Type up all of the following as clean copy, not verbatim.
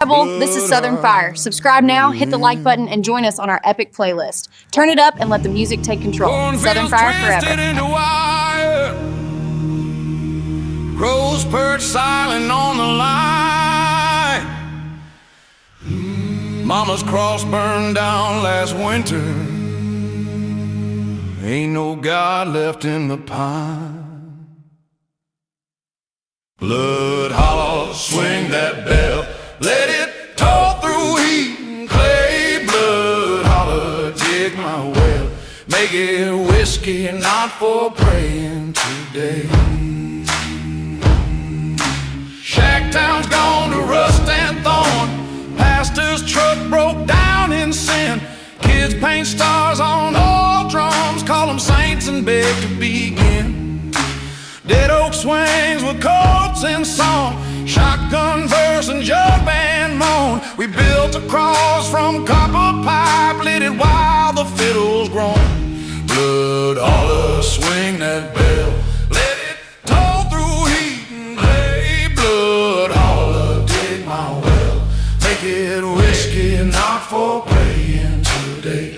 This is Southern Fire. Subscribe now, hit the like button, and join us on our epic playlist. Turn it up and let the music take control. Southern Fire forever. Rose perched silent on the line. Mama's cross burned down last winter. Ain't no God left in the pine. Bloodholler, swing that bell, let it toll through heat and clay. Bloodholler, dig my well, make it whiskey and not for praying today. Shacktown's gone to rust and thorn. Pastor's truck broke down in sin. Kids paint stars on old drums, call them saints and beg to begin. Dead oak swings with chords and song, shotgun verse and jug band moan. We built a cross from copper pipe, lit it while the fiddles groan. Bloodholler, swing that bell, let it toll through heat and clay. Bloodholler, dig my well, make it whiskey and not for praying today.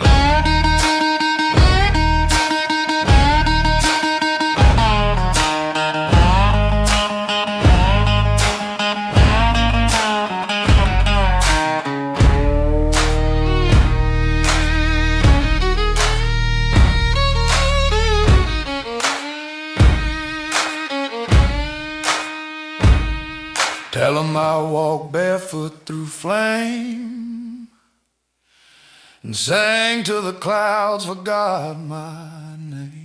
Tell 'em I walked barefoot through flame and sang to the clouds, forgot my name.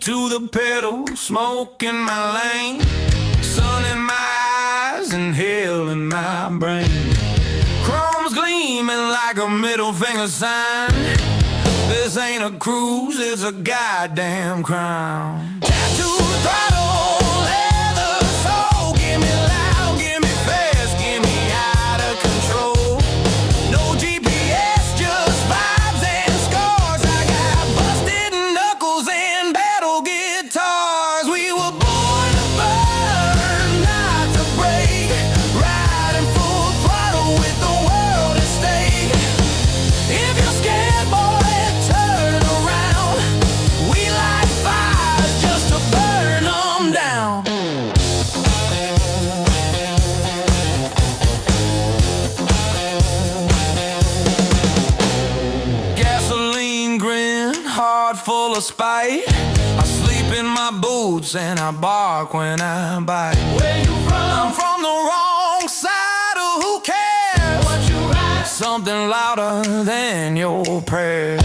To the pedal, smoke in my lane, sun in my eyes and hell in my brain. Chrome's gleaming like a middle finger sign. This ain't a cruise, it's a goddamn crime. Tattoo throttle, leather soul, give me loud, give me fast, give me out of control. No GPS, just vibes and scars. I got busted knuckles and guitars. We were born to burn, not to break. Riding full throttle with the world at stake. If you're scared, boy, turn around. We light fires just to burn them down. Gasoline grin, heart full of spite. In my boots and I bark when I bite. Where you from? I'm from the wrong side of who cares what you ride. Something louder than your prayer.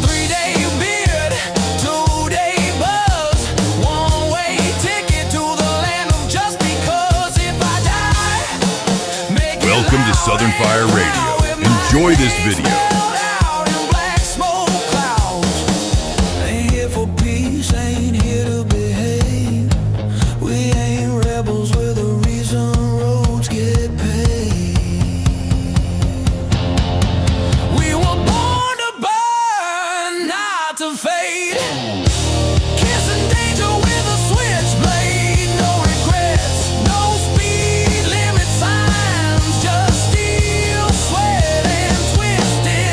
3-day beard, 2-day buzz, one-way ticket to the land of just because. If I die, make welcome to Southern Fire Radio. Enjoy this video. Just steel, sweat, and twisted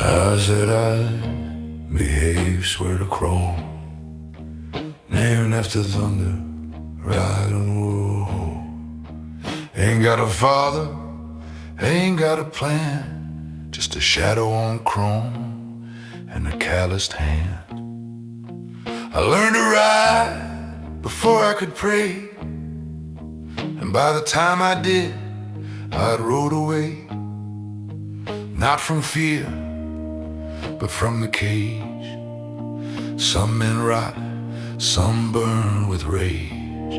I said I'd behave, swear to crawl, named after thunder, ride and roll. Ain't got a father, ain't got a plan, just a shadow on chrome and a calloused hand. I learned to ride before I could pray, and by the time I did, I'd rode away. Not from fear, but from the cage. Some men rot, some burn with rage.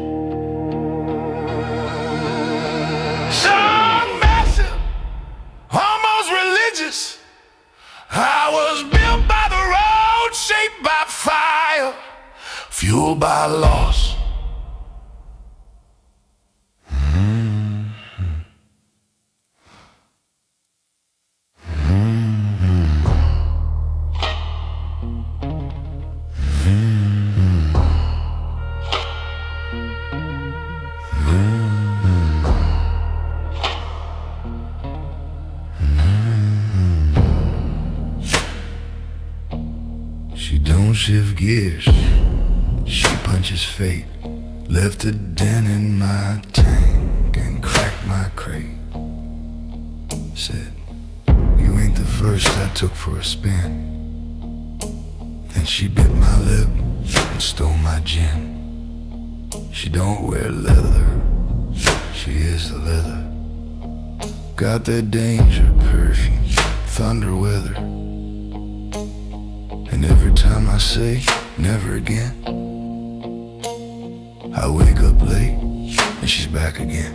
Some massive, almost religious. I was built by the road, shaped by fire, fueled by loss. Shift gears, she punches fate, left a dent in my tank and cracked my crate. Said, you ain't the first I took for a spin. Then she bit my lip and stole my gin. She don't wear leather, she is the leather. Got that danger perfume, thunder weather. And every time I say never again, I wake up late and she's back again.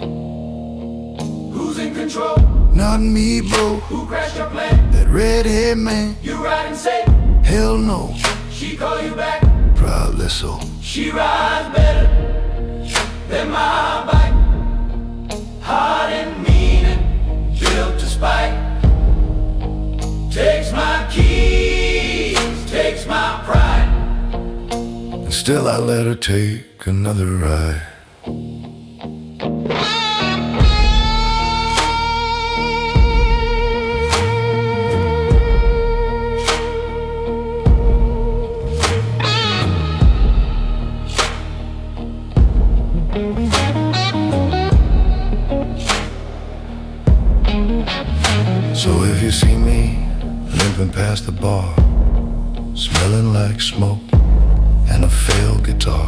Who's in control? Not me, bro. Who crashed your plan? That red-haired man. You riding safe? Hell no. She call you back? Proudly so. She rides better than my bike. Hard and mean and built to spite. Takes my keys, takes my pride. And still I let her take another ride. So if you see me limping past the bar, smelling like smoke and a failed guitar,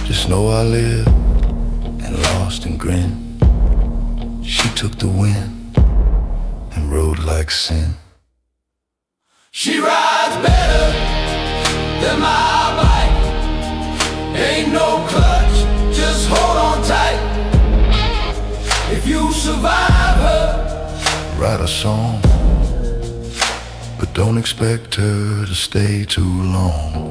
just know I lived and lost and grinned. She took the wind and rode like sin. She rides better than my bike. Ain't no clutch, just hold on tight. If you survive her, Write a song, but don't expect her to stay too long.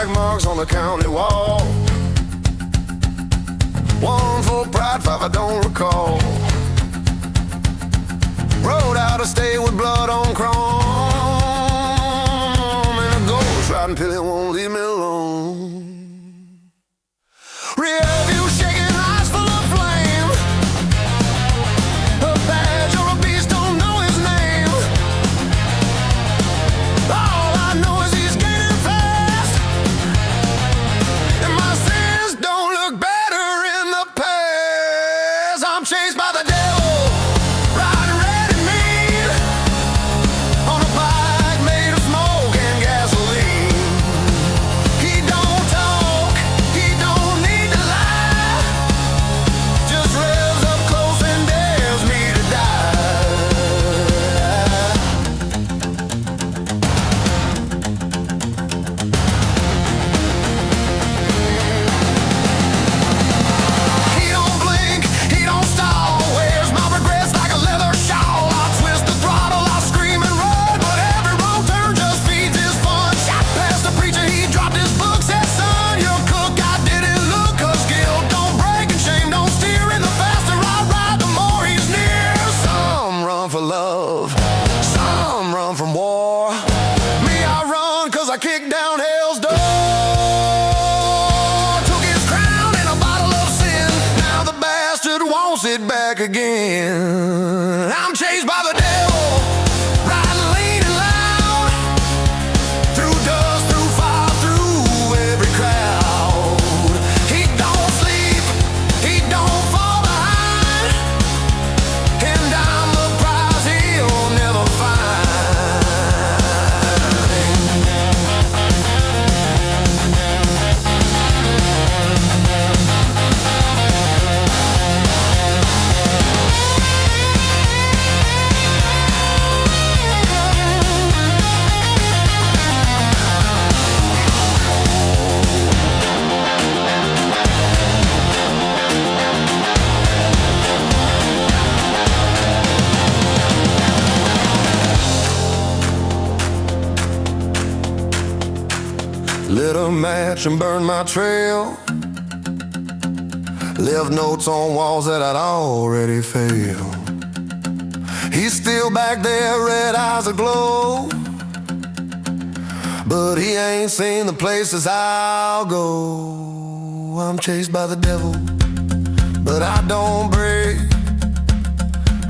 like marks on the county wall. One for pride, five I don't recall. Rode out of state with blood on chrome, and a ghost riding pill, it won't leave me alone. Rear view shaking, eyes full of flame. A badge or a beast, don't know his name. All I know is he's gaining fast, and my sins don't look better in the past. I'm chased by the devil, riding red and mean, on a bike made of smoke and gasoline. He don't talk, he don't need to lie, just revs up close and dares me to die. He don't blink, he don't stall, wears my regrets like a leather shawl. I'll twist the throttle, I'll scream and run, but every wrong turn just feeds his fun. Shot past the preacher, he dropped his book, said, son, you're a cook. I didn't look, 'cause guilt don't break and shame don't steer, and the faster I ride, the more he's near. Some run for love, some run from war. Me, I run 'cause I kick down hell's door. Took his crown and a bottle of sin, now the bastard wants it back again. I'm chased by the devil, riding lean and loud, through dust, through fire, through every crowd. He don't sleep, he don't fall behind, and I'm the prize he'll never find. Lit a match and burned my trail, left notes on walls that I'd already failed. He's still back there, red eyes aglow, but he ain't seen the places I'll go. I'm chased by the devil, but I don't break.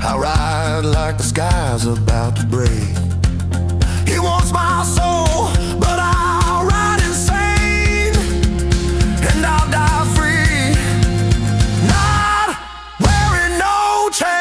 I ride like the sky's about to break. He wants my soul, but I'll ride insane, and I'll die free, not wearing no chain.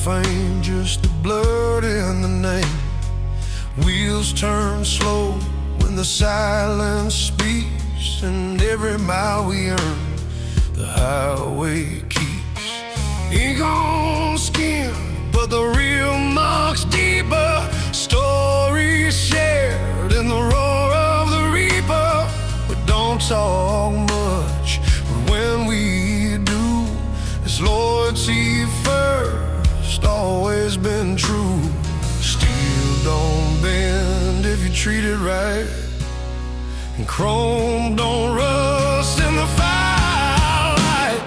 fame, just the blood in the name. Wheels turn slow when the silence speaks, and every mile we earn, the highway keeps. Ink on skin, but the real mark's deeper. Stories shared in the roar of the reaper. We don't talk much, but when we treated right, and chrome don't rust in the firelight.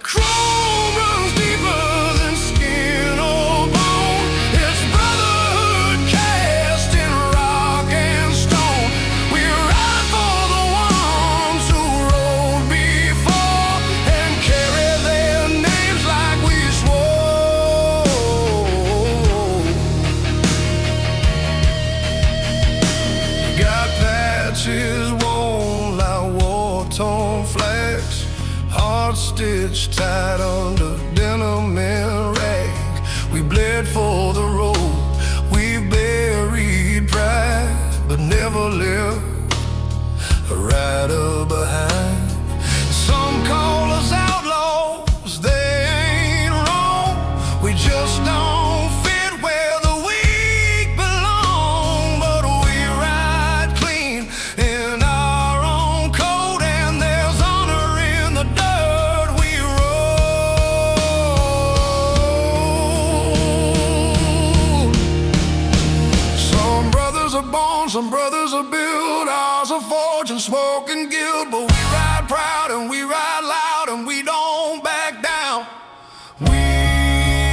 Chrome runs deeper than skin or bone. It's brotherhood cast in rock and stone. We ride for the ones who rode before and carry their names like we swore. Got patches worn like war-torn flags, hard stitched tied under denim and rag. We bled for the road, we buried pride, but never left a rider behind. Some call us outlaws, they ain't wrong. We just don't fit where the weak belong. But we ride clean in our own code, and there's honor in the dirt we roll. Some brothers are born, some brothers are built. Ours are forged and smoke and guild. But we ride proud and we ride loud and we don't back down. We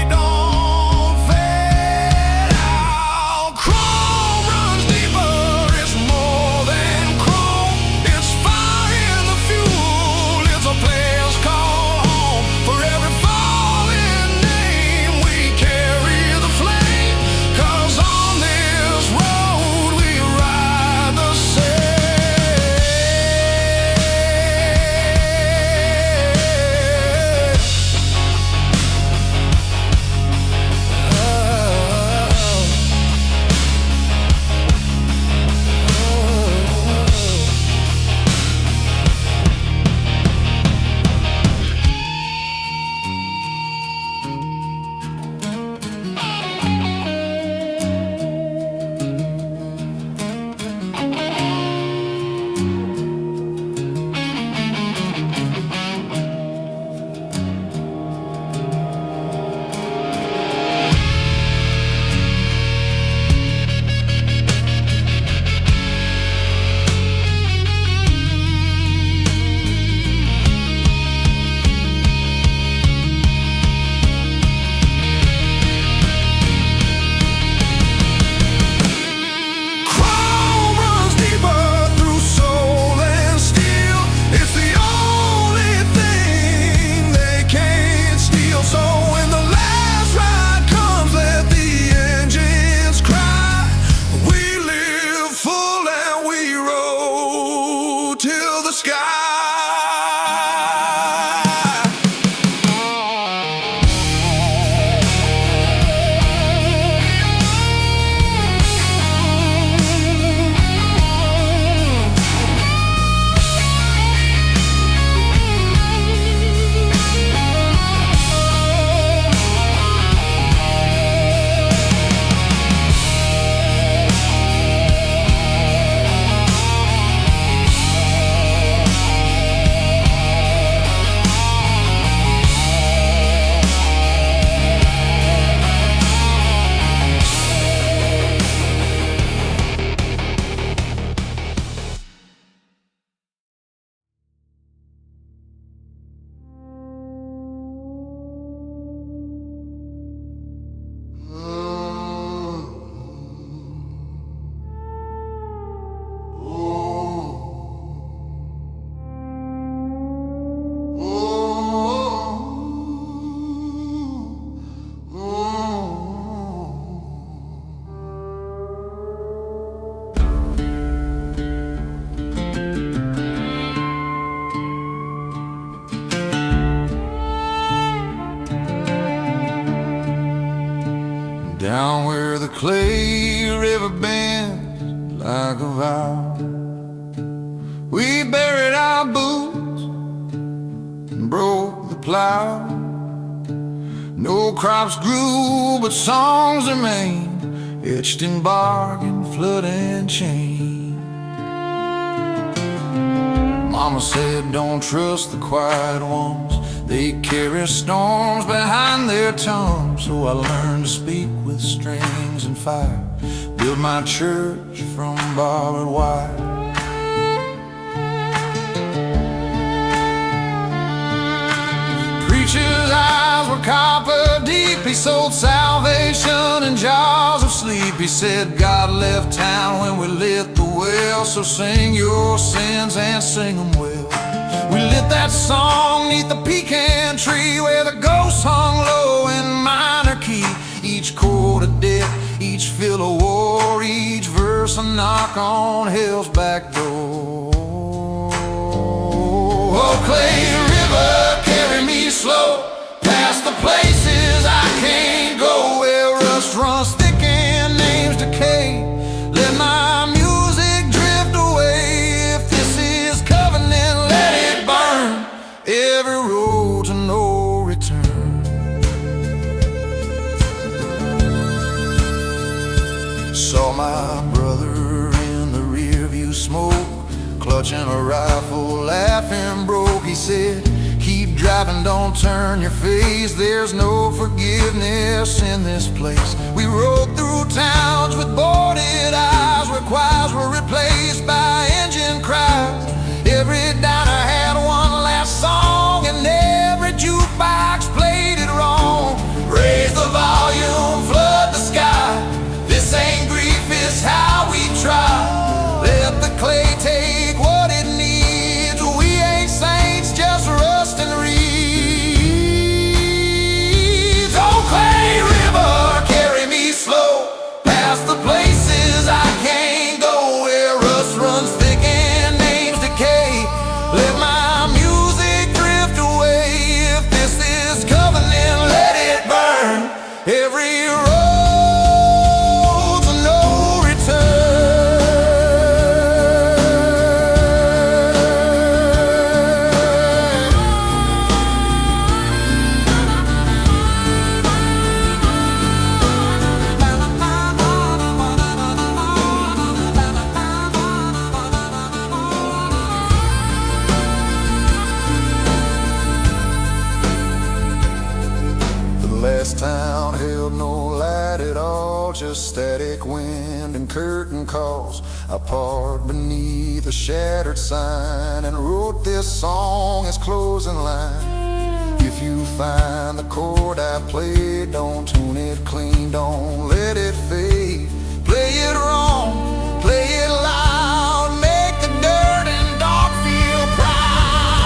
don't fade out. Chrome runs deeper, it's more than chrome. It's fire in the fuel, it's a place called home. For every fallen name we carry the flame, 'cause on this road we ride the same. Chrome runs deeper through soul and steel. It's the only thing they can't steal. So when the last ride comes, let the engines cry. We live full and we roll till the sky. Down where the clay river bends like a vow, we buried our boots and broke the plow. No crops grew, but songs remain, etched in bark and flood and chain. Mama said, don't trust the quiet ones, they carry storms behind their tongues. So I learned to speak with strings and fire, build my church from barbed wire. Preacher's eyes were copper deep. He sold salvation in jars of sleep. He said God left town when we lit the well, so sing your sins and sing them well. We lit that song neath the pecan tree, where the ghosts hung low in minor key. Each chord a debt, each fill a war, each verse a knock on hell's back door. Oh, Clay River, carry me slow past the places I can't go, where rust runs thick and names decay. Let my music drift away. If this is covenant, let it burn. Every road to no return. Saw my brother in the rear view smoke, clutching a rifle, laughing broke. He said, keep driving, don't turn your face. There's no forgiveness in this place. We rode through towns with boarded eyes, where choirs were replaced by engine cries. Every diner had one last song, and every jukebox played it wrong. Raise the volume, flood the sky. This ain't grief, it's how we try. Let the clay take what it needs. We ain't saints, just rust and reeds. Oh, Clay River, carry me slow past the places I can't go, where rust runs thick and names decay. Let my music drift away. If this is covenant, let it burn. Every road to no last town held no light at all, just static wind and curtain calls. I parked beneath a shattered sign and wrote this song as closing line. If you find the chord I played, don't tune it clean, don't let it fade. Play it wrong, play it loud, make the dirt and dog feel pride.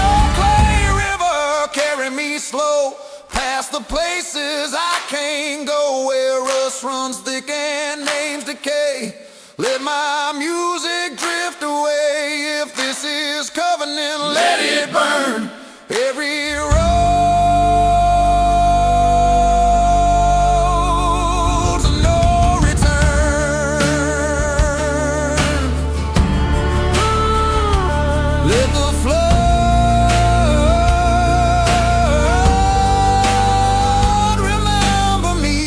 Oh, Clay River, carry me slow past the places I can't go, where rust runs thick and names decay. Let my music drift away. If this is covenant, let it burn. Every road to no return. Let the flood remember me.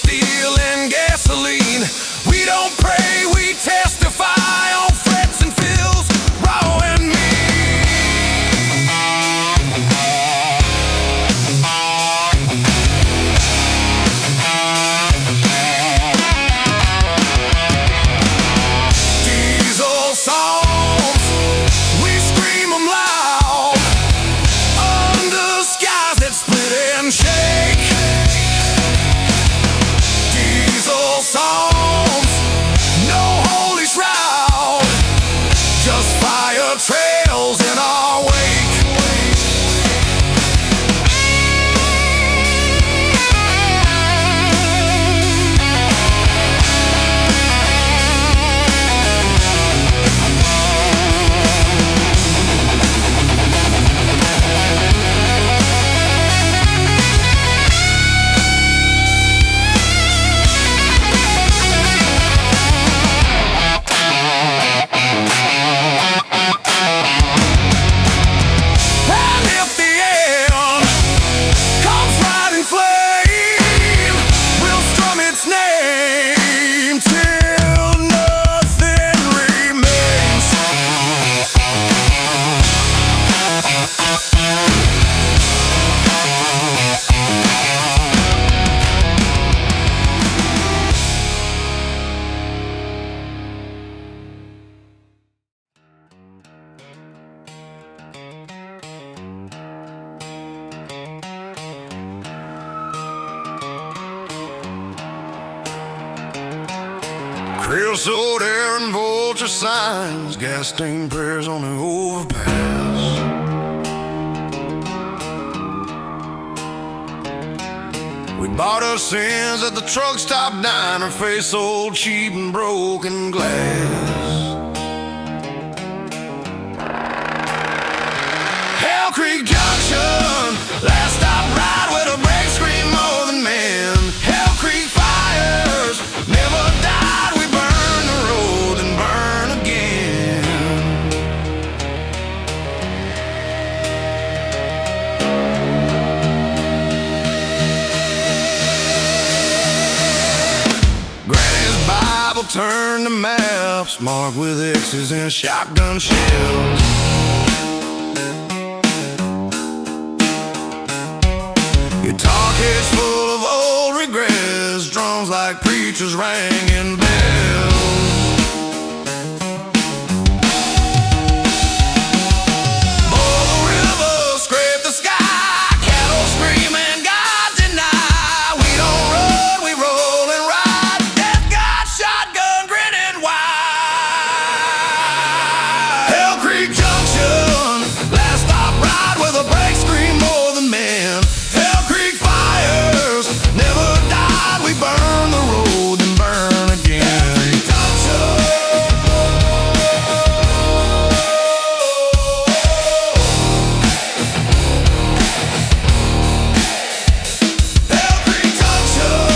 steel and gasoline. We don't pray, we testify on frets and fills, raw and mean. Diesel songs, we scream them loud under skies that split and shake. Diesel songs, no holy shroud, just fire trails in our wake. And if the end comes right in flame, we'll strum its name till nothing remains. Creosote air and vulture signs, gas stained prayers on the overpass. We bought our sins at the truck stop diner, face sold cheap and broken glass. Hell Creek Junction, last stop ride with a brake scream more than men. Hell Creek fires never died, we burn the road and burn again. Granny's Bible turned to maps marked with X's and shotgun shells. Guitar case full of old regrets, drums like preachers ringing bells. Boil the river, scrape the sky, cattle screaming, God deny. We don't run, we roll and ride. Death God shotgun grinning wide. Hell Creek Junction, last stop ride with a brake scream more than men. Hell Creek fires never died, we burn the road and burn again. Hell Creek Junction.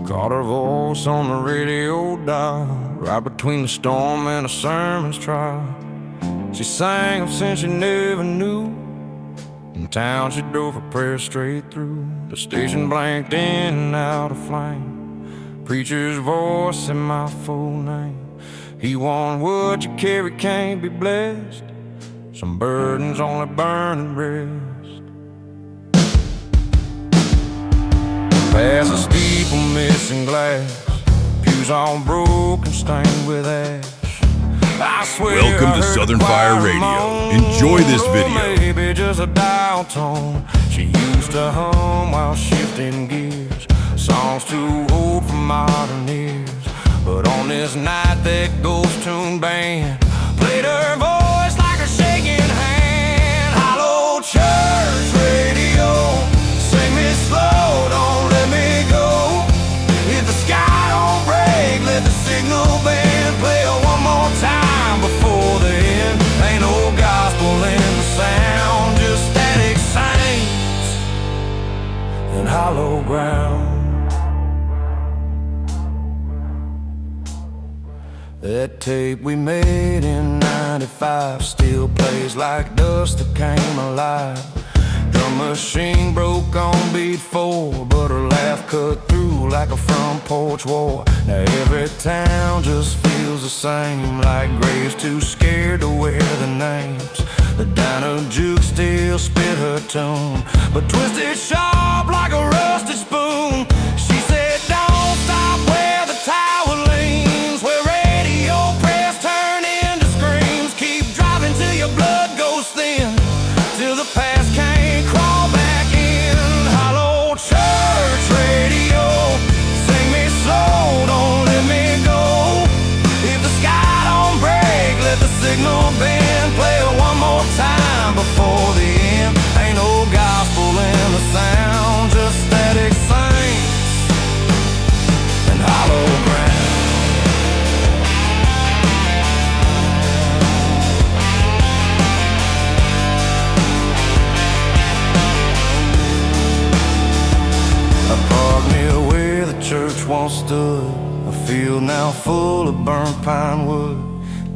Caught her voice on the radio dial, right between the storm and a sermon's trial. She sang of sin she never knew. In town she drove her prayer straight through. The station blanked in and out of flame. Preacher's voice in my full name. He warned what you carry can't be blessed. Some burdens only burn and rest. Past the steeple missing glass, pews all broken, stained with ash. I swear Welcome to I heard Southern the Fire choir Radio. moan. Enjoy this Or video. maybe just a dial tone she used to hum while shifting gears. Songs too old for modern ears. But on this night that ghost tune band played her voice tape we made in '95 still plays like dust that came alive. Drum machine broke on beat 4, but her laugh cut through like a front porch war. Now every town just feels the same, like graves too scared to wear the names. The diner juke still spit her tune, but twisted sharp like a rusted spoon. She said, don't stop where the tower leans, where radio press turn into screams. Keep driving till your blood goes thin, till the past can't crawl back in. Hollow church radio, sing me slow, don't let me go. If the sky don't break, let the signal band play one more time before the end. Ain't no gospel in the sound, just static saints and hollow ground. I park near where the church once stood, a field now full of burnt pine wood.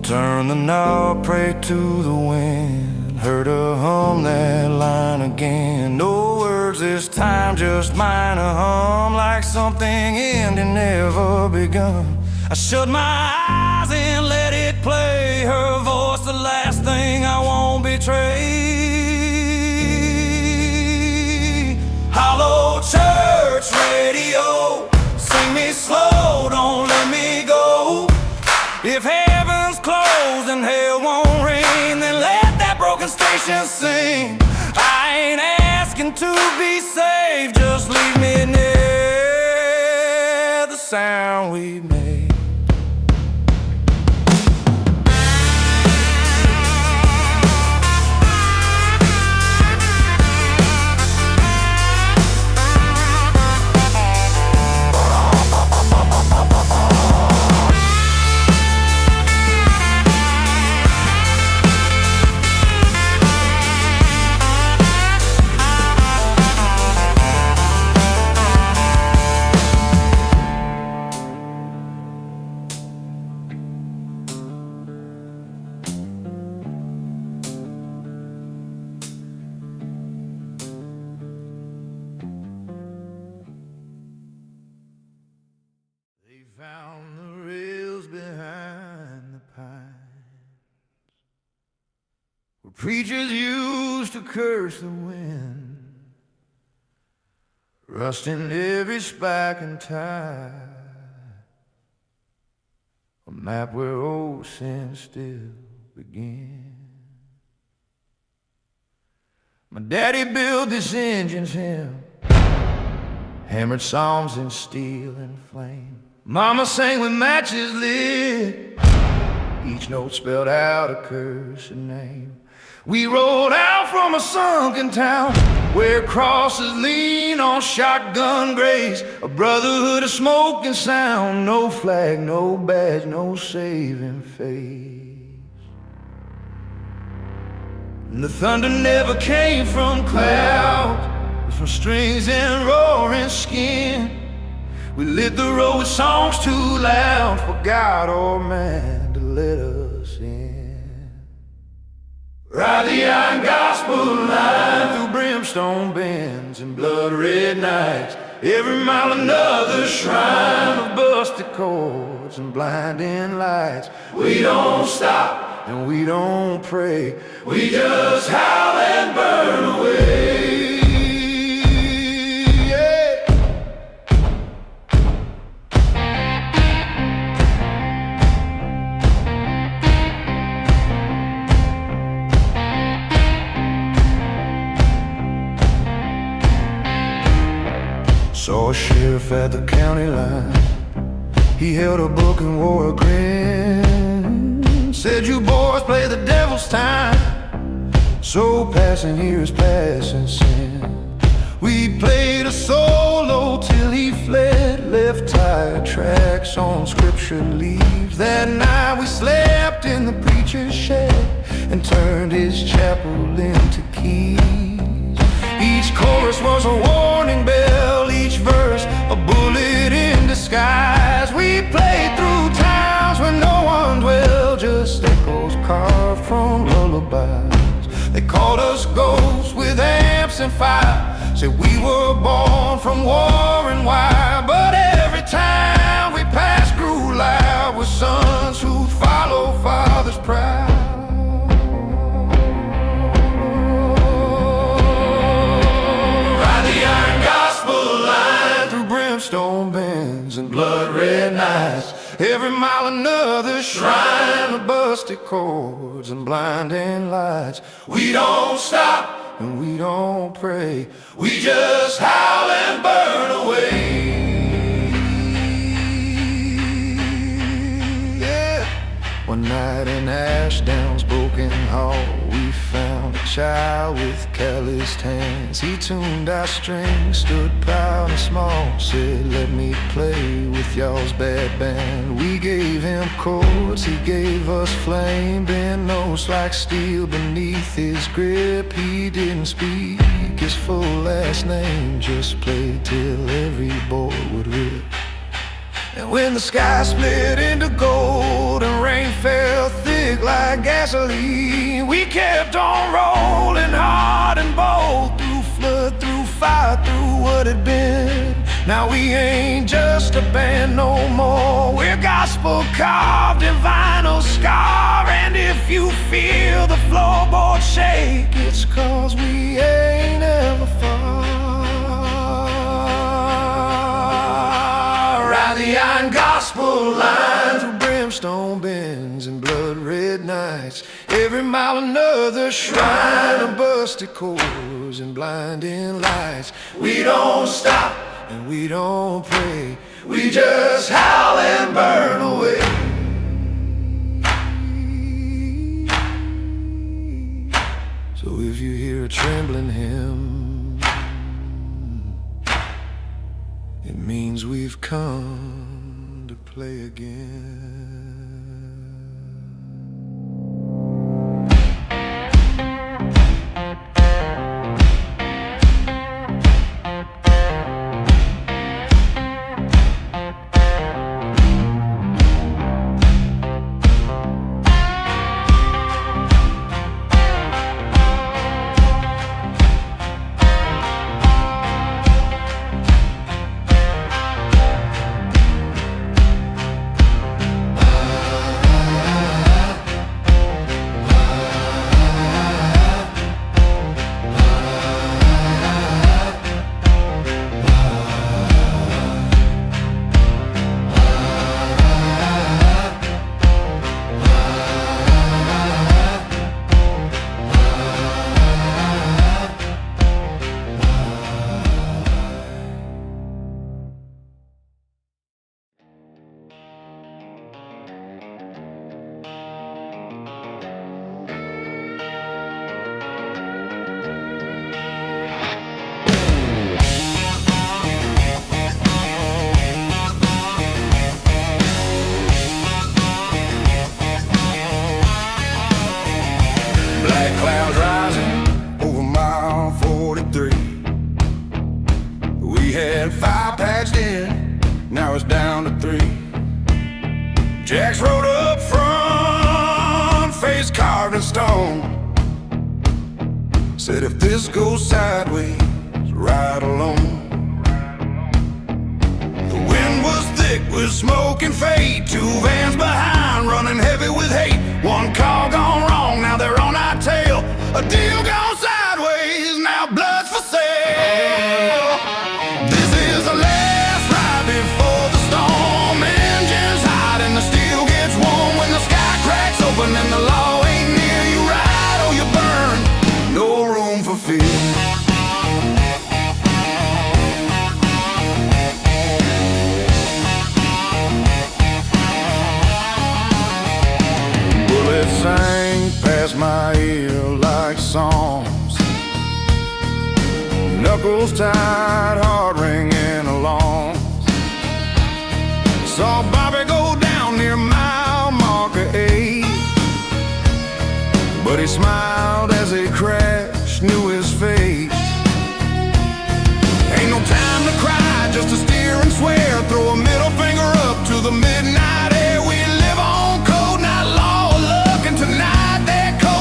Turn the knob, pray to the wind, heard her hum that line again. No words this time, just minor hum, like something ending never begun. I shut my eyes and let it play, her voice the last thing I won't betray. Hollow church radio, sing me slow, don't let me go. If heaven's closed and hell won't rain, then let that broken station sing. I ain't asking to be saved, just leave me near the sound we made. Found the rails behind the pines, where preachers used to curse the wind, rusting every spike and tie, a map where old sins still begin. My daddy built this engine's hymn, hammered psalms in steel and flame. Mama sang with matches lit, each note spelled out a cursed name. We rode out from a sunken town where crosses lean on shotgun graves, a brotherhood of smoke and sound, no flag, no badge, no saving face. And the thunder never came from clouds, but from strings and roaring skin. We lit the road with songs too loud for God or man to let us in. Ride the iron gospel line through brimstone bends and blood red nights. Every mile another shrine of busted chords and blinding lights. We don't stop and we don't pray, we just howl and burn away. Saw a sheriff at the county line. He held a book and wore a grin. Said, you boys play the devil's time, so passing here is passing sin. We played a solo till he fled, left tire tracks on scripture leaves. That night we slept in the preacher's shed and turned his chapel into keys. Each chorus was a warning bell, each verse a bullet in disguise. We played through towns where no one dwells, from lullabies. They called us ghosts with amps and fire, said we were born from war and wire. But every time we passed grew loud with sons who follow father's pride. Ride the iron gospel line through brimstone bends and blood red nights. Every mile another shrine of busted chords and blinding lights. We don't stop and we don't pray, we just howl and burn away. Yeah. One night in Ashdown's broken hall, we found a child with calloused hands. He tuned our strings, stood proud and small, said, let me play with y'all's bad band. We gave him chords, he gave us flame, bent notes like steel beneath his grip. He didn't speak his full last name, just played till every board would rip. And when the sky split into gold and rain fell thick like gasoline, we kept on rolling hard and bold, through flood, through fire, through what had been. Now we ain't just a band no more, we're gospel carved in vinyl scar. And if you feel the floorboard shake, it's 'cause we ain't ever far. Ride the iron gospel line through brimstone bends and blood red nights. Every mile another shrine of busted chords and blinding lights. We don't stop and we don't pray, we just howl and burn away. So if you hear a trembling hymn, it means we've come to play again. Jack's rode up front, face carved in stone. Said if this goes sideways, ride alone. The wind was thick with smoke and fate, 2 vans behind running heavy with hate. One call gone wrong, now they're on our tail. A deal gone sideways, now blood's for sale. This is the last ride before the storm. Engines hot and the steel gets warm. When the sky cracks open and the law ain't near, you ride or you burn, no room for fear. Bullets sang past my ear like songs, knuckles tied, heart ringing along. Saw Bobby go down near mile marker 8, but he smiled as he crashed, knew his fate. Ain't no time to cry, just to steer and swear. Throw a middle finger up to the midnight air. We live on code, not law or luck, and tonight they're cold.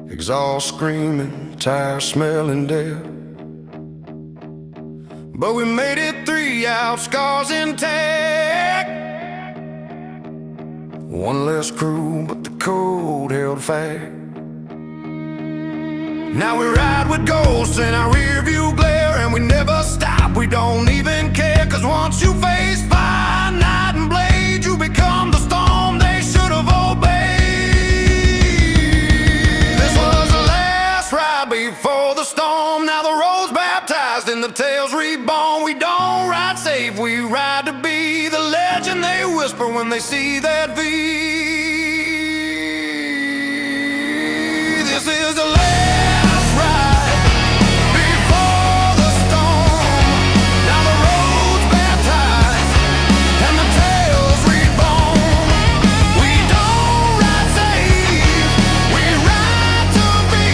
exhaust screaming, tires smelling dead. But we made it 3 out, scars intact. One less crew, but the code held fast. Now we ride with ghosts in our rear view glare, and we never stop, we don't even care. Cause once you face fire, night and blade, you become the storm they should have obeyed. This was the last ride before the storm. Now the road's baptized and the tales reborn. We don't ride safe, we ride to be the legend they whisper when they see that V. This is the last ride before the storm. Now the road's baptized and the tales reborn. We don't ride safe, we ride to be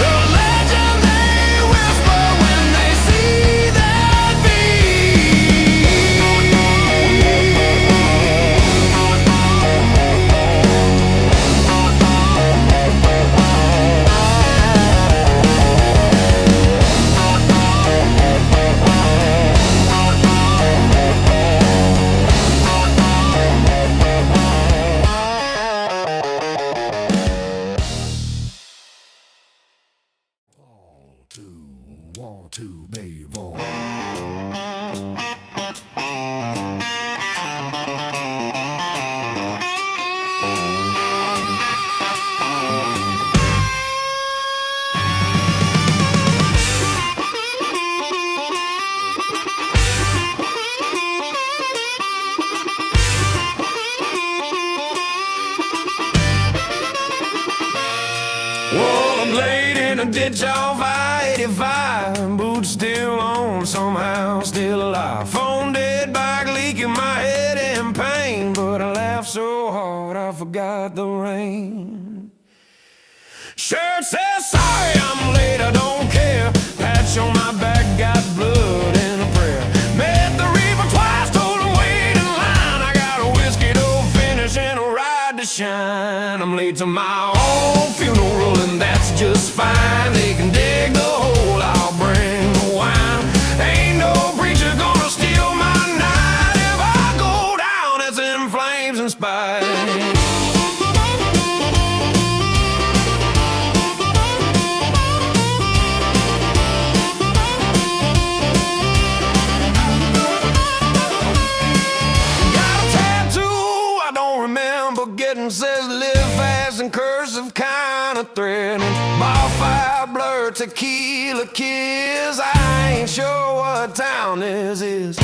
the legend they whisper when they see that V. One, two, baby. Well, I'm laid in a ditch off I-85, boots still on, somehow still alive. Phone dead, bike leaking, my head in pain, but I laughed so hard I forgot the rain. Shirt says sorry, I'm late, I don't care. Patch on my back, got blood and a prayer. Met the reaper twice, told him wait in line. I got a whiskey to finish and a ride to shine. I'm late to my own funeral and that's just fine. They can dig the hole, I'll bring the wine. Ain't no preacher gonna steal my night if I go down, it's in flames and spite. Says live fast and cursive kind of thread, and bonfire blur tequila kiss. I ain't sure what town this is.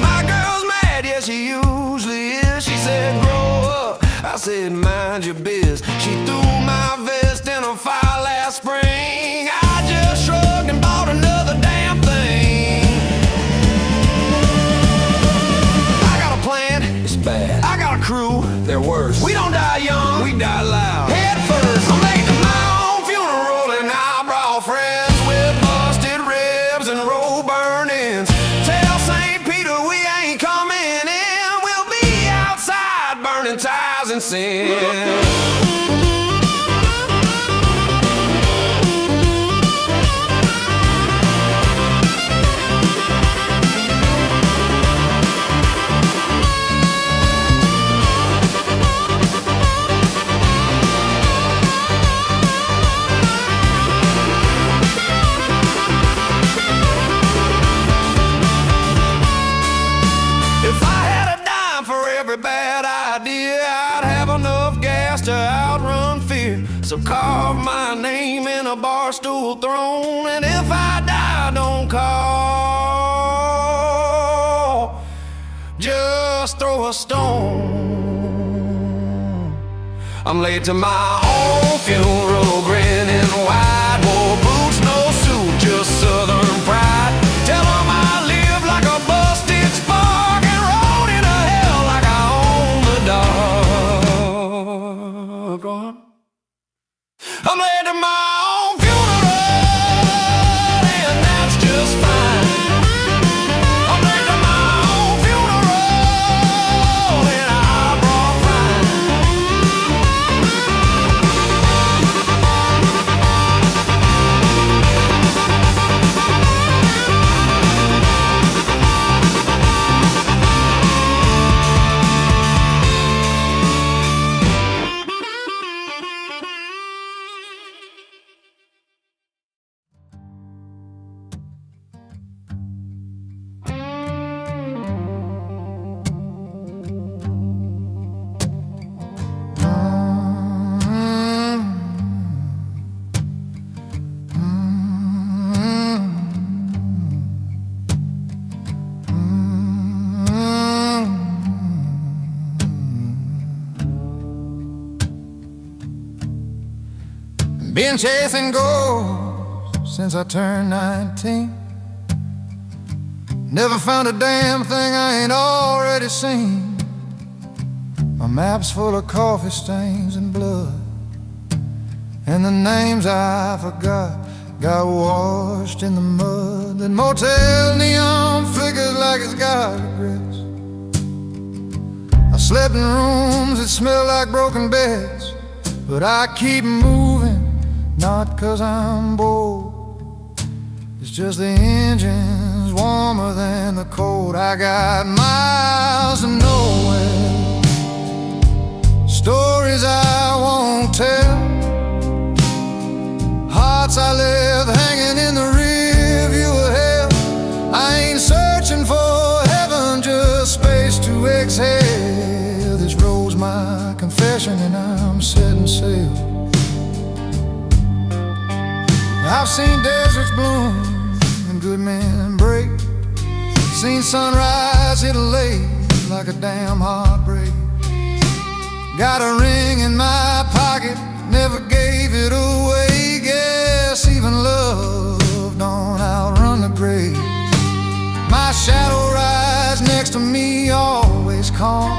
My girl's mad, yeah she usually is. She said grow up, I said mind your biz. She threw my vest in a fire last spring. I just shrugged and bought another damn thing. I got a plan, it's bad. I got a crew, they're worse. We don't die young, we die loud. Head first, I'm late to my own funeral, and I brought friends with busted ribs and road burn-ins. Tell St. Peter we ain't coming in. We'll be outside burning ties and sin. So carve my name in a bar stool throne, and if I die, don't call, just throw a stone. I'm late to my own funeral, grinning white, wore boots, no suit, just southern pride. Tell 'em I live like a busted spark and rode into hell like I own the dark. I'm late to my own funeral, and that's just fine. I'm late to my own funeral, and I brought pride. Been chasing ghosts since I turned 19. Never found a damn thing I ain't already seen. My map's full of coffee stains and blood, and the names I forgot got washed in the mud. That motel neon flickers like it's got regrets. I slept in rooms that smell like broken beds, but I keep moving, not 'cause I'm bored. It's just the engine's warmer than the cold. I got miles to nowhere, stories I won't tell, hearts I left hanging in the rear view of hell. I ain't searching for heaven, just space to exhale. This road's my confession and I'm setting sail. I've seen deserts bloom and good men break, seen sunrise hit a lake like a damn heartbreak. Got a ring in my pocket, never gave it away. Guess even love don't outrun the grave. My shadow rides next to me, always calm,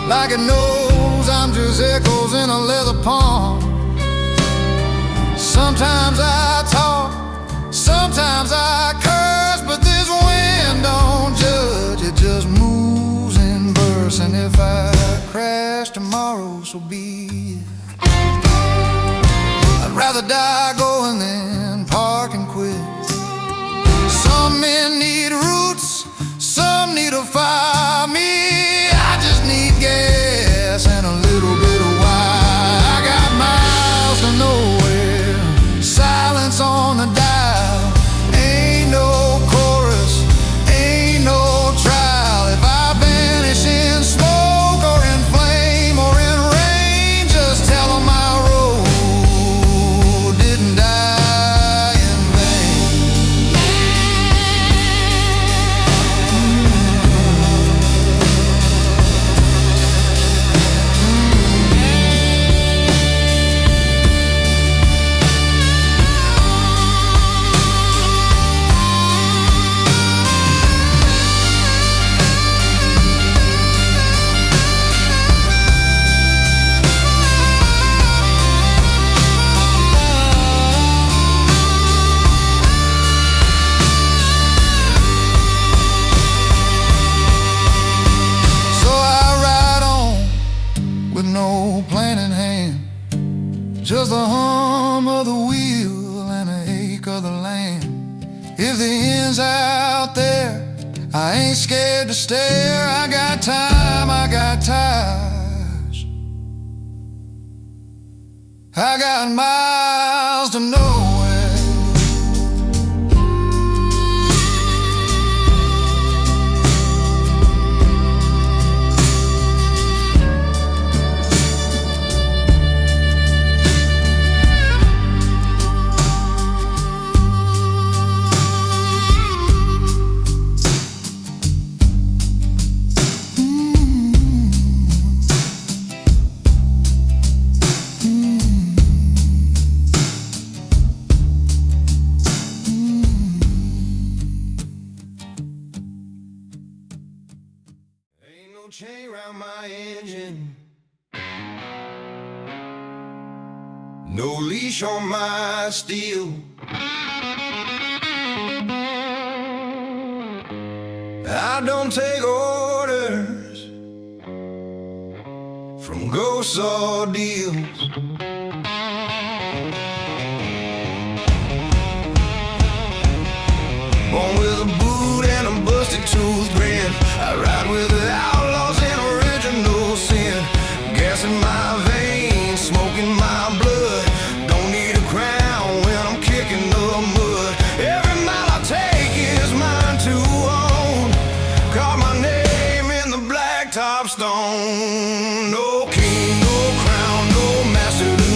like it knows I'm just echoes in a leather palm. Sometimes I talk, sometimes I curse, but this wind don't judge, it just moves in bursts. And if I crash tomorrow, so be it. I'd rather die going than park and quit. Some men need roots, some need a fire. Me, I just need gas and a little bit of wire. I got miles to nowhere, silence on the dial. Ain't no chorus, ain't no trial. If I vanish in smoke or in flame or in rain, just tell them my road didn't die in vain. So I ride on with no plan in hand, just the hum of the wheel and the ache of the land. If the end's out there, I ain't scared to stare. I got time, I got ties, I got miles to nowhere. Chain round my engine, no leash on my steel. I don't take orders from ghosts or deals. Born with a boot and a busted tooth grin, I ride with the outlaws in original sin. Gas in my veins, smoke in my blood. Don't need a crown when I'm kicking the mud. Every mile I take is mine to own. Carve my name in the blacktop stone. No king, no crown, no master to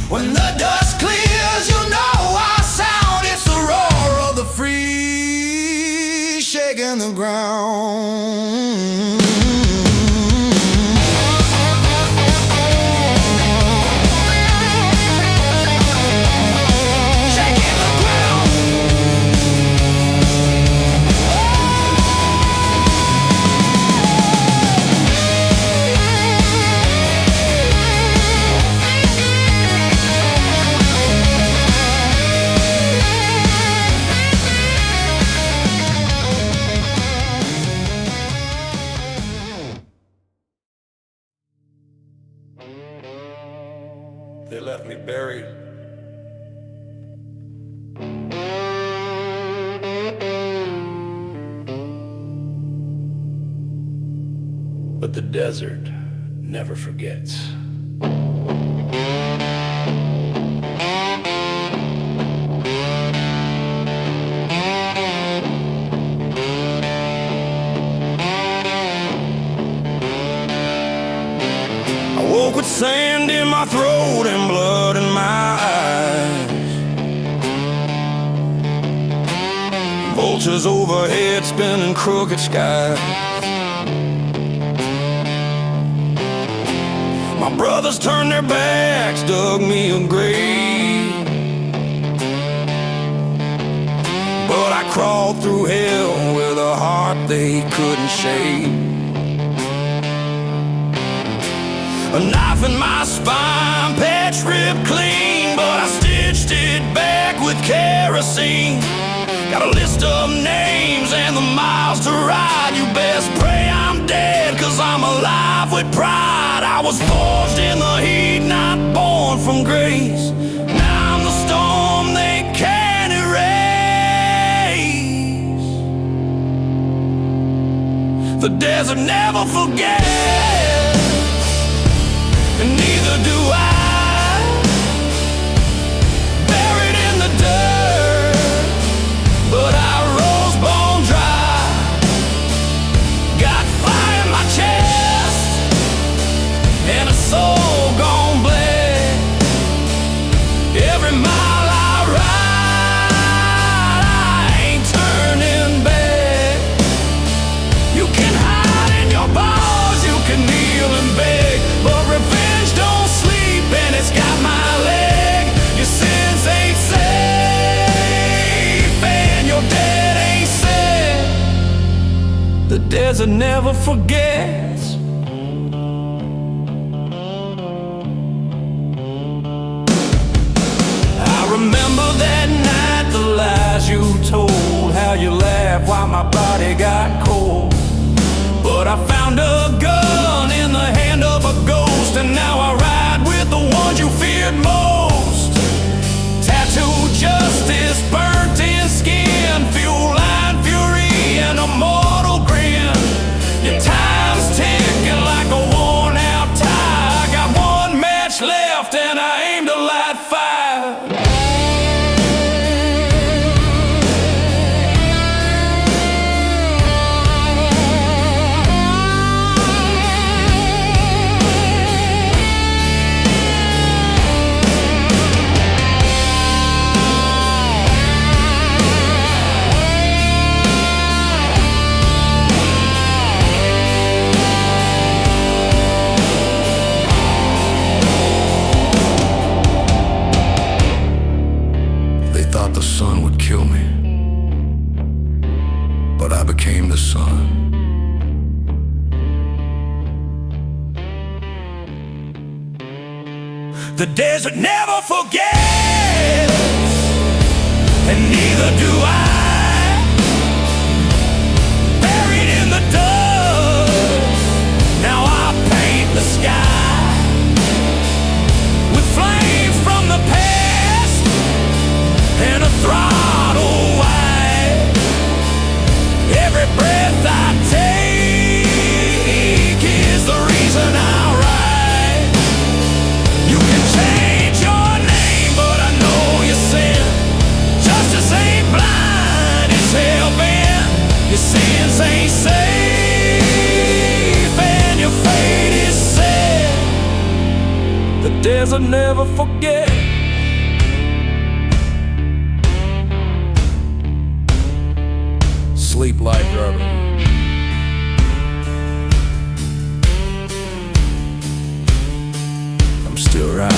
When the dust clears, you know our sound. It's the roar of the free, shaking the ground. They left me buried. But the desert never forgets. I woke with sand in my throat and blood in my eyes. Vultures overhead spinning crooked skies. My brothers turned their backs, dug me a grave. But I crawled through hell with a heart they couldn't shake. A knife in my spine, patch ripped clean, but I stitched it back with kerosene. Got a list of names and the miles to ride. You best pray I'm dead, 'cause I'm alive with pride. I was forged in the heat, not born from grace. Now I'm the storm they can't erase. The desert never forgets, and neither do I. Buried in the dirt, but I rose bone dry. Got fire in my chest and a soul gone black. Every mile I ride, I ain't turning back. You can hide in your bars, you can kneel and beg, but revenge don't sleep and it's got my leg. Your sins ain't safe and your dead ain't said. The desert never forgets. I remember that night, the lies you told, how you laughed while my body got cold. But I found a gun in the hand of a ghost, and now I ride with the ones you feared most. Tattooed justice, burnt in skin, fuel line fury and a mortal grin. Your time's ticking like a worn out tire. I got one match left and I aim to light fire. They thought the sun would kill me, but I became the sun. The desert never forgets, and neither do I. Buried in the dust, now I paint the sky with flames from the past and a throttle wide. Every breath I take is the reason I ride. You can change your name, but I know your sin. Justice ain't blind. days I'll never forget. Sleep like rubber. I'm still riding.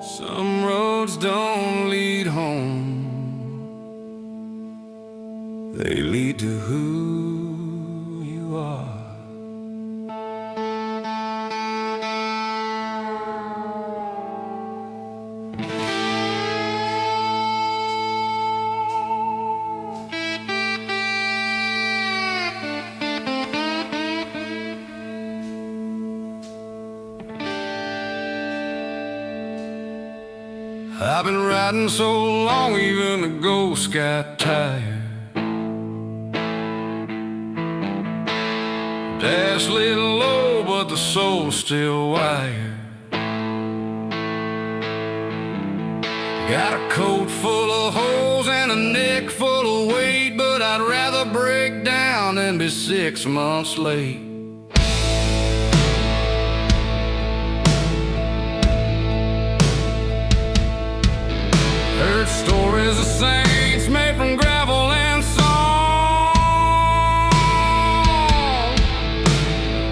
Some roads don't lead home, they lead to who you are. I've been riding so long, even the ghosts got tired. Dash a little low, but the soul's still wired. Got a coat full of holes and a neck full of weight, but I'd rather break down than be 6 months late. Heard stories of saints made from gravel and song,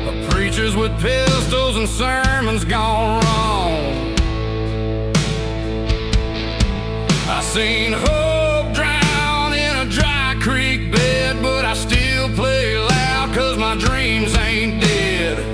of preachers with pistols and sermons gone wrong. I seen hope drown in a dry creek bed, but I still play loud 'cause my dreams ain't dead.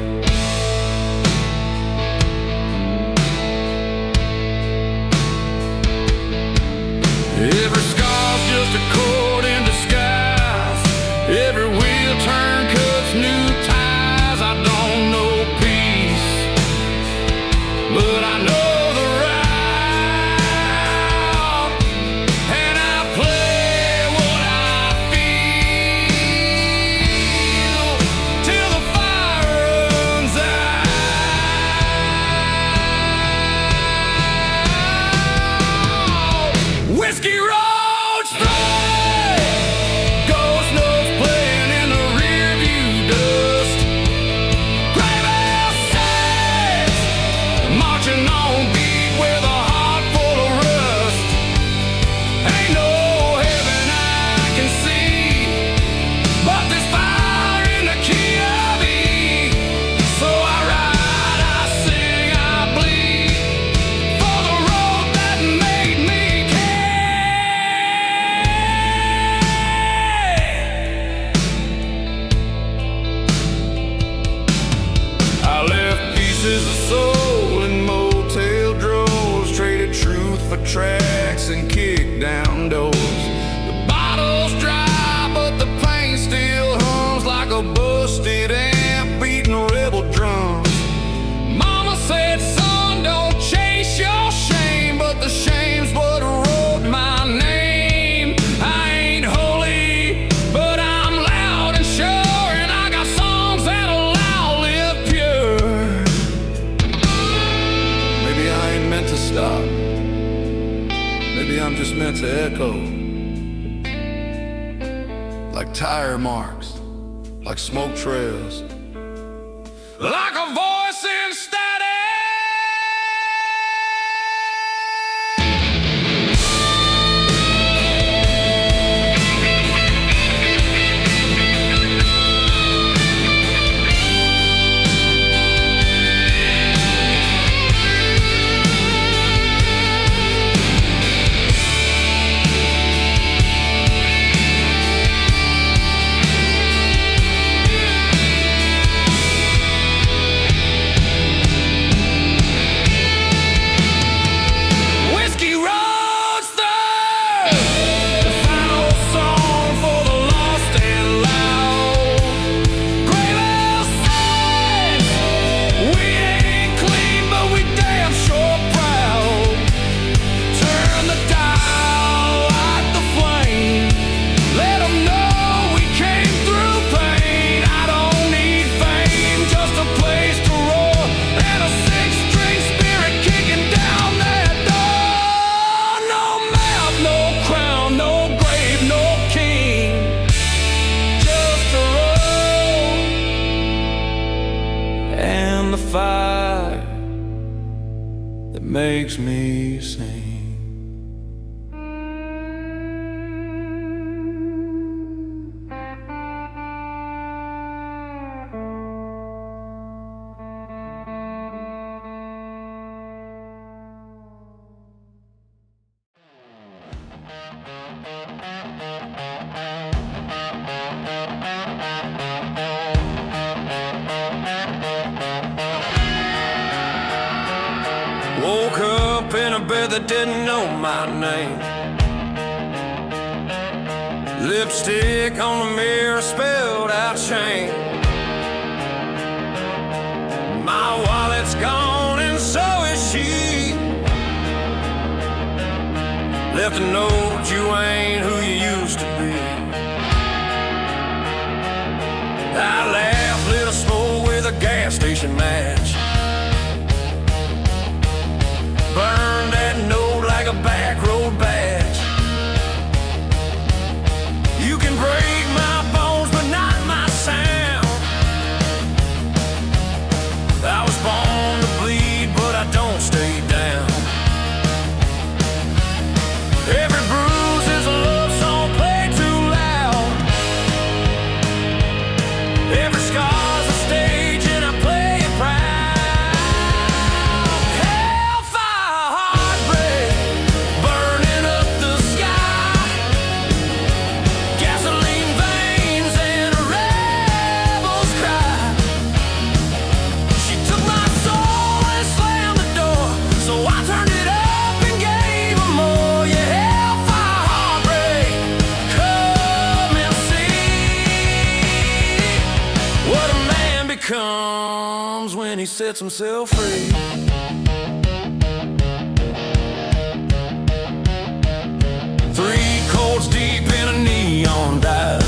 Every scar's just a cord in disguise. Every wheel turn cuts new ties. I don't know peace, but I know the route, and I play what I feel till the fire runs out. Whiskey road straight, ghost notes playing in the rearview dust. Grave house says, marching on beat with a heart full of rust. Ain't no heaven I can see, but there's fire in the key of E. So I ride, I sing, I bleed for the road that made me I left pieces of soul in motel drawers, traded truth for tracks and kicked down doors. The bottle's dry, but the pain still hums like a busted amp beating rebel drums. Mama said, son, don't chase your shame, but the shame's what wrote my name. I ain't holy, but I'm loud and sure, and I got songs that'll outlive pure. Maybe I ain't meant to stop, I'm just meant to echo, like tire marks, like smoke trails, like a voice in static. Makes me sing. Woke up in a bed that didn't know my name. Lipstick on the mirror spelled out shame. My wallet's gone and so is she. Left a note, you ain't who you used to be. I laughed, lit a smoke with a gas station match. Burn that note like a back road badge. You can break my bones, but not my sound. I was born to bleed, but I don't stay down. Every bruise is a love song played too loud. Every scar's a stage and I play it proud. Comes when he sets himself free. Three chords deep in a neon dive.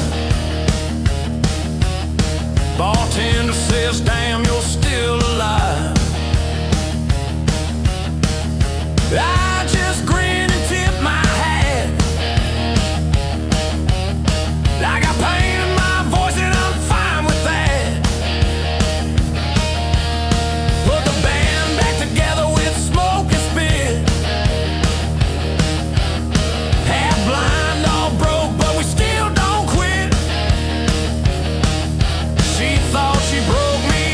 Bartender says, damn, you're still alive. I just grin and tip my hat. I got pain in my voice and I'm fine with that. Put the band back together with smoke and spit. Half blind, all broke, but we still don't quit. She thought she broke me,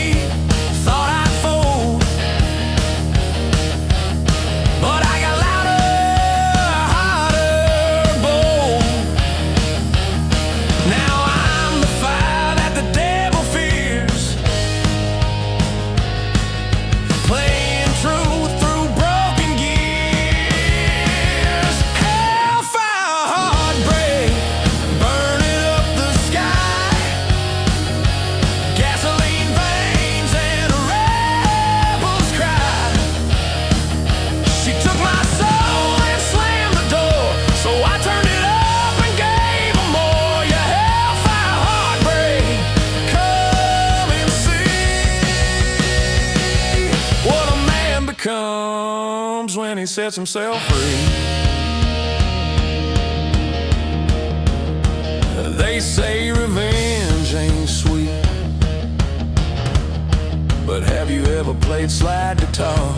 thought I'd fold. But I got louder, harder, bold. Now I'm the fire that the devil fears. Playing truth through broken gears. Hellfire, heartbreak, burning up the sky. Gasoline veins and a rebel's cry. She took my soul and slammed the door, so I turned it up and gave her more. Yeah, hellfire, heartbreak, come and see what a man becomes when he sets himself free. say revenge ain't sweet, but have you ever played slide guitar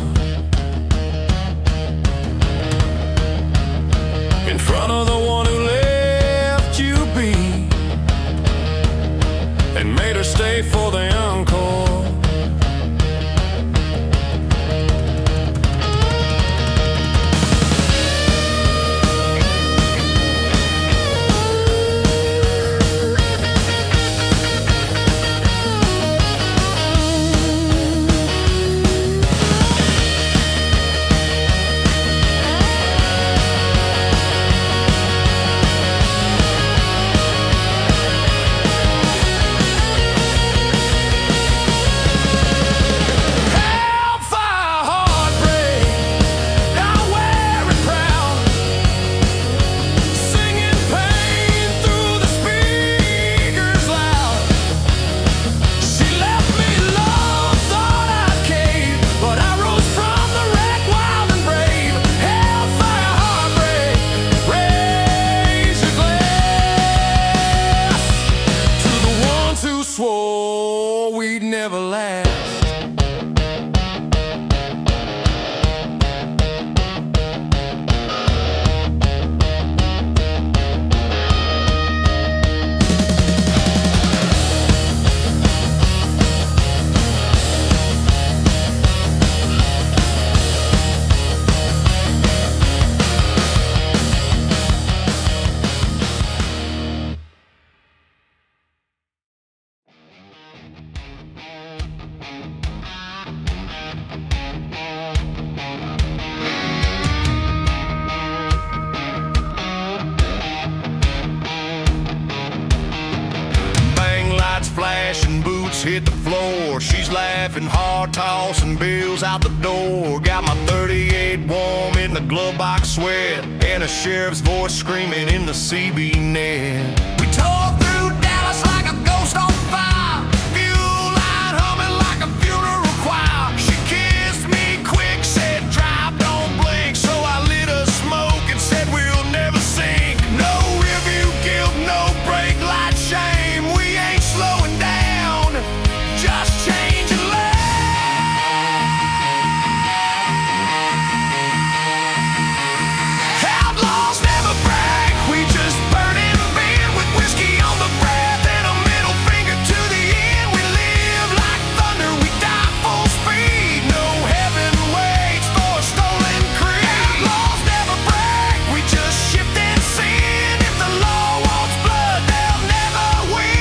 in front of the one who left you be and made her stay for the encore? Hit the floor, she's laughing, hard tossing bills out the door. Got my 38 warm in the glove box sweat, and a sheriff's voice screaming in the CB net. We tore through Dallas like a ghost on fire, fuel line humming like a funeral choir. She kissed me quick, said drive, don't blink, so I lit a smoke and said we'll never sink. No review, guilt, no brake light, shame, we ain't slowing down. Just change your lane. Outlaws never brag, we just burn and bend with whiskey on the breath and a middle finger to the end. We live like thunder, we die full speed. No heaven waits for a stolen creed. Outlaws never brag, we just shift and sin. If the law wants blood, they'll never win.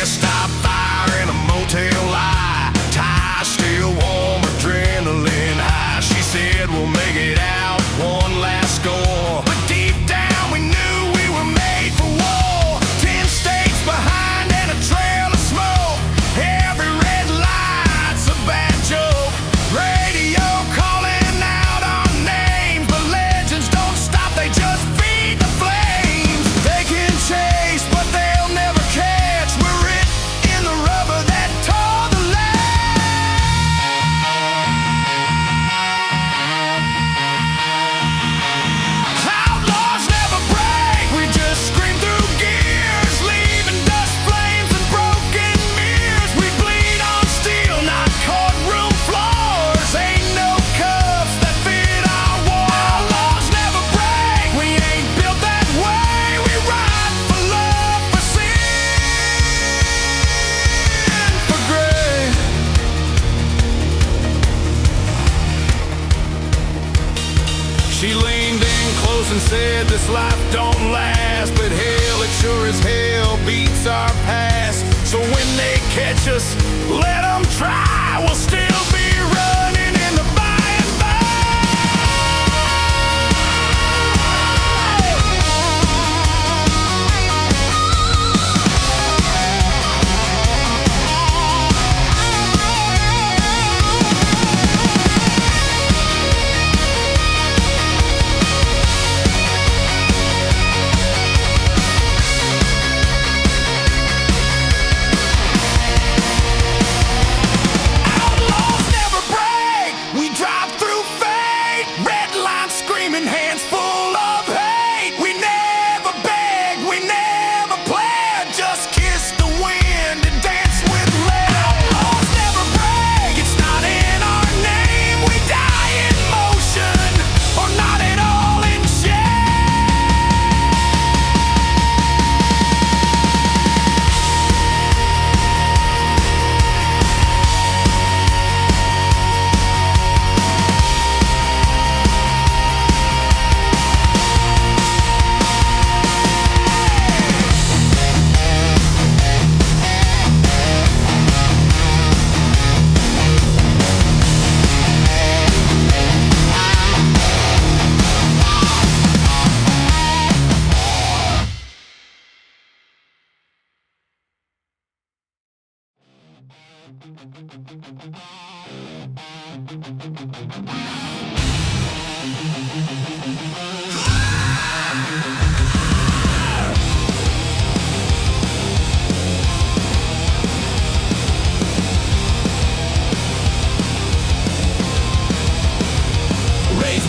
Stop fire in a motel lie. Tie still warm, adrenaline high. She said we'll make it out, one last score. But deep down we knew we were made for war. 10 states behind and a trail of smoke. Every red light's a bad joke. Radio calling out our names, but legends don't stop, they just feed the flames. They can chase, but they'll never catch. We're written in the rubber that tore the Outlaws never break, we just scream through gears, leaving dust flames and broken mirrors. We bleed on steel, not courtroom floors. Ain't no cuffs that fit our war. Outlaws never break, we ain't built that way. We ride for love, for sin, for grace. She leaned in close and said this life don't last, but hell, it sure as hell beats our past. So when they catch us, let them try, we'll still be running in the by and by. Outlaws Raised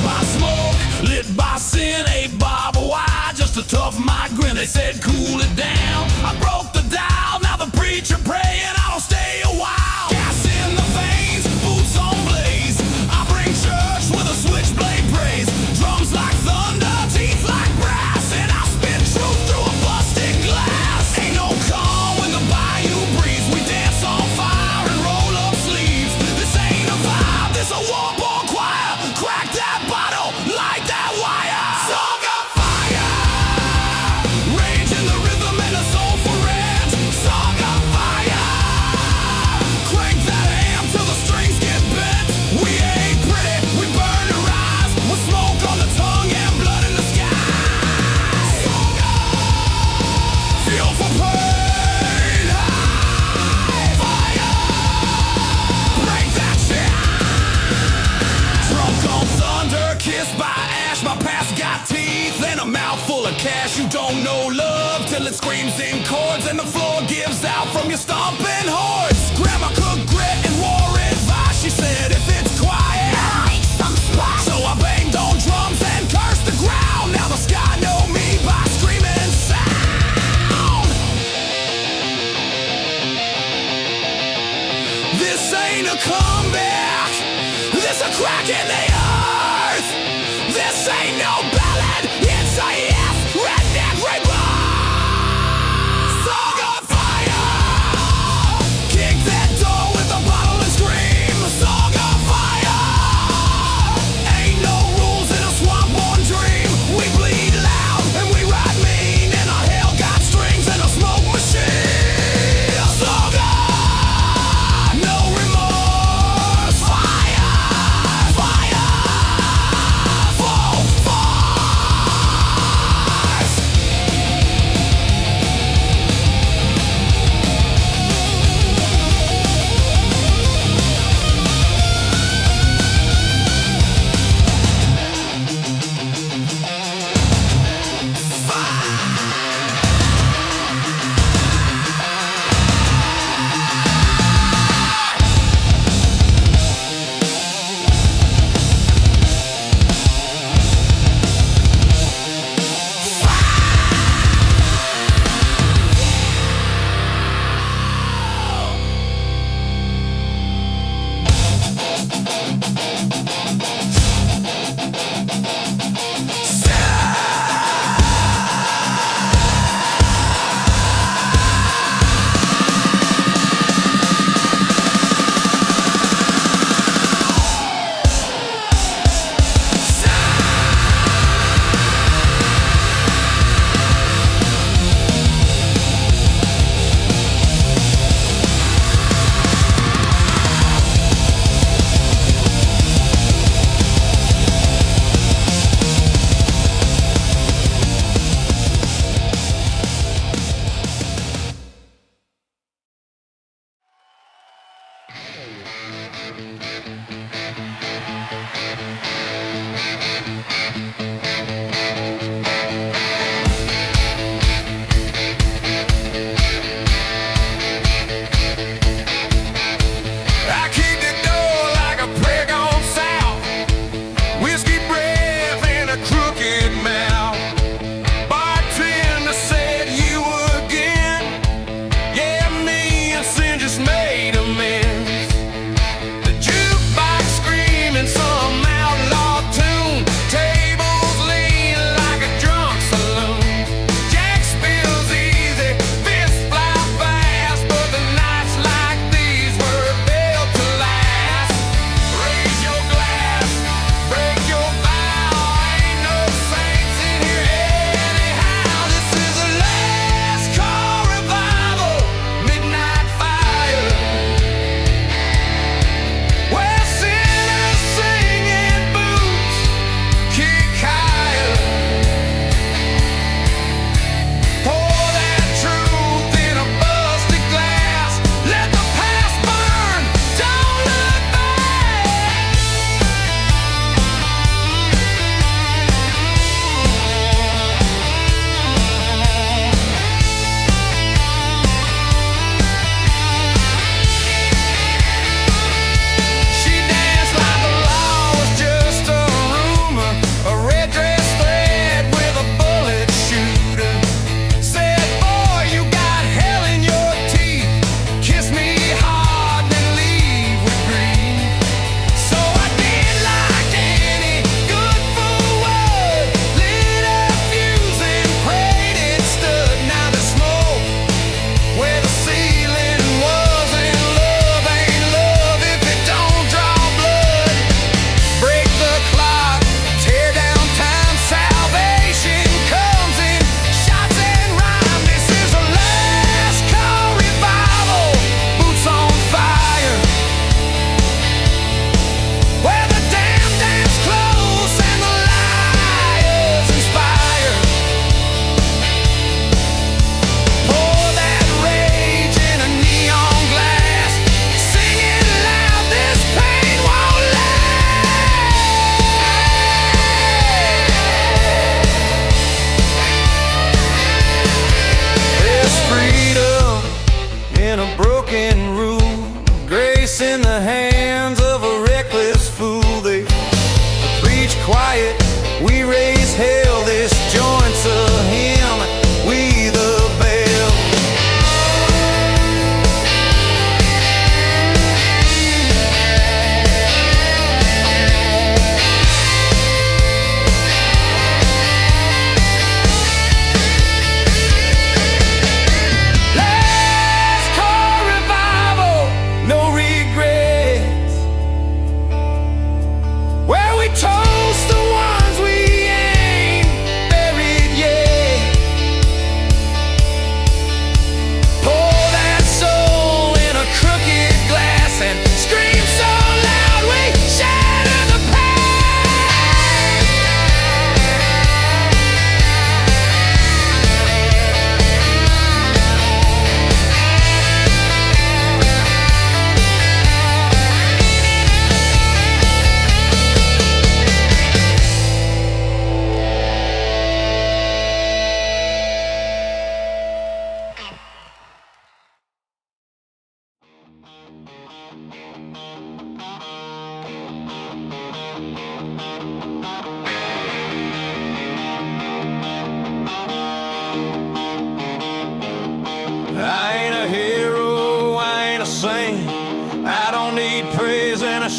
by smoke, lit by sin, a barbed wire, just a tough migrant. They said cool it down. I broke the dial, now the preacher praying I don't stay a while. Gas in the veins, boots on blaze. I bring church with a switchblade praise. Drums like thunder, teeth like brass, and I spit truth through a busted glass. Ain't no calm when the bayou breeze. We dance on fire and roll up sleeves. This ain't a vibe, this a war-born choir. Crack that bottle, light that wire. Song of fire, rage in the rhythm and a soulful edge. Song of fire, crank that amp till the strings get bent. We ain't pretty, we burn our eyes with smoke on the tongue and blood in the sky. Song of feel for pain, fire, break that shit. Drunk on thunder, kissed by ash. My past got teeth and a mouth full of cash. You don't know love till it screams in chords and the floor gives out from your stomping hordes. Grandma cooked grit and wore advice. She said if it's quiet, make some splash. So I banged on drums and cursed the ground. Now the sky know me by screaming sound. This ain't a comeback, this a crack in the earth. This ain't no ballad, it's a yes, redneck reborn. Song of fire, kick that door with a bottle and scream. Song of fire, ain't no rules in a swamp-born dream. We bleed loud and we ride mean, and our hell got strings and a smoke machine. Song of no remorse.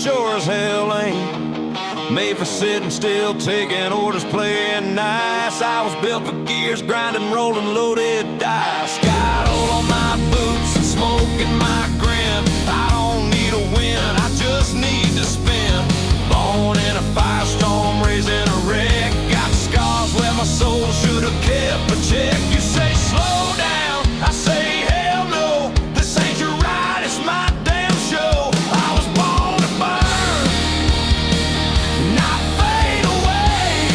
sure as hell ain't made for sitting still, taking orders, playing nice. I was built for gears, grinding, rolling, loaded dice. Got oil on my boots and smoke in my grin. I don't need a win, I just need to spin. Born in a firestorm, raised in a wreck. Got scars where my soul should have kept a check. You say slow down, I say hell no. This ain't your ride, it's my damn show. I was born to burn, not fade away.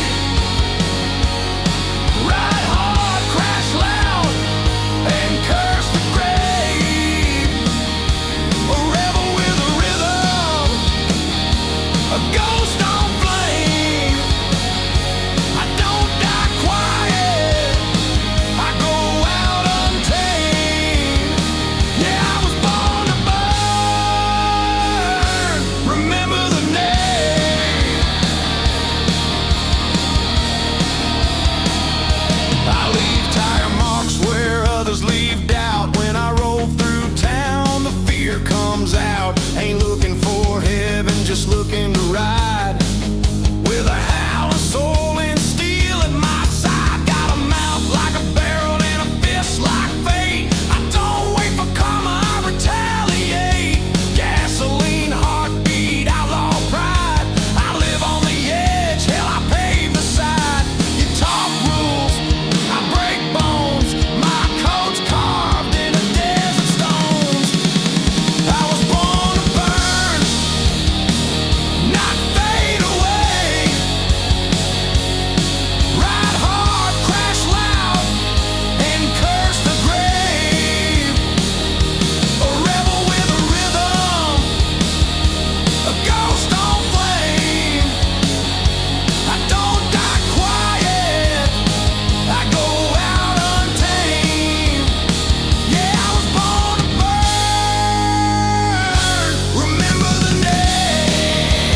Ride hard, crash loud, and curse the grave. A rebel with a rhythm, a ghost on flame. I don't die quiet, I go out untamed. Yeah, I was born to burn. Remember the name. I leave tire marks where others leave doubt. When I roll through town, the fear comes out. Ain't looking for heaven, just looking to ride. With a howling soul and steel at my side. Got a mouth like a barrel and a fist like fate. I don't wait for karma, I retaliate. Gasoline, heartbeat, outlaw pride. I live on the edge, hell I pave the side. You talk rules, I break bones. My code's carved in the desert stones. I was born to burn, not fade away. Ride hard, crash loud, and curse the grave. A rebel with a rhythm, a ghost on flame. I don't die quiet, I go out untamed. Yeah, I was born to burn. Remember the name.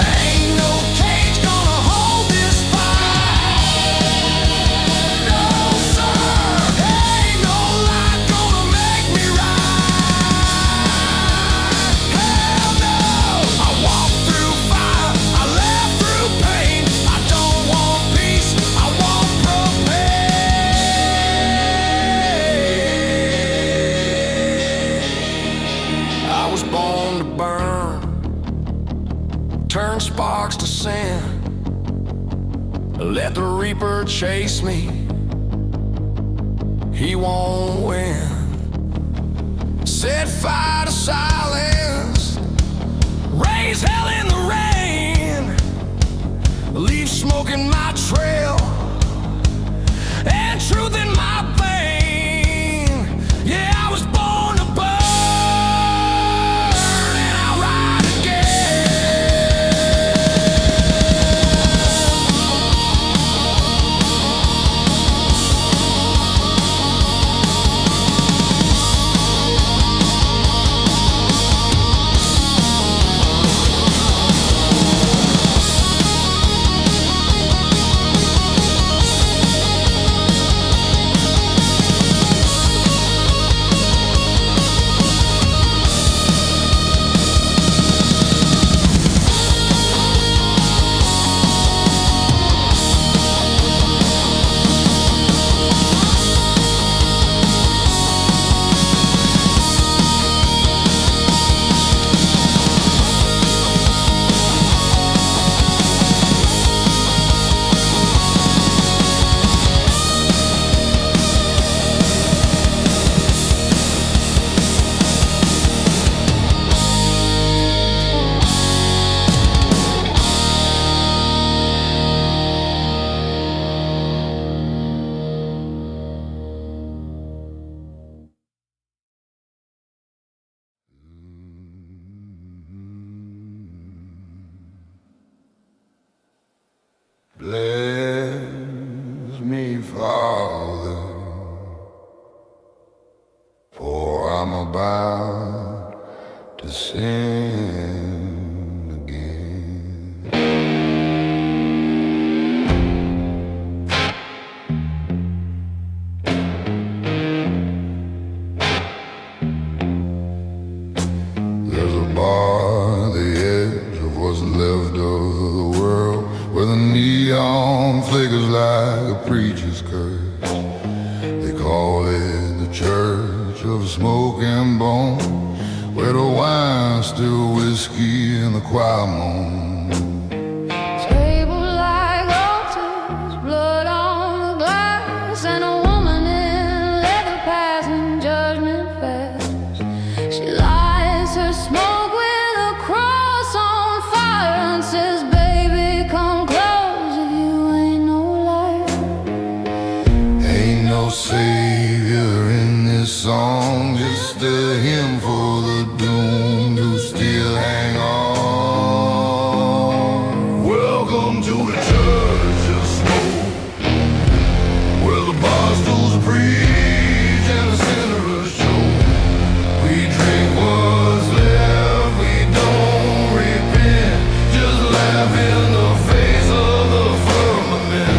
Ain't no cage gonna hold this fire. No, sir. Ain't no light gonna make me ride. Hell no. I walk through fire, I laugh through pain. I don't want peace, I want propane. I was born to burn, turn sparks to sand. Let the reaper chase me, he won't win. Set fire to silence, raise hell in the rain. Leave smoke in my trail and truth in my vein. Yeah, I was born to burn, and I'll ride Bless me, Father, for I'm about to sin. preacher's curse. They call it the church of smoke and bone, where the wine's still whiskey and the choir moan. Savior in this song, just a hymn for the doomed who still hang on. Welcome to the church of smoke, where the bar stools preach and the sinners choke. We drink what's left, we don't repent, just laugh in the face of the firmament.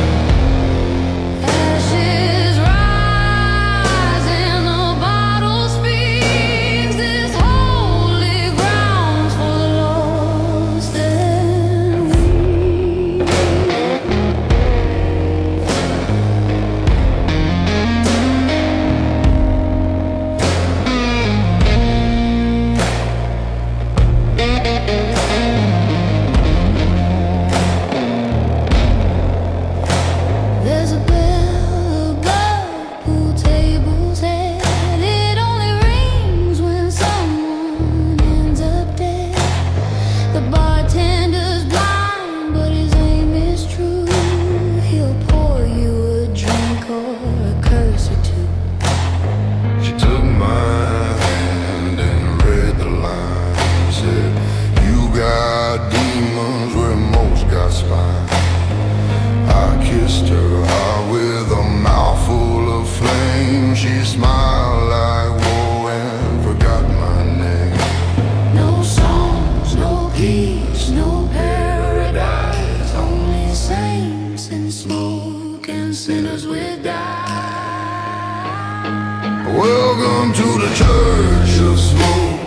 Welcome to the church of smoke,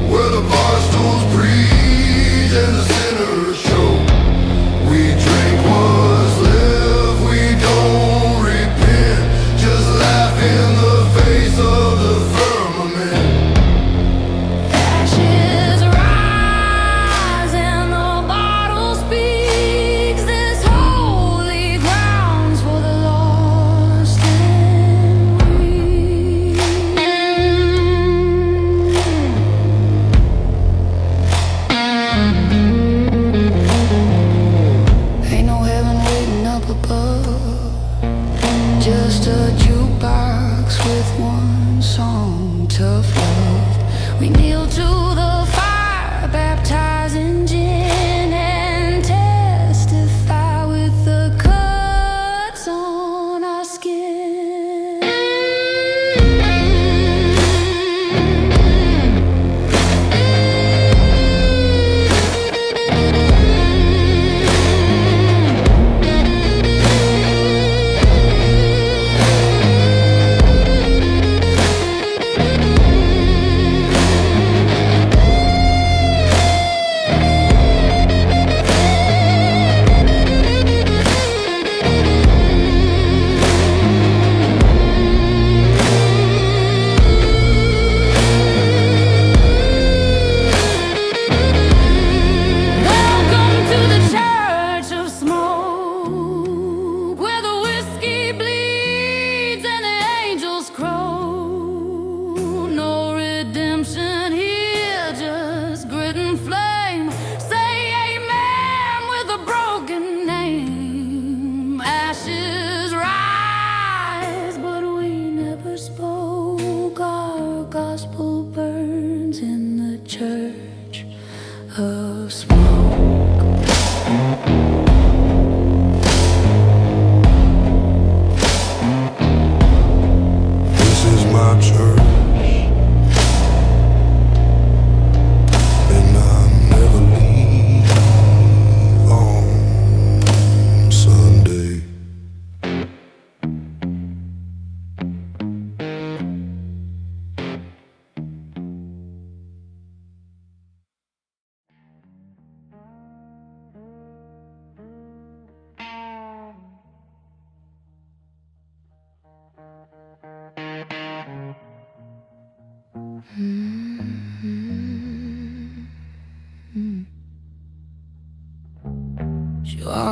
where the bar stools preach and the sinners choke. We drink what's left, we don't repent, just laugh in the face of the firmament. Ashes rise and the bottle speaks. This holy ground's for the lost and weak.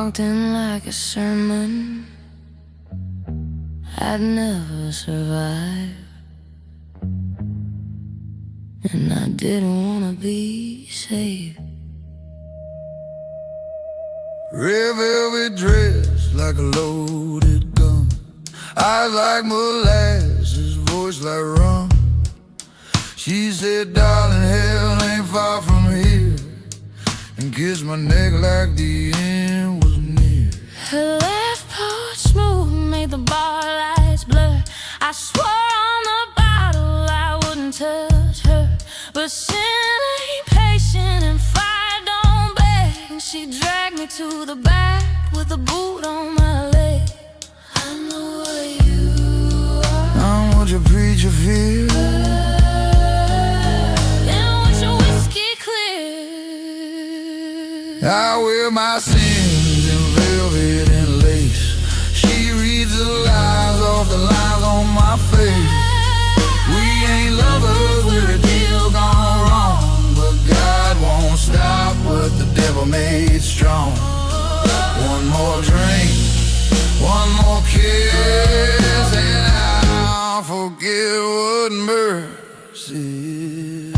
walked in like a sermon. I'd never survive, and I didn't wanna be saved. Red velvet dress like a loaded gun, eyes like molasses, voice like rum. She said, darling, hell ain't far from here, and kissed my neck like the end was near. Her left part smooth made the bar lights blur. I swore on the bottle I wouldn't touch her, but sin ain't patient and fire don't beg. And she dragged me to the back with a boot on my leg. I know what you are, I'm what your preacher feels. I wear my sins in velvet and lace. She reads the lines off the lines on my face. We ain't lovers, we're a deal gone wrong, but God won't stop what the devil made strong. One more drink, one more kiss, and I'll forget what mercy is.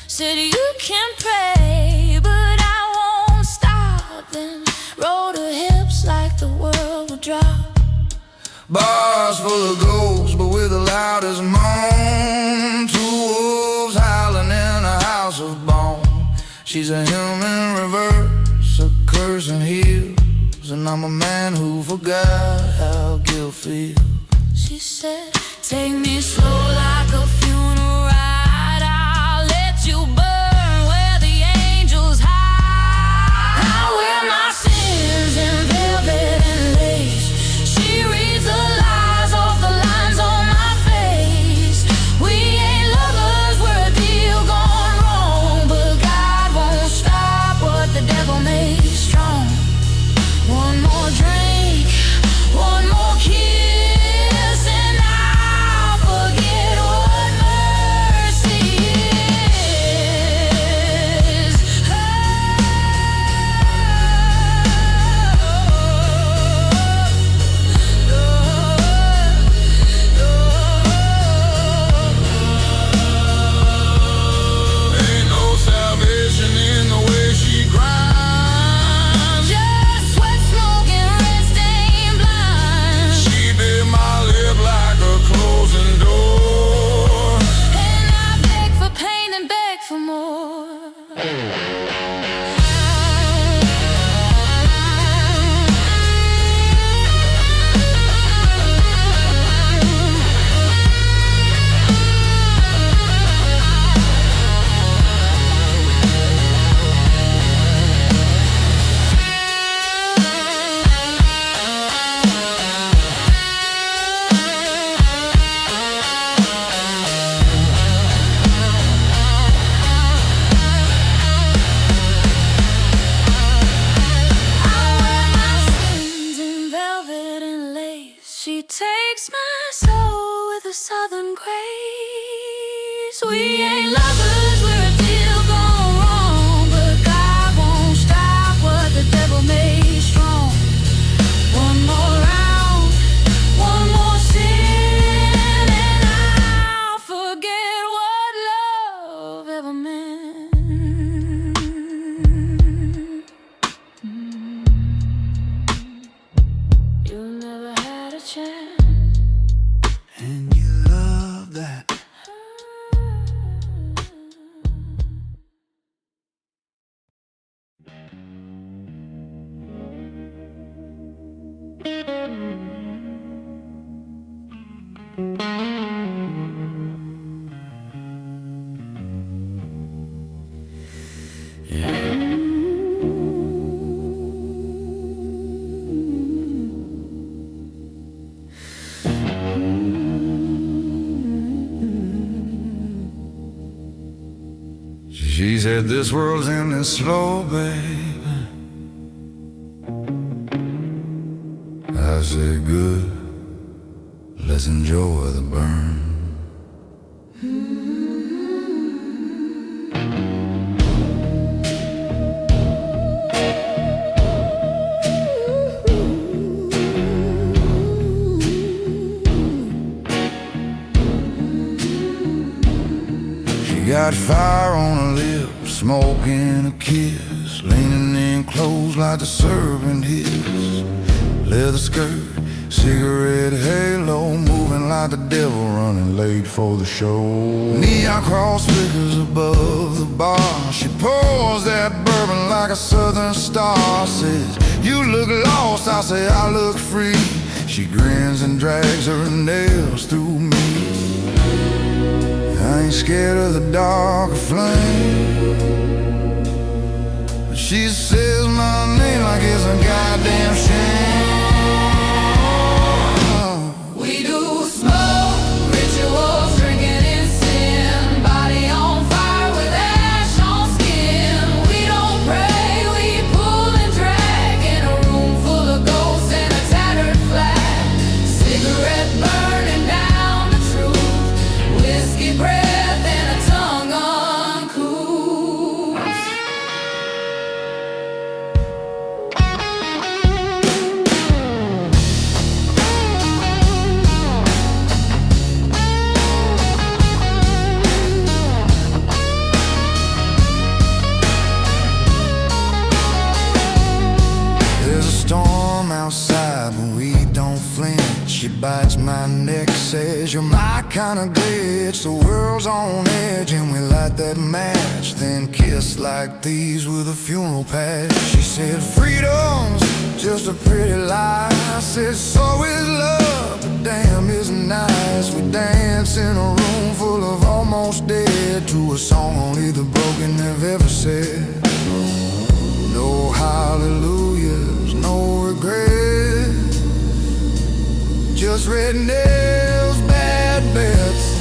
Said you can pray, but I won't stop. Then rolled her hips like the world would drop. Bars full of ghosts, but with the loudest moan. Two wolves howling in a house of bone. She's a human reverse, a curse and heals, and I'm a man who forgot how guilt feels. She said, take me slow like a funeral ride. I'll let you burn where the angels hide. I wear my sins in velvet and lace. She reads the lies off the lines on my face. We ain't lovers, we're a deal gone wrong, but God won't stop what the devil made strong. One more drink, one more kiss, and I'll forget what mercy is. Ain't no salvation in the way she grinds. Just sweat, smoke, and red stain blind. She bit my lip like a closing door. And I beg for pain and beg for more. She takes my soul with a southern grace. We ain't lovers, we're a deal gone wrong, but God won't stop what the devil made strong. One more round, one more sin, and I'll forget what love ever meant. You never had a chance. And you love that. She said this world's ending slow, babe. said, good, let's enjoy the burn. Got fire on her lips, smoking a kiss, leaning in close like the serpent hiss. Leather skirt, cigarette halo, moving like the devil, running late for the show. Neon cross flickers above the bar. She pours that bourbon like a southern star. Says, you look lost, I say I look free. She grins and drags her nails through me. I ain't scared of the dark flame, but she says my name like it's a goddamn shame. We do smoke, rituals, drinking in sin, body on fire with ash on skin. We don't pray, we pull and drag in a room full of ghosts and a tattered flag. Cigarette burning down the truth, whiskey breath. Outside, but we don't flinch. She bites my neck, says you're my kind of glitch. The world's on edge and we light that match, then kiss like thieves with a funeral patch. She said freedom's just a pretty lie. I said so is love, but damn is nice. We dance in a room full of almost dead to a song only the broken have ever said. No hallelujahs, no regret, just red nails, bad bets,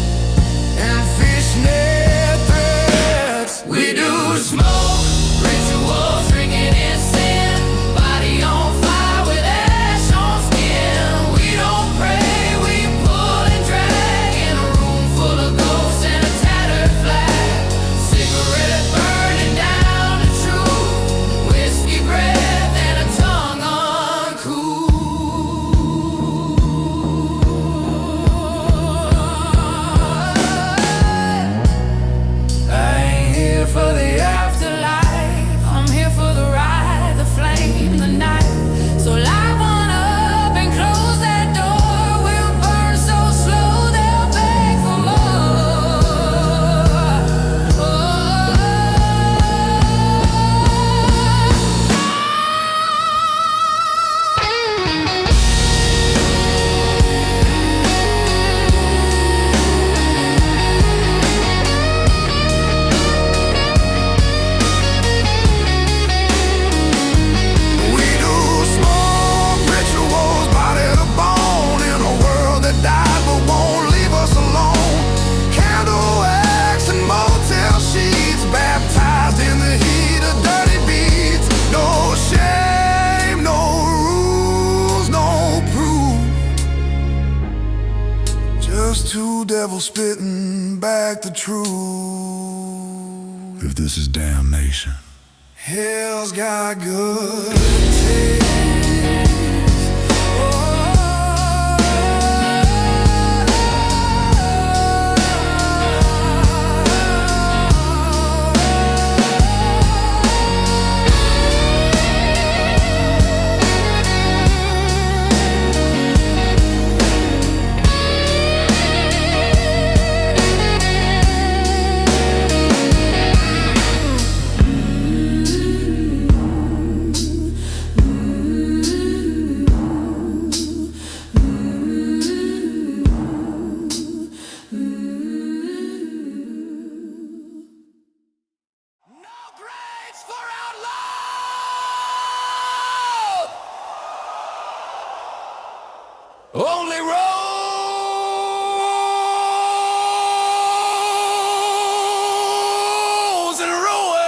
and fishnet threads. We do smoke, rituals, drinking in sin, body on fire with ash on skin. We don't pray, we pull and drag in a room full of ghosts and a tattered flag. Cigarette burning down the truth, whiskey breath and a tongue uncool. I ain't here for the Afterlife, I'm here for the ride, the flame, the night. So light one up and close that door. We'll burn so slow they'll beg for We do smoke rituals, body to bone, in a world that died but won't leave us alone. Candle wax and motel sheets, baptized in the heat of dirty beats. No shame, no rules, no proof, just two devils spitting back the truth. If this is damnation, hell's got good taste. Only rose and ruin.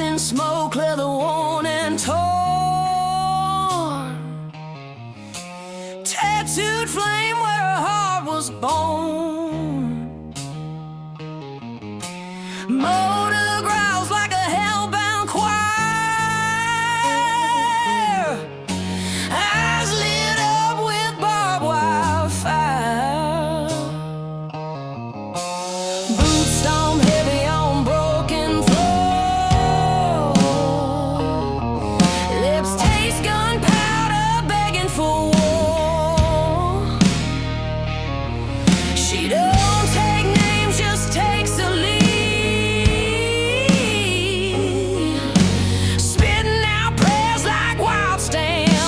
in smoke, leather worn and torn. Tattooed flame where her heart was born. Motor growls like a hellbound choir. Eyes lit up with barbed wire fire. Boots stomp heavy on broken floor. Lips taste gunpowder begging for war. She don't take names, just takes a lead. Spitting out prayers like wild stampede.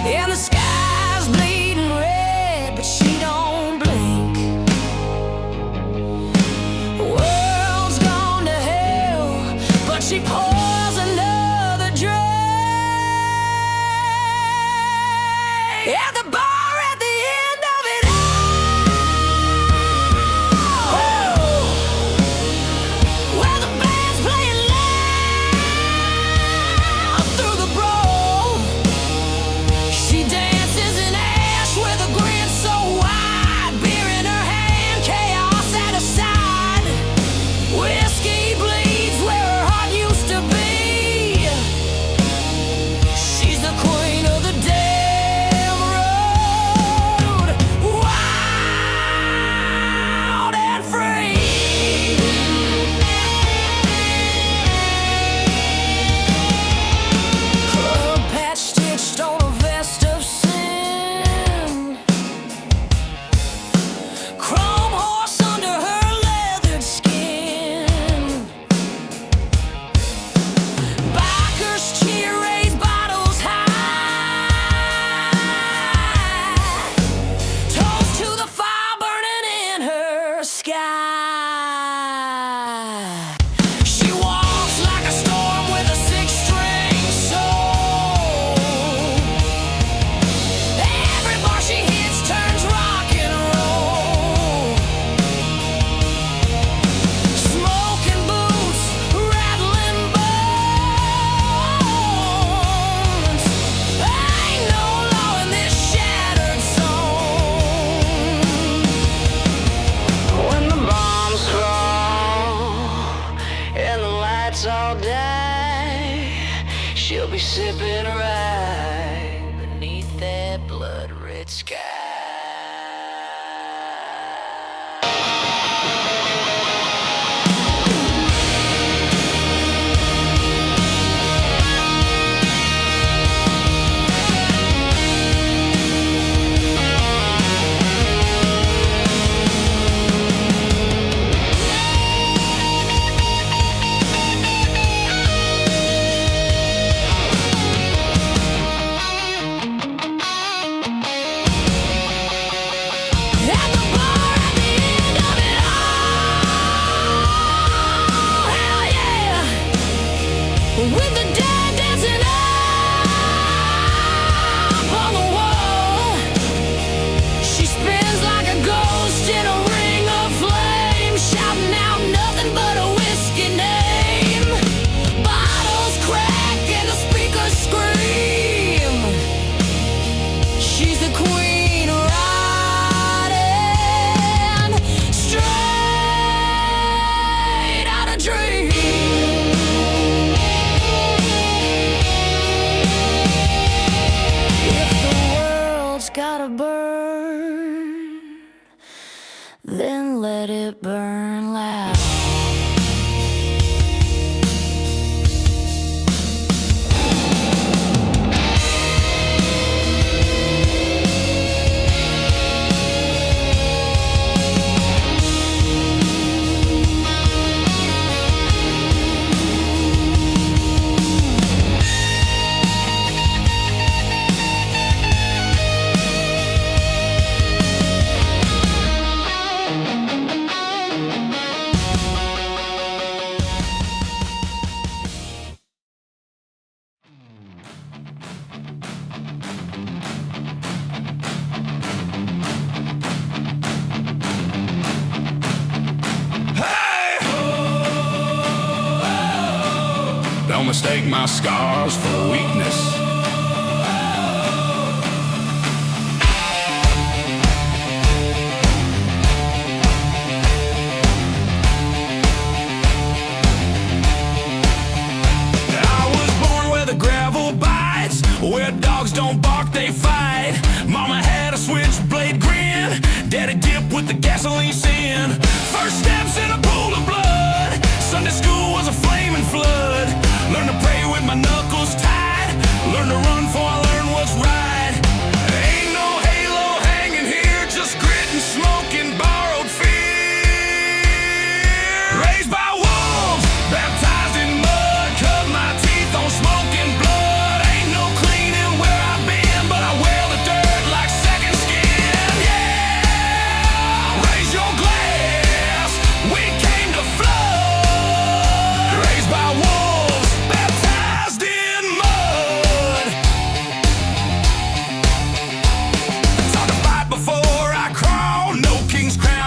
And the sky's bleeding red, but she don't blink. World's gone to hell, but she pours another drink. At the bar at the end of it all, where the band's playing loud through the brawl, she dances in ash with a grin so wide, beer in her hand, chaos at her side. Whiskey bleeds where her heart used to be. She's the queen of the damn road, wild and free. Club patch stitched on a vest of sin. Chrome horse under her leathered skin. Bikers cheer, raise bottles high. Toast to the fire burning in her sky. She walks like a storm with a six-string soul. Every bar she hits turns rock and roll. Smoking boots, rattling bones. Ain't no law in this shattered zone. When the bombs fall and the lights all die, she'll be sipping right beneath that blood-red sky. Don't mistake my scars for weakness. Where dogs don't bark, they fight. Mama had a switchblade grin. Daddy dipped with the gasoline sin. First steps in a pool of blood. Sunday school was a flaming flood. Learn to pray with my knuckles tied. Learn to run before I learn what's right. Ain't no halo hanging here, just grit and smoke and borrowed fear. Raised by wolves, baptized in mud. Cut my teeth on smoking blood.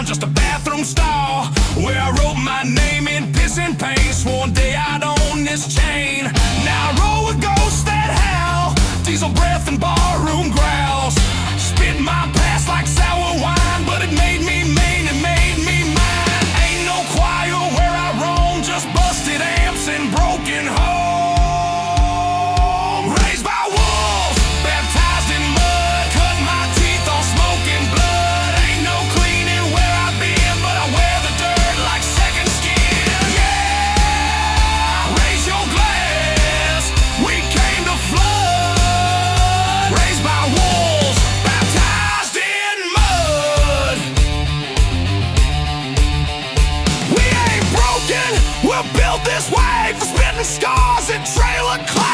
Just a bathroom stall where I wrote my name in piss and paint. Sworn day I'd own this chain. Now I roll with ghosts that howl, diesel breath and barroom growls. Spit my past like sour wine, but it made me main and made me mine. Ain't no choir where I roam, just busted amps and broken home. Raised by wolves, baptized in mud. Cut my teeth on smoking blood. Ain't no cleaning where I've been, but I wear the dirt like second skin. Yeah, raise your glass, we came to flood. Raised by wolves, baptized in mud. We ain't broken, we're built this way for spitting scars and trailer clay.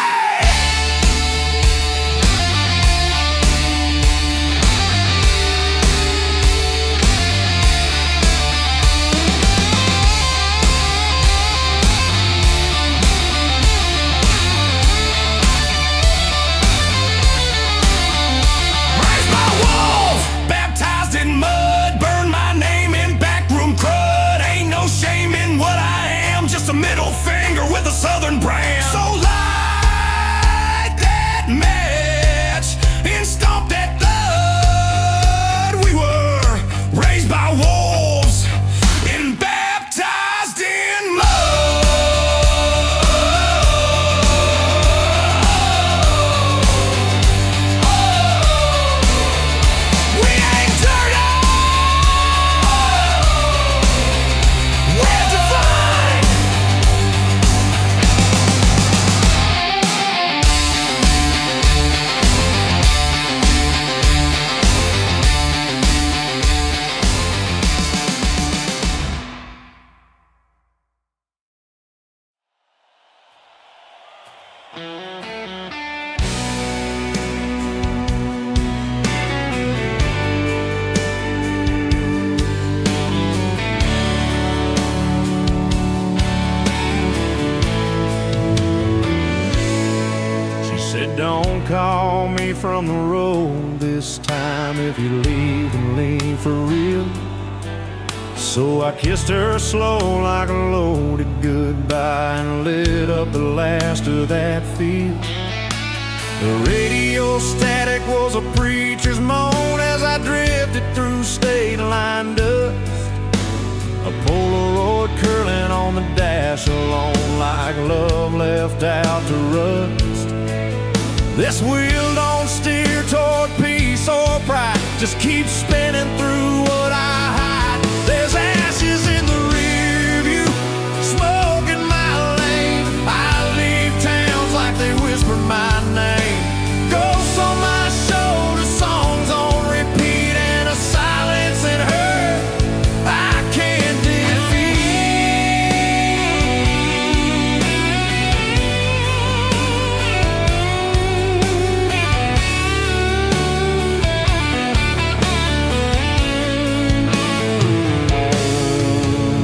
Raised by wolves, baptized in mud. Burn my name in backroom crud. Ain't no shame in what I am, just a middle finger with a southern brand. So light that match and stomp that blood. We were raised by wolves and baptized in mud. We ain't dirty, we're divine. She said, don't call me from the road this time. If you leave, then leave for real. So I kissed her slow like a loaded goodbye and lit up the last of that field. The radio static was a preacher's moan as I drifted through state line dust. A Polaroid curling on the dash alone like love left out to rust. This wheel don't steer toward peace or pride, just keep spinning through what I hide. There's ashes in the rear view, smoke in my lane. I leave towns like they whisper my name. Ghosts on my shoulder, songs on repeat, and a silence in her I can't defeat.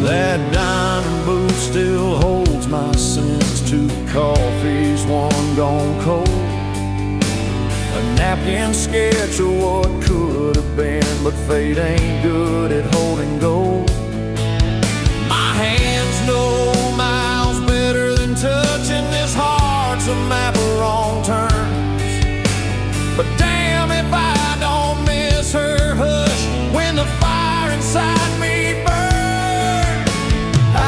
That diamond boot still holds my sins. 2 coffees, 1 gone cold. A napkin sketch of what could have been, but fate ain't good at holding gold. My hands know miles better than touching this heart. wrong turns. But damn if I don't miss her hush when the fire inside me burns.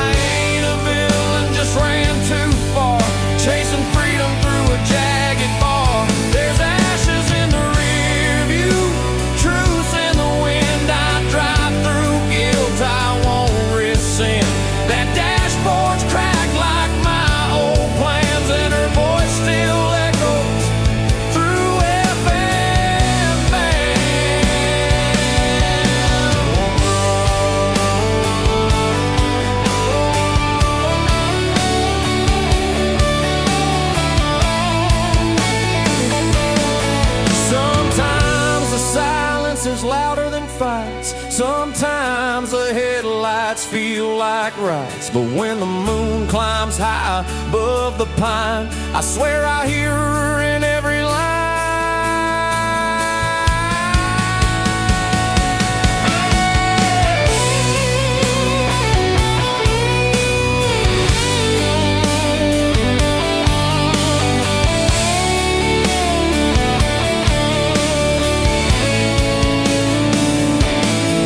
I ain't a villain, just ran too far, chasing freedom through a jagged bar. There's ashes in the rear view, truth in the wind. I drive through guilt, I won't rescind. That dashboard's cracked like my old plans, and her voice still echoes through FM band. Sometimes the silence is louder than fights. Sometimes the headlights feel like rights. But when the moon climbs high above the pine, I swear I hear her in every line.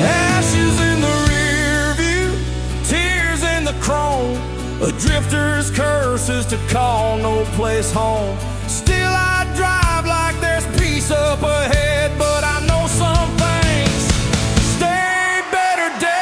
Ashes in the rear view, tears in the chrome, a drifter's curse is to call no place home. Still I drive like there's peace up ahead, but I know some things stay better dead.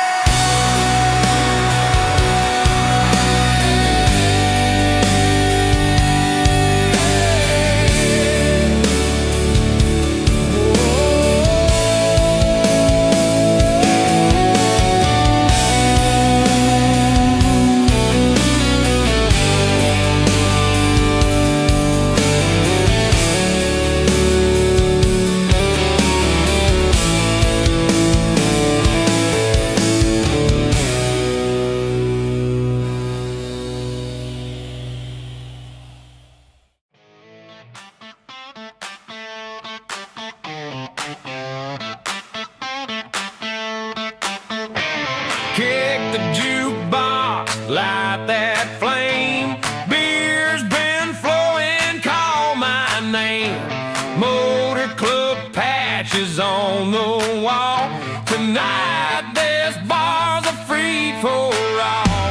Kick the jukebox, light that flame. Beer's been flowing, call my name. Motor club patches on the wall. Tonight this bar's a free for all.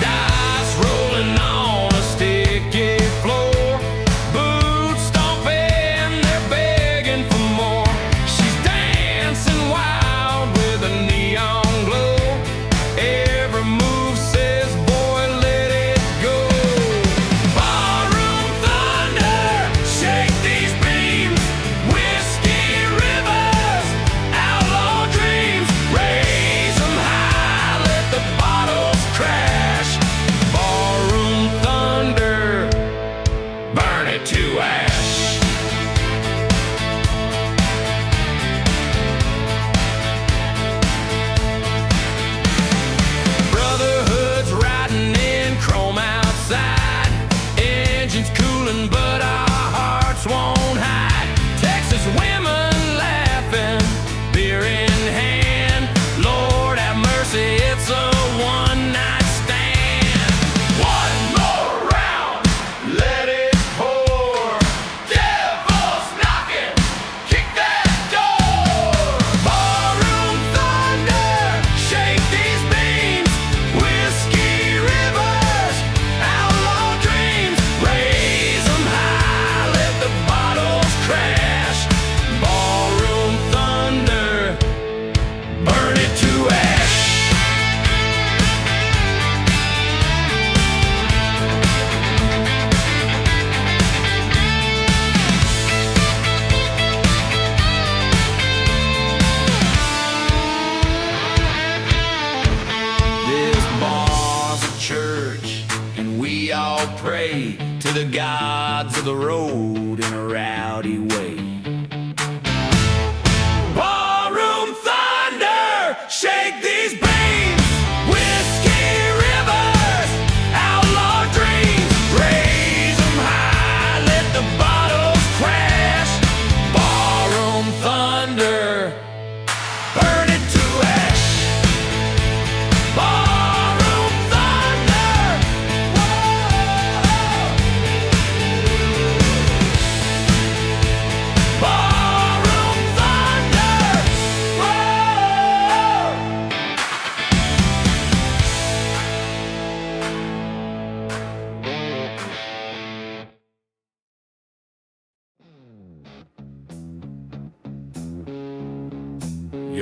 Dice rolling on a sticky floor. Boots stomping, they're begging for more. She's dancing wild with a neon glow. Every move says, boy, let it go. Barroom thunder, shake these beams. Whiskey rivers, outlaw dreams. Raise 'em high, let the bottles crash. Barroom thunder, burn it to ash. Brotherhood's riding in chrome outside. Engines cooling, but our hearts won't hide. Texas women laughing, beer in hand. Lord have mercy, it's a one-night stand. One more round, let it pour. Devil's knocking, kick that door. Barroom thunder, shake these beams. Whiskey rivers, outlaw dreams. Raise 'em high, let the bottles crash. Barroom thunder, burn it to ash. This bar's a church, and we all pray to the gods of the road in a rowdy way. Barroom thunder, shake these beams. Whiskey rivers, outlaw dreams. Raise 'em high, let the bottles crash. Barroom thunder, burn it to ash.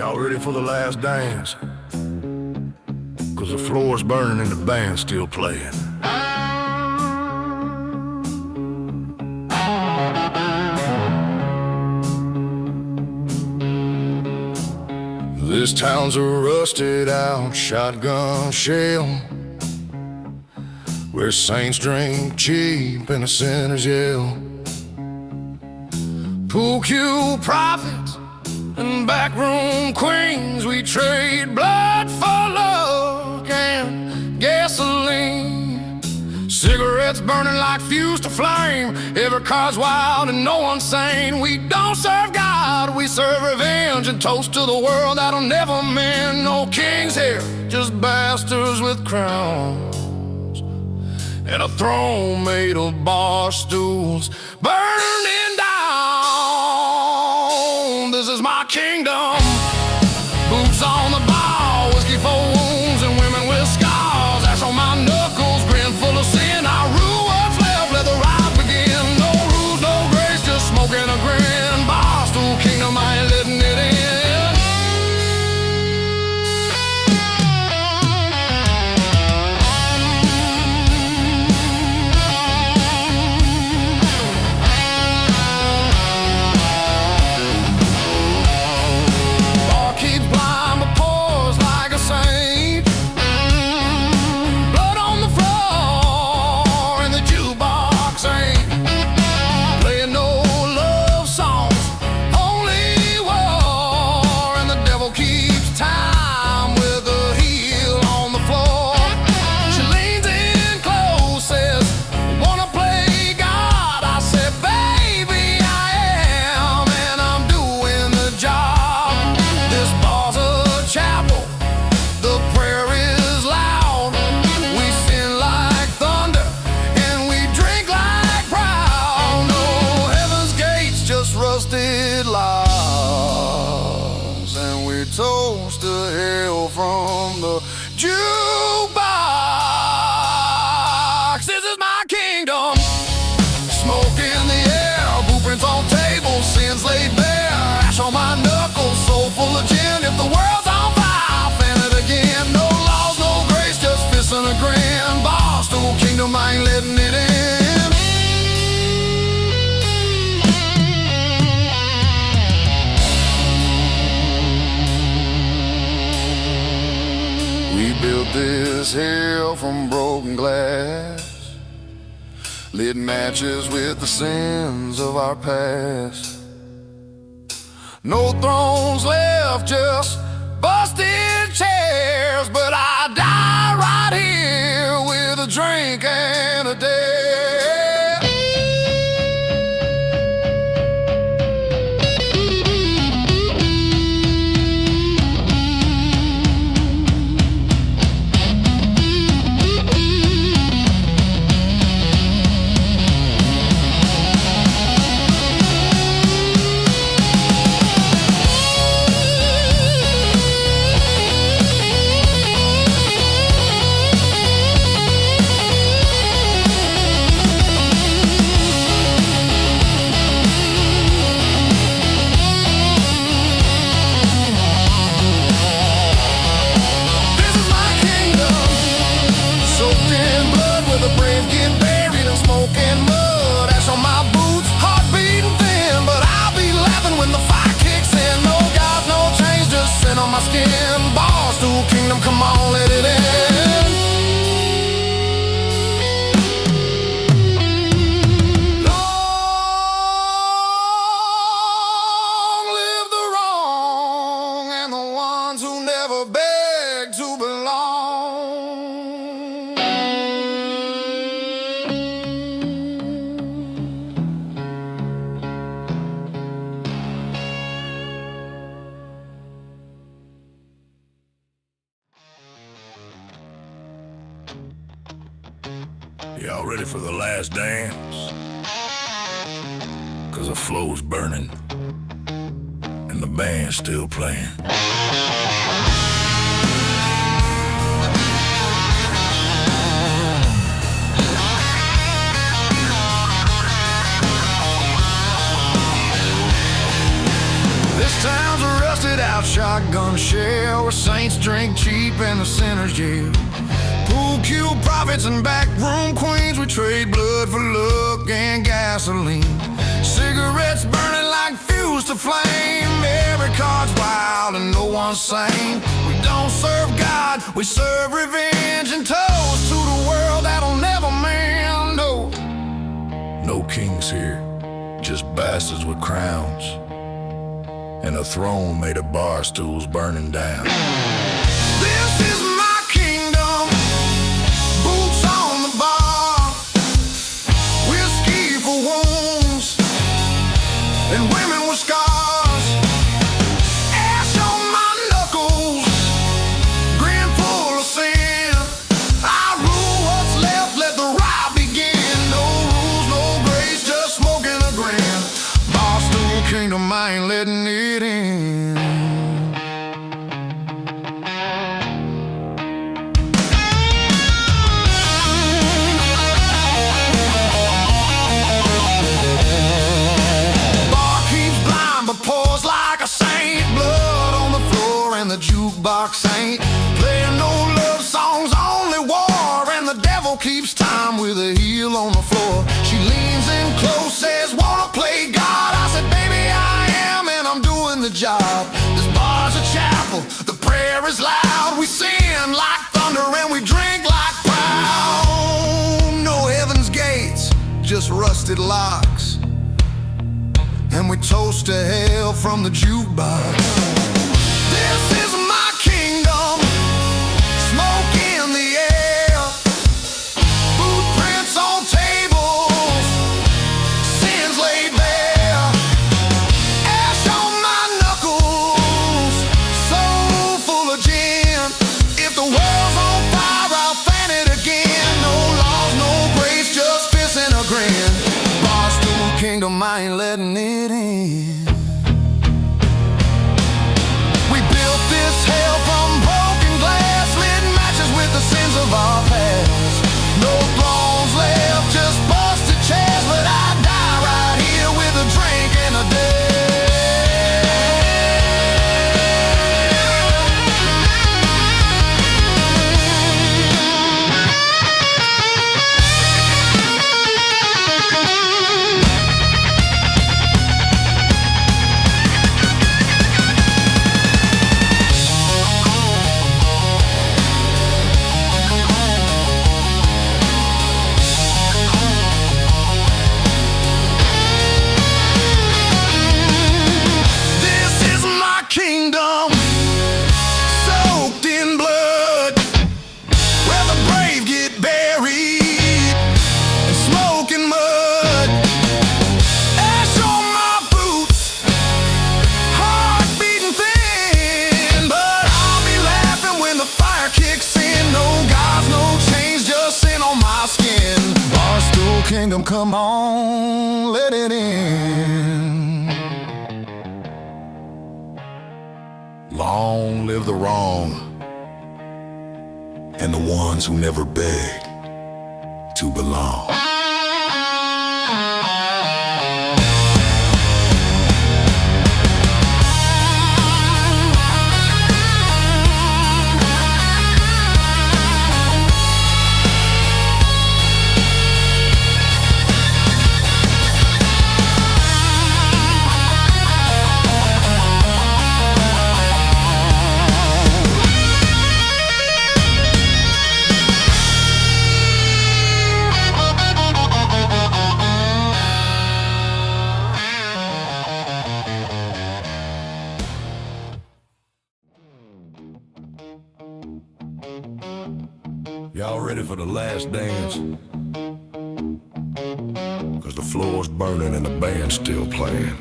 Y'all ready for the last dance? Cause the floor's burning and the band's still playing. This town's a rusted out shotgun shell, where saints drink cheap and the sinners yell. Pool cue prophets and backroom queens, we trade blood for luck and gasoline. Cigarettes burning like fuse to flame. Every car's wild and no one's sane. We don't serve God, we serve revenge and toast to the world that'll never mend. No kings here, just bastards with crowns and a throne made of bar stools burning down. This is my kingdom. Boots on the bar, whiskey for wounds and women with scars. Ash on my knuckles, grin full of sin. I rule what's left, let the ride begin. No rules, no grace, just smoking a grin. Bar stool kingdom, I ain't letting it in. Toast to hell from the jukebox. This is my kingdom. Smoke in the air, blueprints on tables, sins laid bare. Ash on my knuckles, soul full of gin. If the world's on fire, fan it again. No laws, no grace, just fists and a grin. Bar stool kingdom, I ain't letting it in. Built this hell from broken glass, lit matches with the sins of our past. No thrones left, just busted chairs. But I die right here with a drink and a dare. Come on, let it in. Long live the wrong and the ones who never beg to belong. Y'all ready for the last dance? Cause the flow's burning and the band's still playing. This town's a rusted out shotgun where saints drink cheap and the sinners jail. Pool cue prophets and backroom queens, we trade blood for luck and gasoline. Cigarettes burning like fuse to flame. Every card's wild and no one's sane. We don't serve God, we serve revenge, and toast to the world that'll never mend. No, no kings here, just bastards with crowns, and a throne made of bar stools burning down. This is my kingdom, boots on the bar, whiskey for wounds, and women with scars. Ash on my knuckles, grin full of sin. I rule what's left, let the ride begin. No rules, no grace, just smoking a grin. Barstool kingdom, I ain't letting it in. Bar keeps blind but pours like a saint. Blood on the floor and the jukebox ain't playing no love songs, only war. And the devil keeps time with a heel on the floor. She leans in close, says, wanna play God? I said, baby, I am, and I'm doing the job. This bar's a chapel, the prayer is loud. We sin like thunder and we drink like pound. No heaven's gates, just rusted locks, and we toast to hell from the jukebox. This is my kingdom, smoke in the air, boot prints on tables, sins laid bare. Ash on my knuckles, soul full of gin. If the world's on fire, I'll fan it again. No laws, no grace, just fists and a grin. Barstool kingdom, I ain't letting it in. We built this hell from broken glass, lit matches with the sins of our past. No thrones left, just busted chairs, but I die right here with a drink and a day. This is my kingdom, soaked in blood, where the brave get buried in smoke and mud. Ash on my boots, heart beating thin, but I'll be laughing when the fire kicks in. No gods, no chains, just sin on my skin. Barstool kingdom, come on, let it in. Long live the wrong and the ones who never begged to belong. Y'all ready for the last dance? Cause the floor's burning and the band's still playing.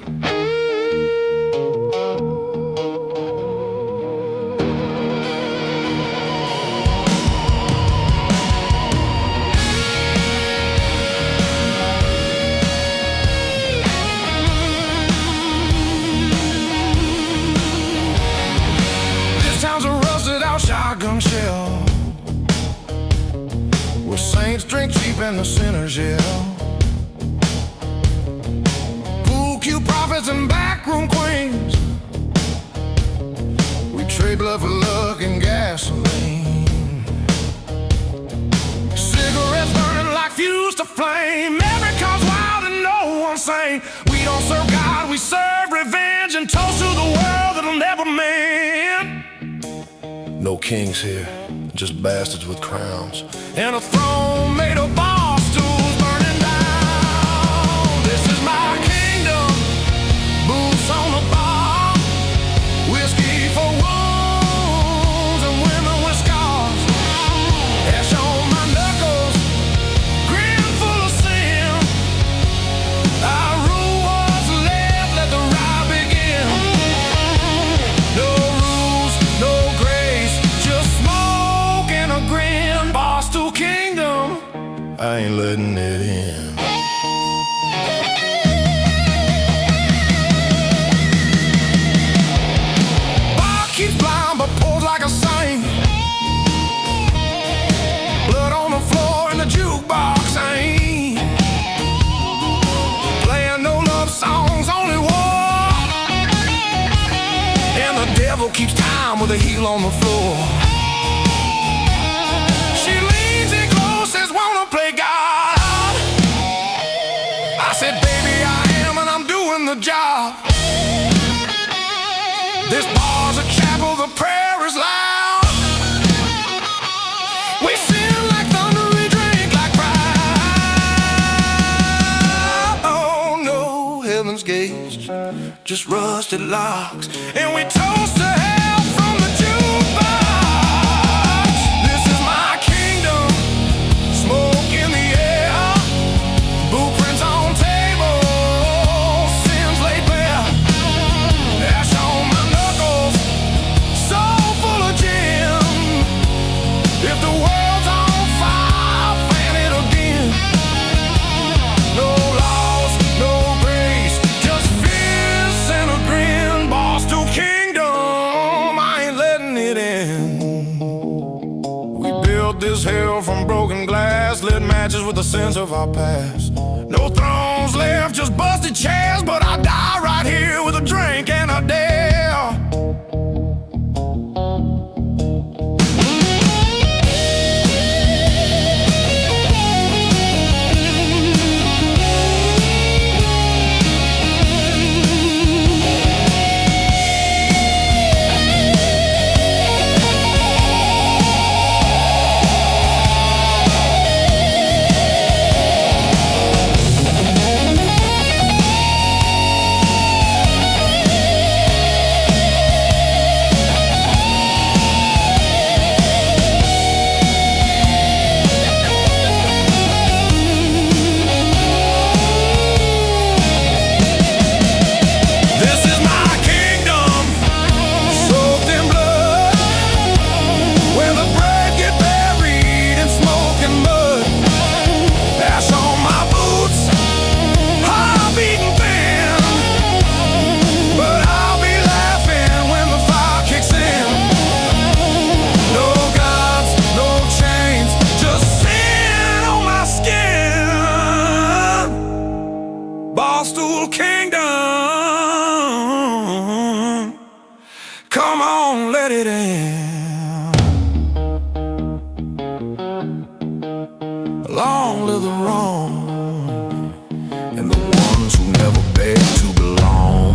This town's a rusted out shotgun shell, where saints drink cheap and the sinners yell. Pool cue prophets and backroom queens, we trade trade blood for luck and gasoline. Cigarettes burning like fuse to flame. Every car's wild and no one's sane. We don't serve God, we serve revenge, and toast to the world that'll never mend. No kings here, just bastards with crowns. And a throne made of bar stools burning down. This is my kingdom. Boots on the bar, whiskey for wounds and women with scars. Ash on my knuckles, grin full of sin. I rule what's left, let the ride begin. No rules, no grace, just smoke and a grin. Barstool Kingdom, I ain't letting it in. keeps blind but pours like a saint. Blood on the floor in the jukebox ain't playing no love songs, only war. And the devil keeps time with a heel on the floor. She leans in close, says, wanna play God? I said, baby, I am, and I'm doing the job. This bar's a chapel, the prayer is loud. We sing like thunder, we drink like fire. Oh no, heaven's gates, just rusted locks. And we toast to hell from the jukebox. This is my kingdom, smoke in the air, blueprints on tables, sins laid bare. Ash on my knuckles, soul full of gin. If the world's on fire, fan it again. No laws, no grace, just fierce and a grin. Barstool Kingdom, I ain't letting it in. We built this hell from broken glass, lit matches with the sins of our past. No thrones left, just busted chairs, but I die right here with a drink and a dare. Barstool Kingdom, come on, let it in. Long live the wrong and the ones who never beg to belong.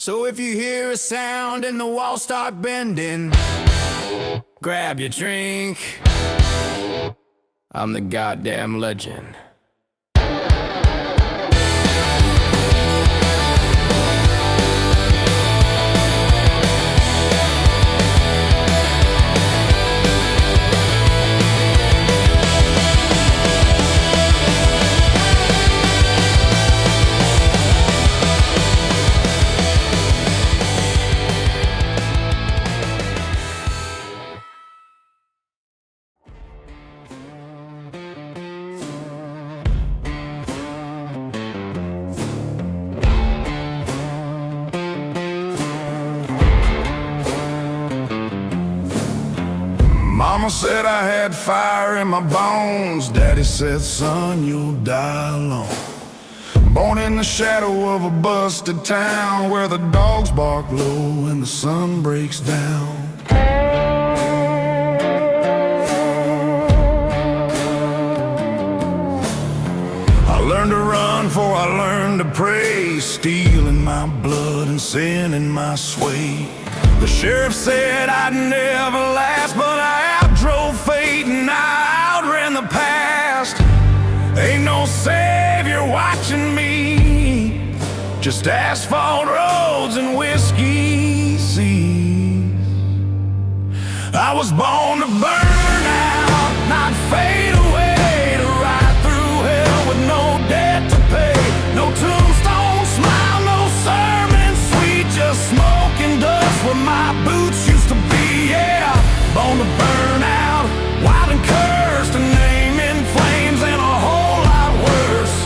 So if you hear a sound and the walls start bending, grab your drink. I'm the goddamn legend. Mama said I had fire in my bones. Daddy said, son, you'll die alone. Born in the shadow of a busted town, where the dogs bark low and the sun breaks down. I learned to run before I learned to pray, steel in my blood and sin in my sway. The sheriff said I'd never last, but I outdrove fate and I outran the past. Ain't no savior watching me, just asphalt roads and whiskey seas. I was born to burn out, not fade away, to ride through hell with no debt to pay. No tombstone smile, no sermon sweet, just smoke and dust where my boots used to be, yeah. Born to burn out, wild and cursed, a name in flames and a whole lot worse.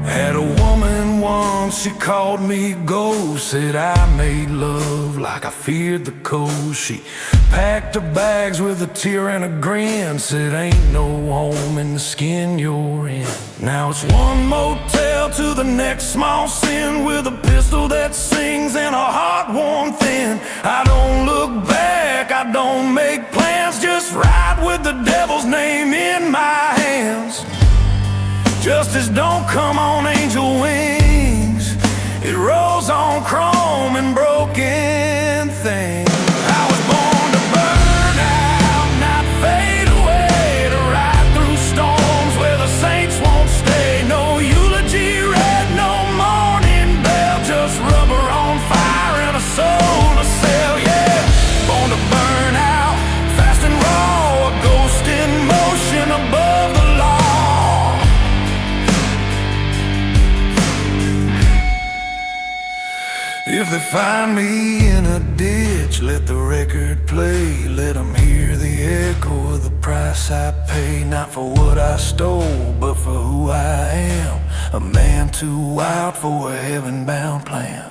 Had a woman once, she called me ghost. Said I made love like I feared the cold. She packed her bags with a tear and a grin. Said ain't no home in the skin you're in. Now it's one motel to the next small sin, with a pistol that sings and a heart worn thin. I don't look back, I don't make plans, just ride with the devil's name in my hands. Justice don't come on angel wings, it rolls on chrome and broken things. I was born to burn out, not fade away, to ride through storms where the saints won't stay. No eulogy read, no mourning bell, just rubber on fire and a soul to sell, yeah. Born to burn out, fast and raw, a ghost in motion above the law. If they find me in a ditch, let the record play. Let them hear the echo of the price I pay. Not for what I stole, but for who I am. A man too wild for a heaven-bound plan.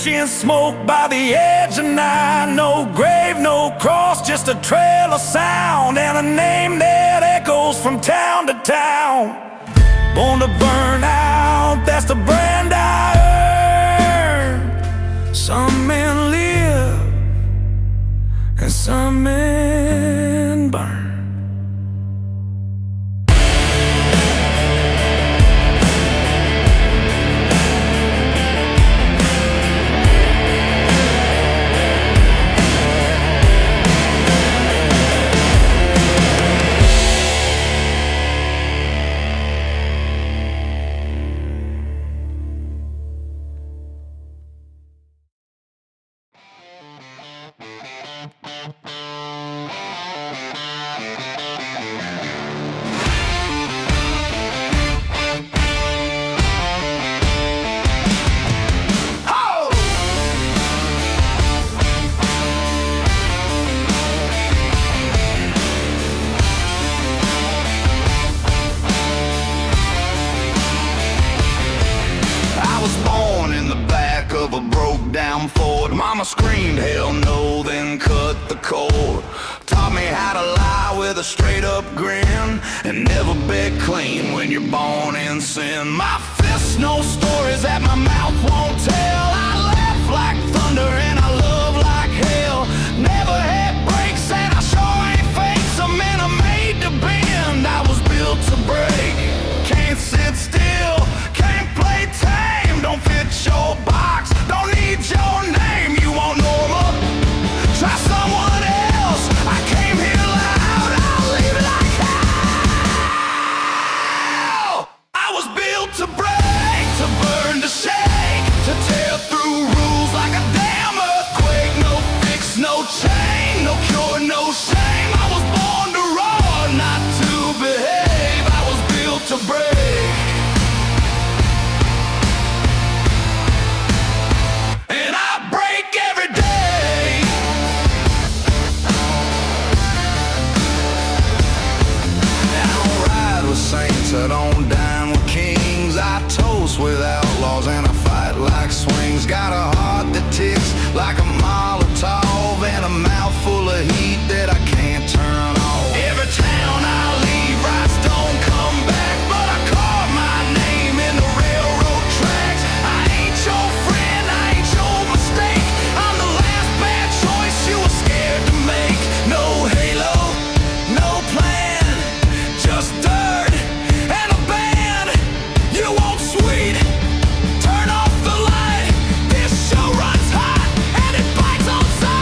In smoke by the edge of night. No grave, no cross, just a trail of sound and a name that echoes from town to town. Born to burn out, that's the brand I earn. Some men live and some men burn. Mama screamed, hell no, then cut the cord. Taught me how to lie with a straight up grin, and never beg clean when you're born in sin. My fists know stories that my mouth won't tell. I laugh like thunder and I love like hell. Never had breaks and I sure ain't fake. Some men are made to bend, I was built to break. Can't sit still, can't play tame. Don't fit your box, don't need your name. You want normal? Try someone else. I came here loud, I'll leave it like hell. I was built to break, to burn, to shake, to tear through rules like a damn earthquake. No fix, no chain, no cure, no shame. I was born to roar, not to behave. I was built to break. And I break every day. I don't ride with saints, I don't dine with kings. I toast with outlaws and I fight like swings. Got a heart that ticks like a Molotov and a mouth full of heat that I can't turn off. Every town I leave, rights don't come back, but I carve my name in the railroad tracks. I ain't your friend, I ain't your mistake. I'm the last bad choice you were scared to make. No halo, no plan, just dirt and a band. You want sweet? Turn off the light. This show runs hot and it bites on sight.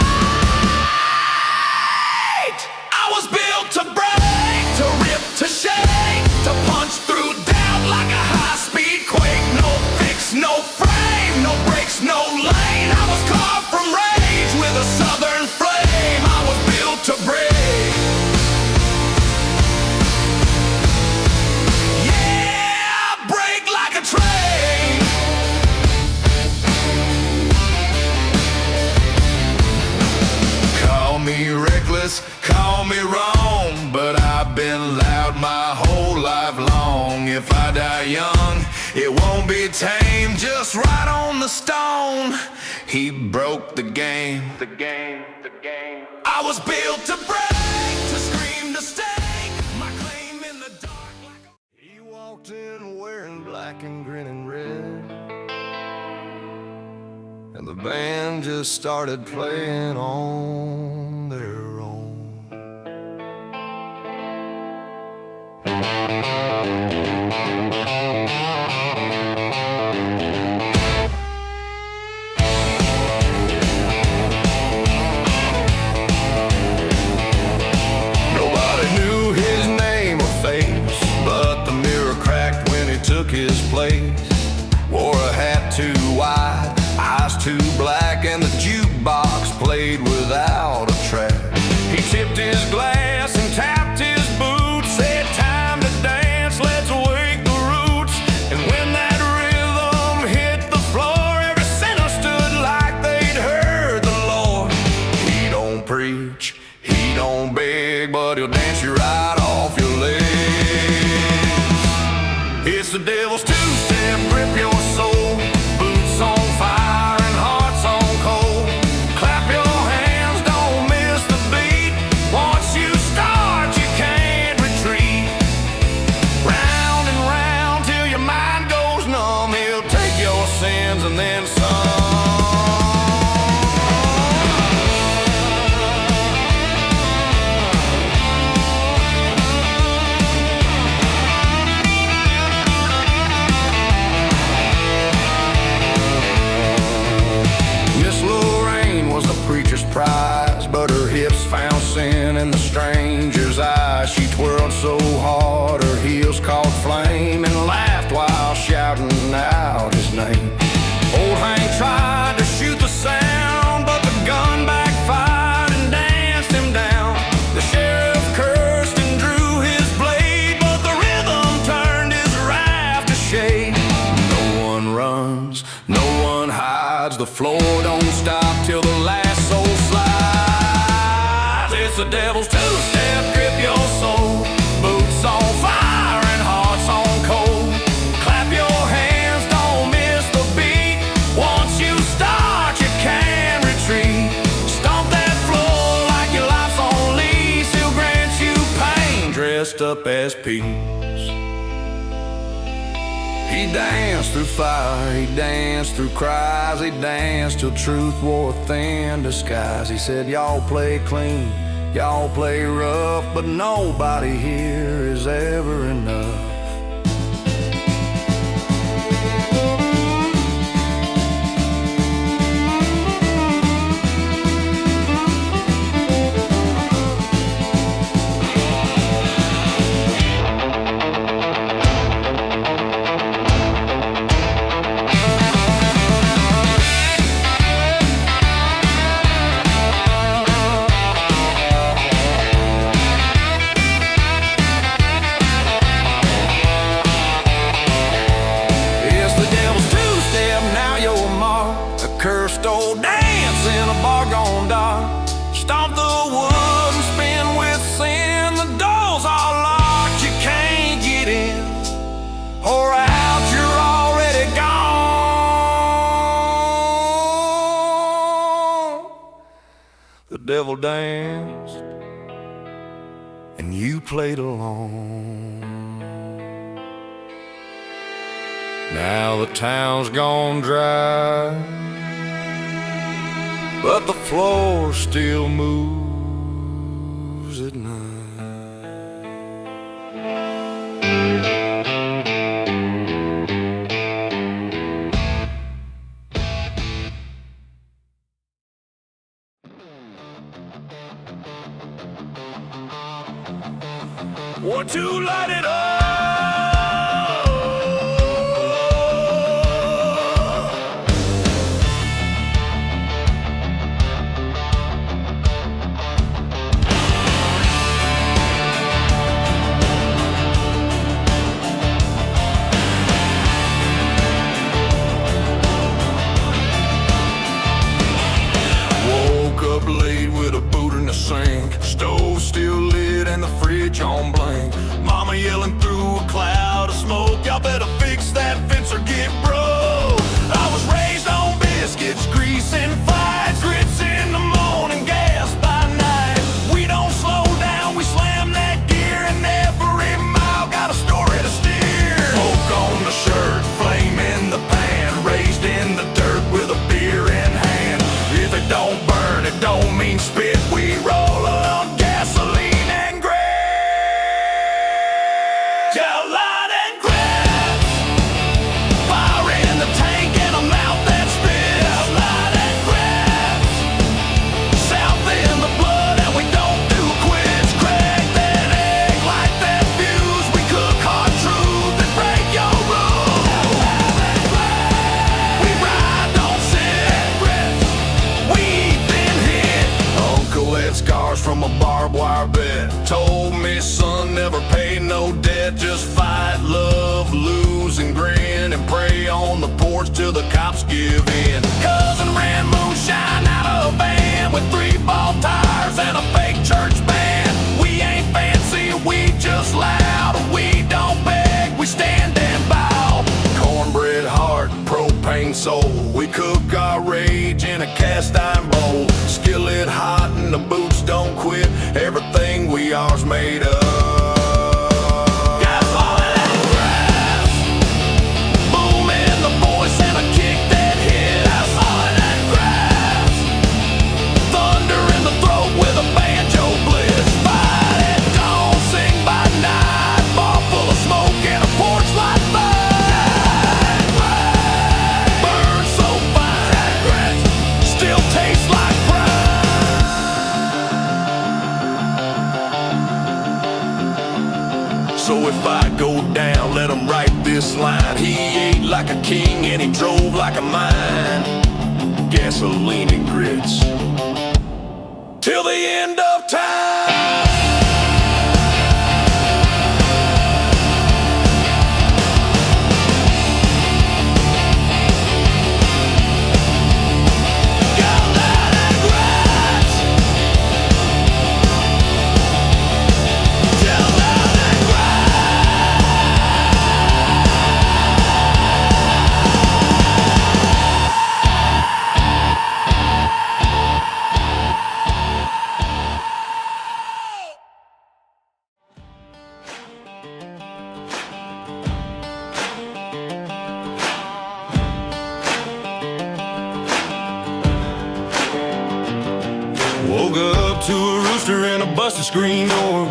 I was built to break, to rip, to shake, to punch through doubt like a high-speed quake. No fix, no frame, no brakes, no lane. I was carved from rage with a southern flame. I was built to break. Yeah, I break like a train. Call me reckless, call me wrong, but I've been loud my whole life long. If I die young, it won't be tame. Just right on the stone. He broke the game. The game, the game. I was built to break, to scream, to stake my claim in the dark like a... He walked in wearing black and grinning red, and the band just started playing on their own. Nobody knew his name or face, but the mirror cracked when he took his place. Wore a hat too wide, eyes too black, and the jukebox played without a track. He tipped his glass and tapped his boots, said time to dance, let's wake the roots. And when that rhythm hit the floor, every sinner stood like they'd heard the Lord. He don't preach, he don't beg, but he'll dance you right off your legs. It's the devil's two-step, grip your soul. Boots on fire and hearts on cold. Clap your hands, don't miss the beat. Once you start, you can't retreat. Round and round till your mind goes numb. He'll take your sins and then some. Miss Lorraine was the preacher's prize, but her hips found sin in the stranger's eyes. She twirled so hard her heels caught flame and laughed while shouting out his name. Old Hank tried to shoot the sound, but the gun backfired and danced him down. The sheriff cursed and drew his blade, but the rhythm turned his wrath to shade. No one runs, no one hides. The floor don't stop till the last soul slides. It's the devil's two-step, grip your soul. Boots on fire and hearts on cold. Clap your hands, don't miss the beat. Once you start, you can't retreat. dressed up as pigs. He danced through fire, he danced through cries, he danced till truth wore a thin disguise. He said, y'all play clean, y'all play rough, but nobody here is ever enough. Cursed old dance in a bar gone dark. Stomp the wood and spin with sin. The doors are locked, you can't get in or out, you're already gone. The devil danced and you played along. Now the town's gone dry, but the floor still moves at night. Want to light it up? Stove still lit and the fridge on blank. Mama yelling through a cloud of smoke, y'all better fix that fence or get broke. I was raised on biscuits, grease and fights, grits in the morning, gas by night. We don't slow down, we slam that gear, and every mile got a story to steer. Smoke on the shirt, flame in the pan, raised in the dirt with a beer in hand. If it don't burn, it don't mean spit. We roll on gasoline and grass. Yeah, light and grass. Fire in the tank and a mouth that spits. Yeah, light and grass. South in the blood and we don't do quits. Crack that egg, light that fuse. We cook hard truth and break your rules. We ride, don't sit. We've been hit. Uncle had scars from a barbed wire bet. Told me, son, never pay no debt. Just fight, love, lose, and grin, and pray on the porch till the cops give in. Cousin ran moonshine out of a van with 3-ball tires and a fake church band. We ain't fancy, we just loud. We don't beg, we stand and bow. Cornbread heart, propane soul. We cook our rage in a cast iron bowl. Skillet hot and the boots don't quit. Everything we are's made up. Got falling and grass. Boom in the voice and a kick that hit. Got falling and grass. Thunder in the throat with a banjo blitz. Fight at dawn, sing by night. Bar full of smoke and a porch light fire. Burn so fine, still tastes like pride. So if I go down, let him write this line. He ate like a king and he drove like a mine. Gasoline and grits till the end of time. to a rooster in a busted screen door.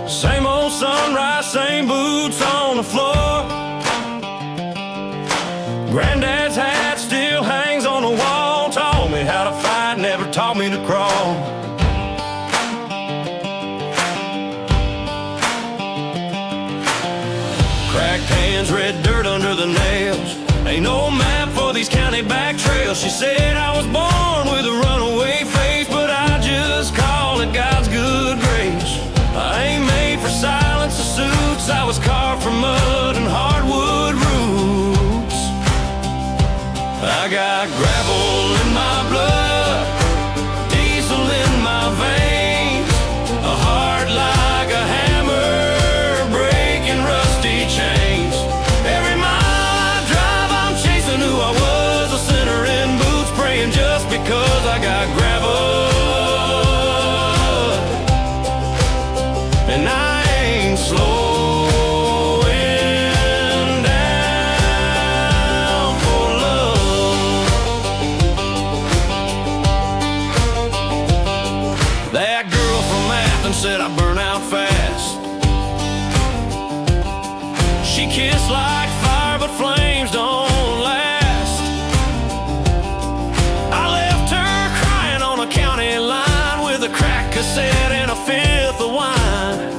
Same old sunrise, same boots on the floor. Granddad's hat still hangs on the wall. Taught me how to fight, never taught me to crawl. Cracked hands, red dirt under the nails. Ain't no map for these county back trails. She said I was born with a runaway face, but I just call it God's good grace. I ain't made for silence or suits. I was carved from mud and hardwood roots. I got gravel in my blood, diesel in my veins, a heart like a hammer, breaking rusty chains. Every mile I drive, I'm chasing who I was, a sinner in boots, praying just because I got gravel. And I ain't slowing down for love. That girl from Athens said I burn out fast. She kissed like fire, but flames don't last. I left her crying on a county line with a crack cassette and a fifth of wine.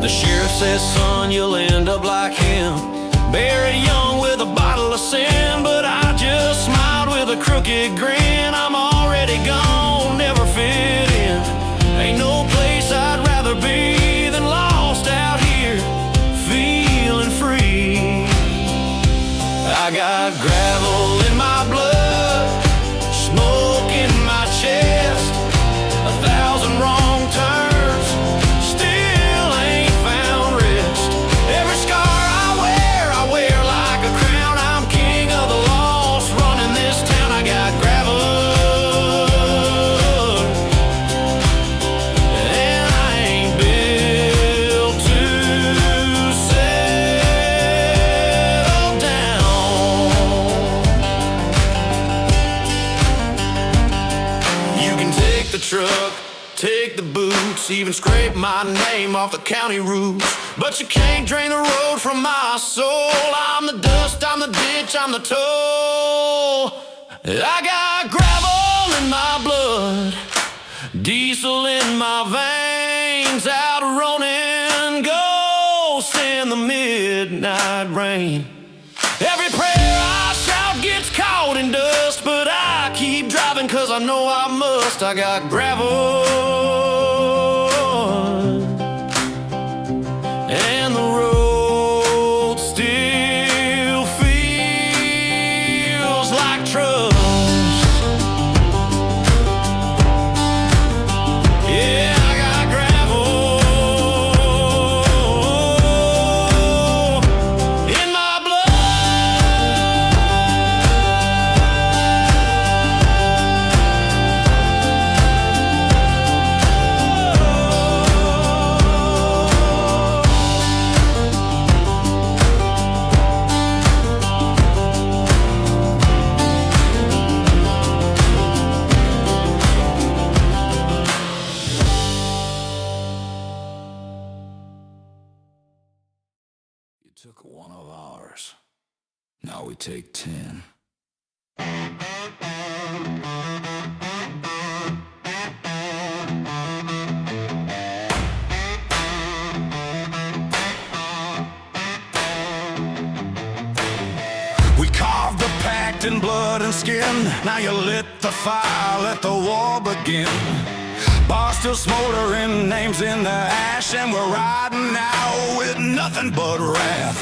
The sheriff says, son, you'll end up like him, buried young with a bottle of sin. But I just smiled with a crooked grin. I'm already gone, never fit in. Ain't no place I'd rather be than lost out here, feeling free. I got gravel in my blood, smoke in my chest, 1,000 wrong turns, still ain't found rest. Every scar I wear like a crown. I'm king of the lost, running this town. I got gravel, and I ain't built to settle down. You can take the truck, take the boots, even scrape my name off the county routes, but you can't drain the road from my soul. I'm the dust, I'm the ditch, I'm the toll. I got gravel in my blood, diesel in my veins, out running ghosts in the midnight rain. Every prayer I shout gets caught in dust, but I keep driving cause I know I must. I got gravel, and the road still feels like trust. Yeah, I got gravel in my You took one of ours. Now we take 10. We carved the pact in blood and skin. Now you lit the fire, let the war begin. Bars still smoldering, names in the ash, and we're riding now with nothing but wrath.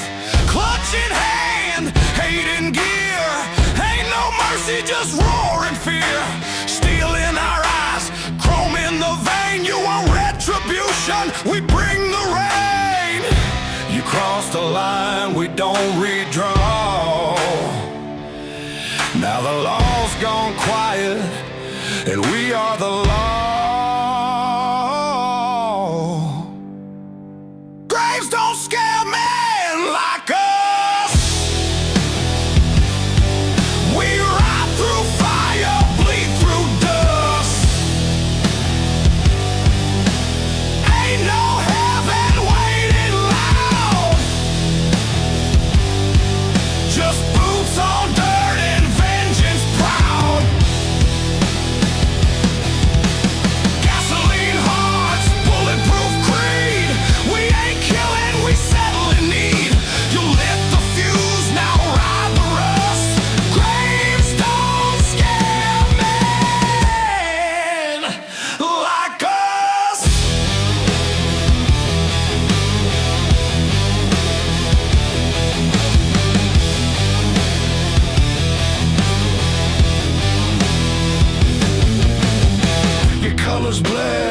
Clutch in hand, hate in gear, ain't no mercy, just roaring fear. Steel in our eyes, chrome in the vein. You want retribution, we bring the rain. You crossed the line, we don't redraw. Now the law's gone quiet, and we are the law. Graves don't scare men like us.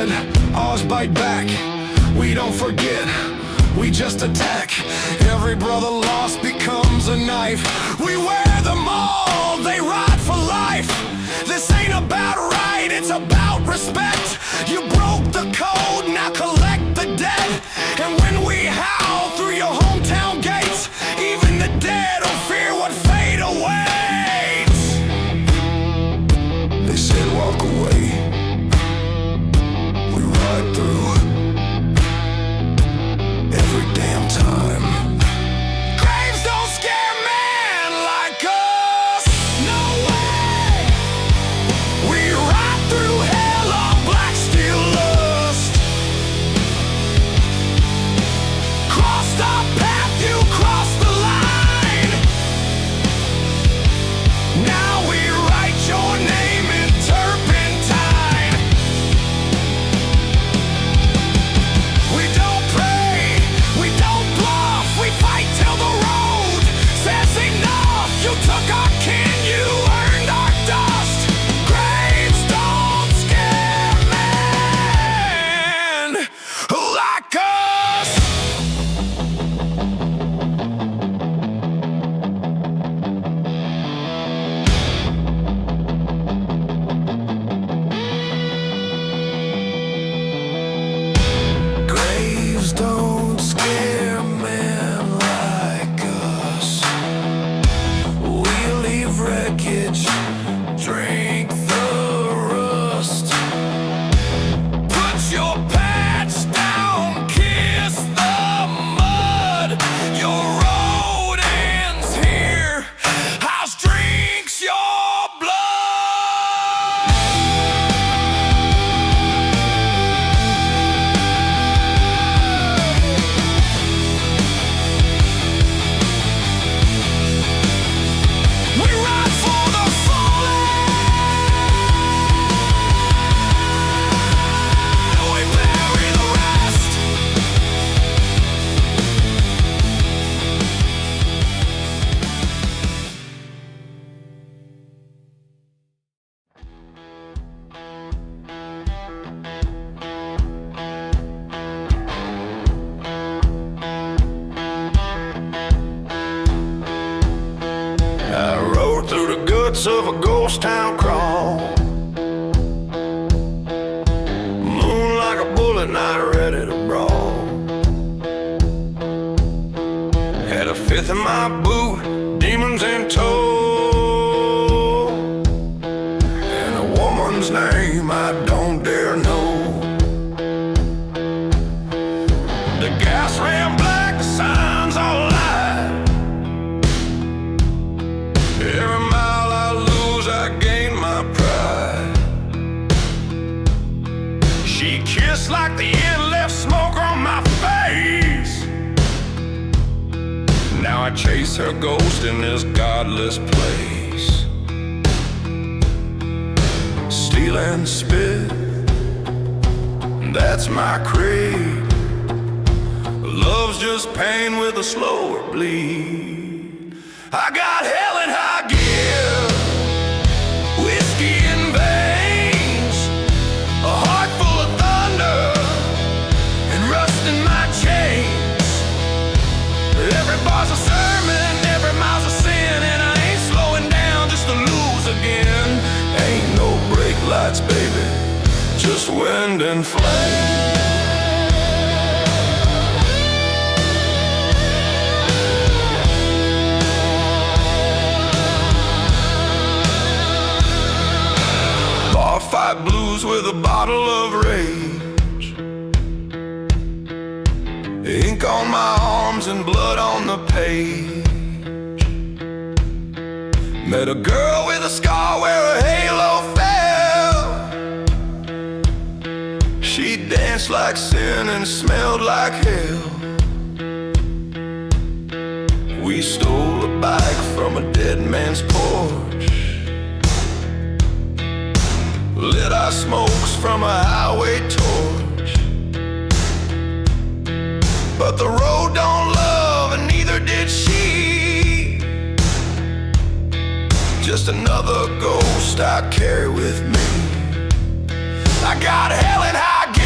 dead, ours bite back. We don't forget, we just attack. Every brother lost becomes a knife. We wear them all, they ride for life. This ain't about right, it's about respect. You broke the code, now collect the debt. And when we howl through your hometown gates, even the dead will fear what fate awaits. They said walk away, we ride through every damn time. Graves don't scare men like us, no way. We ride through hell on black steel lust. Crossed our path, you crossed the line. Now we write your name in turpentine. We don't pray, we don't bluff, we fight till the road says enough. You took our kin, you earned our dust. Graves don't scare men like us. Graves don't scare men like us. We leave wreckage, drink the rust. Put your patch down, kiss the mud. Your road ends here. House drinks your blood. We ride for the fallen. We bury the rest. I rode through the guts of a ghost town crawl. Moon like a bullet, not ready to brawl. Had a fifth in my boot, demons in tow, and a woman's name I don't dare know. The gas ran black, the signs all lied. Every mile I lose, I gain my pride. She kissed like the end left smoke on my face. Now I chase her ghost in this godless place. Steel and spit, that's my creed. Love's just pain with a slower bleed. I got hell in high gear, whiskey in veins, a heart full of thunder, and rust in my chains. Every bar's a sermon, every mile's a sin, and I ain't slowing down just to lose again. Ain't no brake lights, baby, just wind and flame. Fight blues with a bottle of rage. Ink on my arms and blood on the page. Met a girl with a scar where a halo fell. She danced like sin and smelled like hell. We stole a bike from a dead man's porch. Lit our smokes from a highway torch. But the road don't love, and neither did she. Just another ghost I carry with me. I got hell in high gear.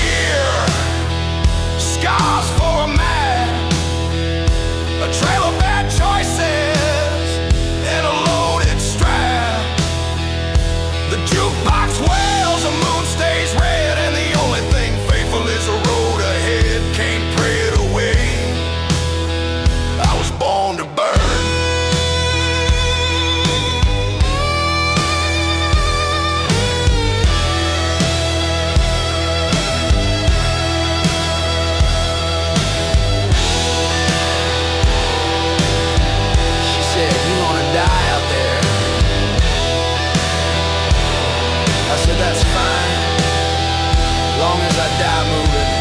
I die moving.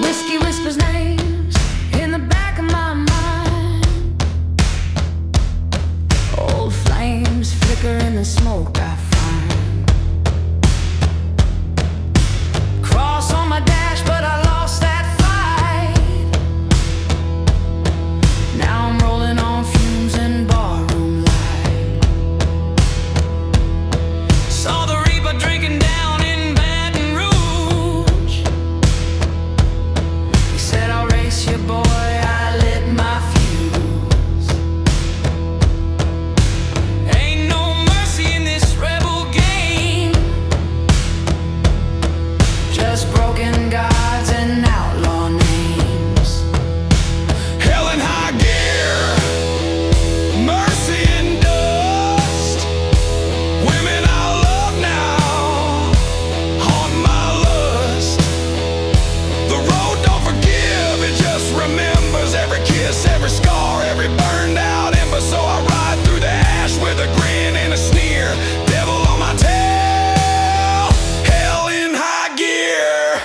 Whiskey whispers names in the back of my mind. Old flames flicker in the smoke I find. Cross on my dash, but I lost that fight. Now I'm rolling on fumes and barroom light. Saw the reaper drinking down in Baton Rouge. He said, I'll race you, boy, I lit my fuse. Ain't no mercy in this rebel game. Just broken gods and outlaw names. Hell in high gear, mercy and dust. Women I love now, haunt my lust. The road don't forgive, it just remembers every kiss, every scar, every burned out ember. So I ride through the ash with a grin and a sneer. Devil on my tail, hell in high gear.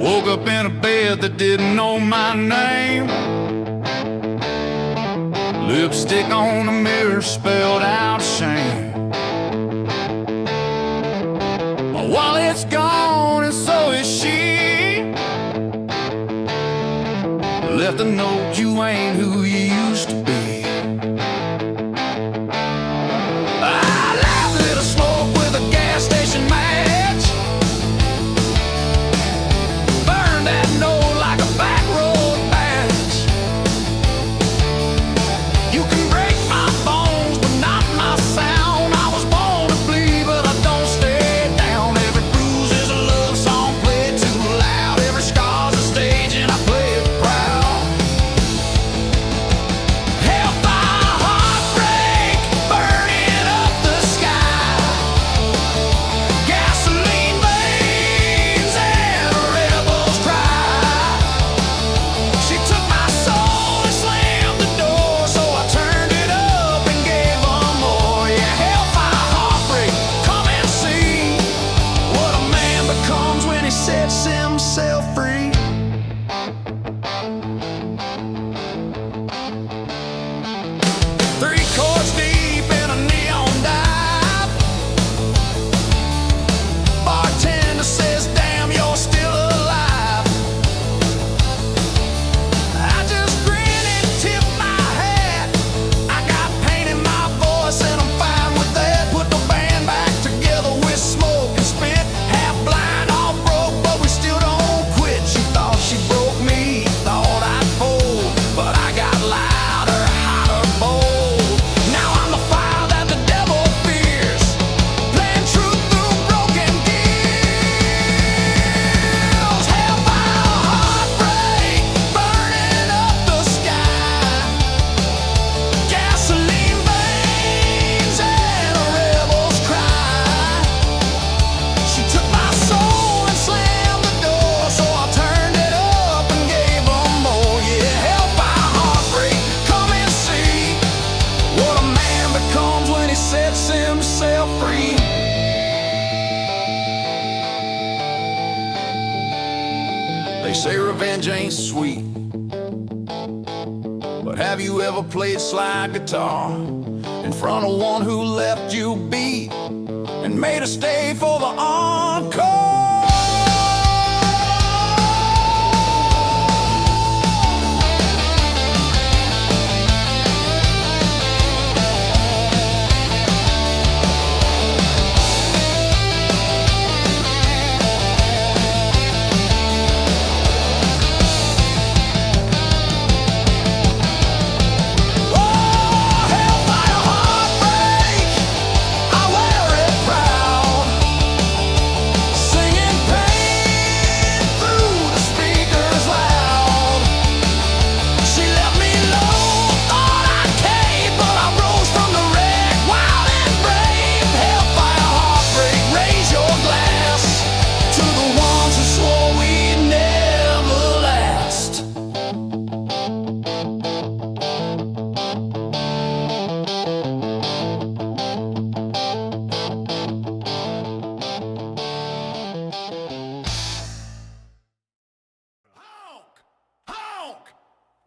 Woke up in a bed that didn't know my name. Lipstick on the mirror spelled out shame. My wallet's gone and so is she. Left a note, you ain't who you used to be. I laughed at a smoke with a gas station match. Burn that note like a back road patch. You can break my bones, but not my sound. yourself free. They say revenge ain't sweet, but have you ever played slide guitar in front of one who left you beat and made a stay for the encore?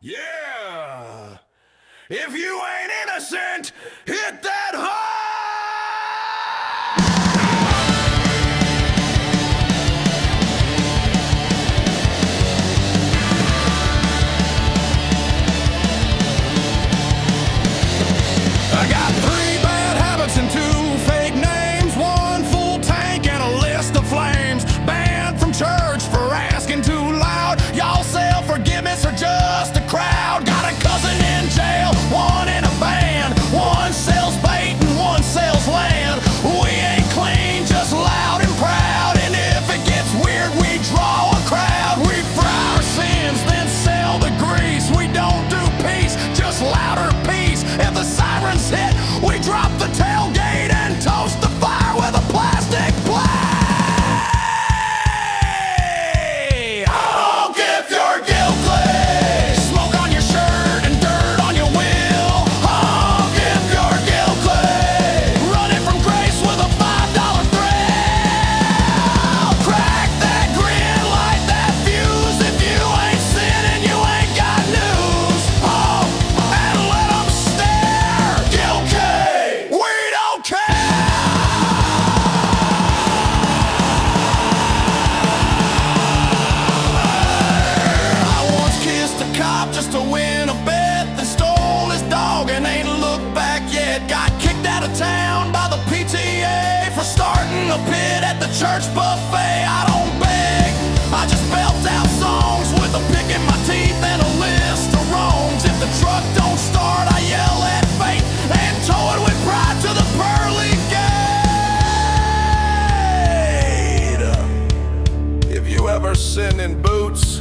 Yeah! If you ain't innocent, hit that hard! I got 3 bad habits and 2 fake names, 1 full tank and a list of flames. Banned from church for asking too loud. Y'all sell forgiveness or just a crowd. Got a cousin in jail, 1 in a band. 1 sells bait and 1 sells land. We ain't clean, just loud and proud. And if it gets weird, we draw a crowd. We fry our sins, then sell the grease. We don't do peace, just louder peace. If the sirens hit, we drop the tailgate and toast the fire with a plastic plate. Honk if you're guilty. Smoke on your shirt and dirt on your wheel. Honk if you're guilty. Running from grace with a $5 thrill. Crack that grin, light that fuse. If you ain't sinning, you ain't got news. Honk and let 'em stare. Guilty, we don't care. I once kissed a cop just to win a bet, then stole his dog and ain't looked back yet. Got kicked out of town by the PTA for starting a pit at the church buffet. I don't beg, I just belt out songs with a pick in my teeth and a list of wrongs. If the truck don't start, I yell at fate and tow it with pride to the pearly gate. If you ever sin in boots,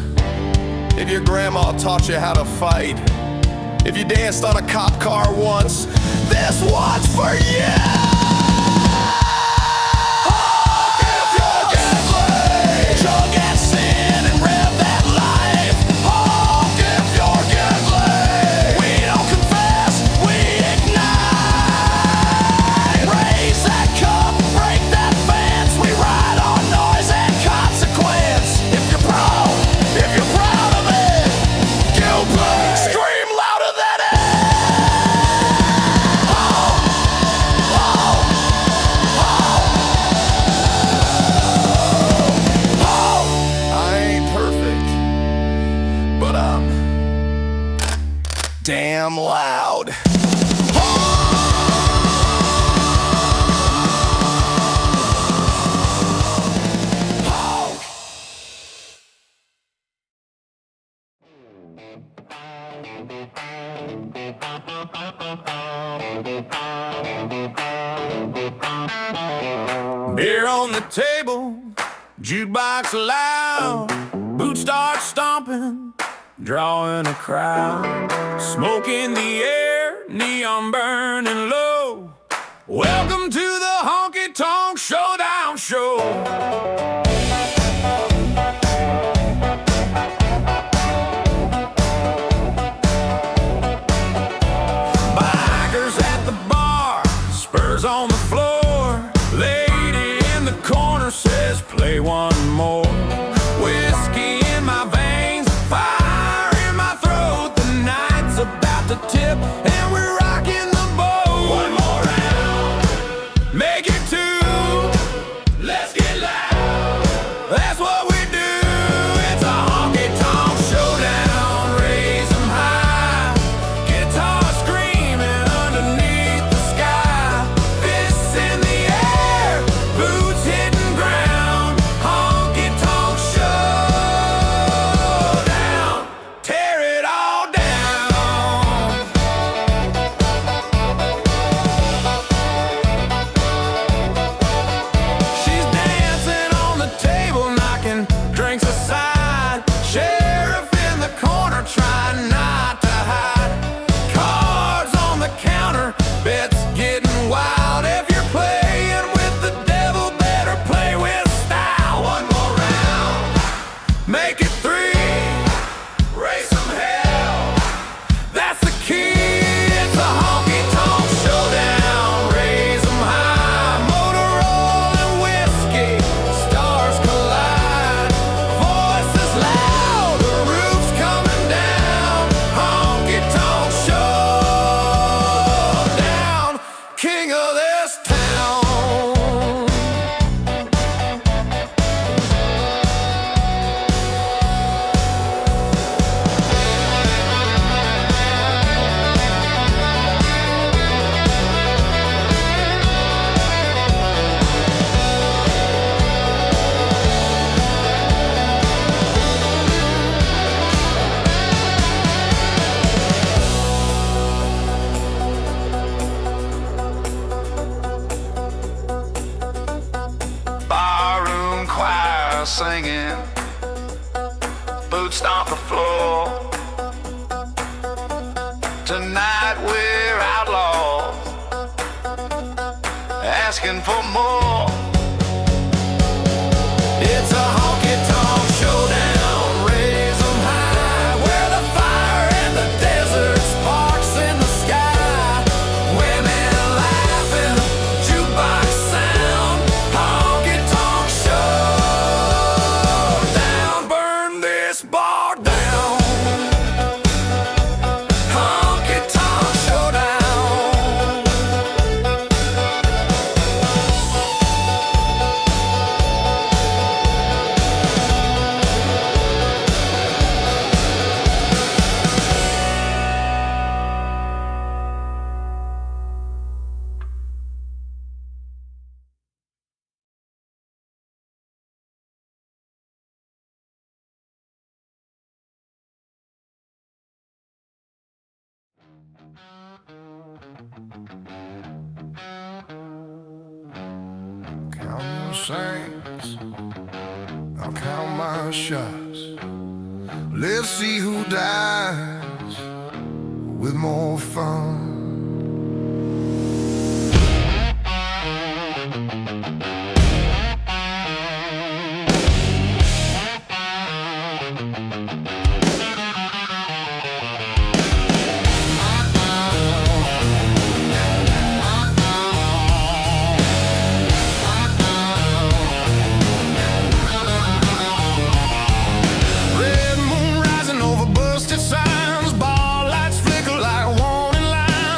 if your grandma taught you how to fight, if you danced on a cop car once, this one's for you! Honk if you're guilty. Drug and sin and rev that life. Honk if you're guilty. We don't confess, we ignite. Raise that cup, break that fence. We ride on noise and consequence. If you're proud of it, guilty. Scream louder than it. I ain't perfect, but I'm damn loud. Beer on the table, jukebox loud, boots start stomping, drawing a crowd. Smoke in the air, neon burning low. Welcome to the honky tonk showdown show. Bikers at the bar, spurs on the floor. play one more. Whiskey in my veins, fire in my throat. The night's about to tip and we're rocking the boat. One more round, make it two. Let's get loud. That's what we do. It's a honky-tonk showdown. Raise 'em high. Guitar screaming underneath the sky. Fists in the air, boots hitting ground. Honky-tonk showdown. Tear it all down. She's dancing on the table, knocking drinks aside. Sheriff in the corner, trying not to hide. Cards on the counter, bets getting wild. If you're playing with the devil, better play with style. One more round, make it three. Raise some hell, that's the key. It's a honky-tonk showdown. Raise 'em high. Motorola and whiskey, stars collide. Voices loud, the roof's coming down. Honky-tonk showdown. King of this town. Barroom choir singing, boots stomp the floor. Tonight we're outlaws, asking for more. It's a honky-tonk showdown. Raise 'em high, where the fire in the desert, sparks in the sky. Women laughing, jukebox sound. Honky-tonk showdown. Burn this bar down. Honky-tonk showdown. Count your saints, I'll count my shots. Let's see who dies with more fun. Red moon rising over busted signs. Ball lights flicker like warning lights.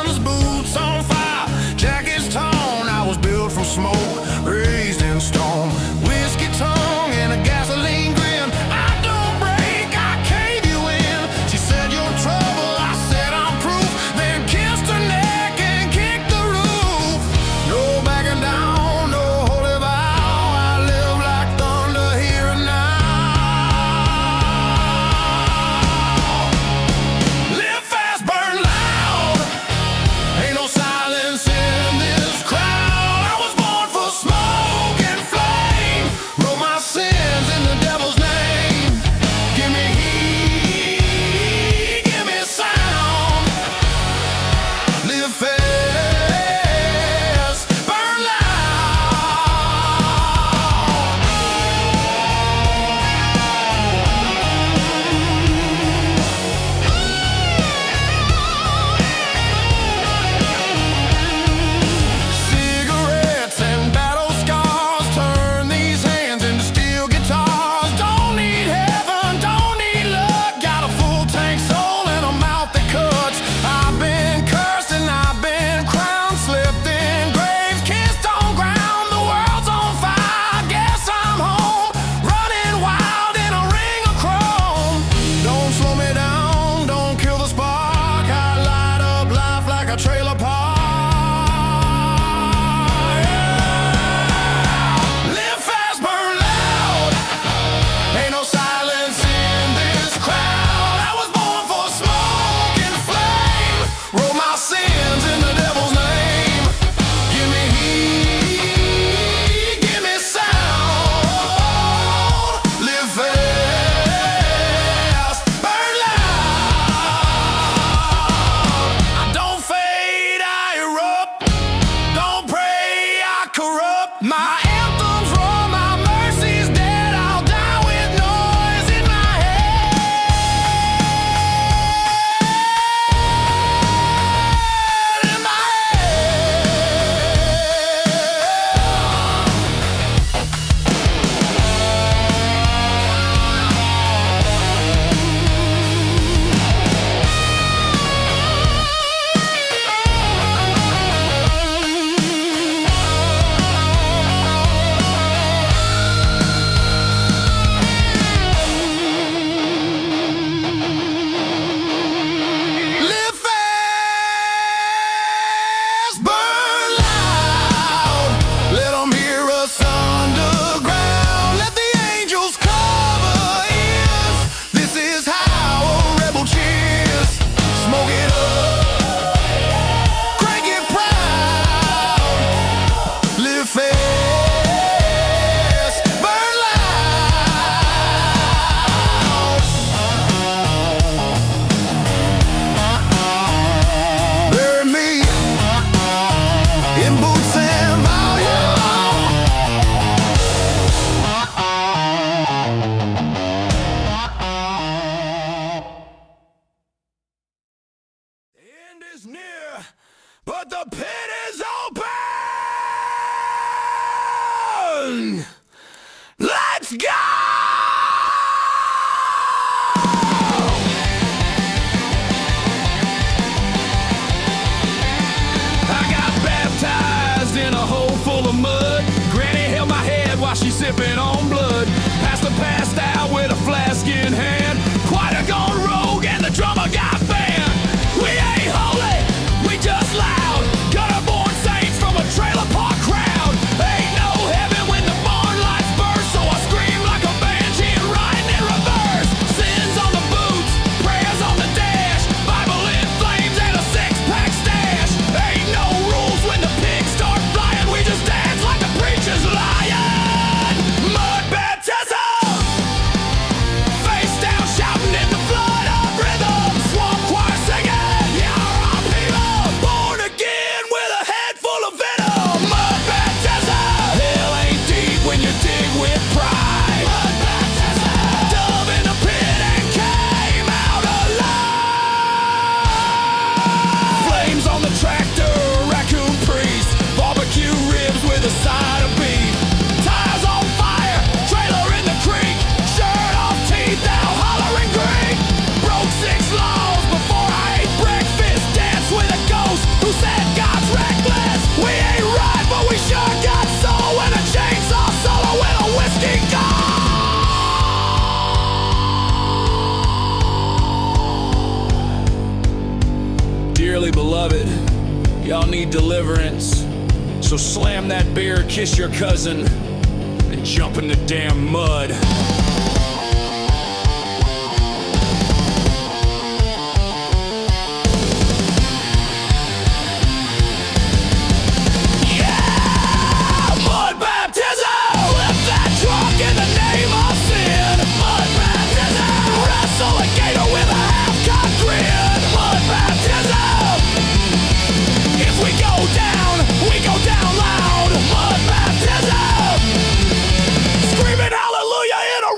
My anthems roar, my mercy's dead. I'll die with noise in my head. In my Live fast, burn loud. Let 'em hear us underground. Let the angels cover ears. This is how a rebel cheers. Smoke it up, crank it proud. Live fast, burn loud. Bury me in boots and volume. The end is near, but the pit is open. Let's go! I got baptized in a hole full of mud. Granny held my head while she sipping on blood. Pastor passed out with a flask in hand. Choir gone rogue and the drummer got banned. We ain't holy, we just loud. Gutter-born saints from a trailer park crowd. Ain't no heaven when the barn lights burst, so I scream like a banshee and riding in reverse. Sins on the boots, prayers on the dash. Bible in flames and a six-pack stash. Ain't no rules when the pigs start flying. We just dance like the preacher's lying. Mud baptism, face down shouting in the flood of rhythm. Swamp choir singing, yeah, our people. Born again with a head full of venom. Mud baptism, hell ain't deep when you dig with pride. Mud baptism, dove in the pit and came out alive. Flames on the tractor, raccoon priest. Barbecue ribs with a side of beef. Tires on fire, trailer in the creek. Shirt off, teeth out, hollering Greek. Broke 6 laws before I ate breakfast. Danced with a ghost who said God's reckless. We ain't right, but we sure got soul. And a chainsaw solo with a whiskey gun. Dearly beloved, y'all need deliverance. So slam that beer, kiss your cousin, and jump in the damn mud. Yeah! Mud baptism! Lift that drunk in the name of sin. Mud baptism! Wrestle a gator with a half-cock grin. Mud baptism! If we go down loud. Mud baptism! Screaming hallelujah in a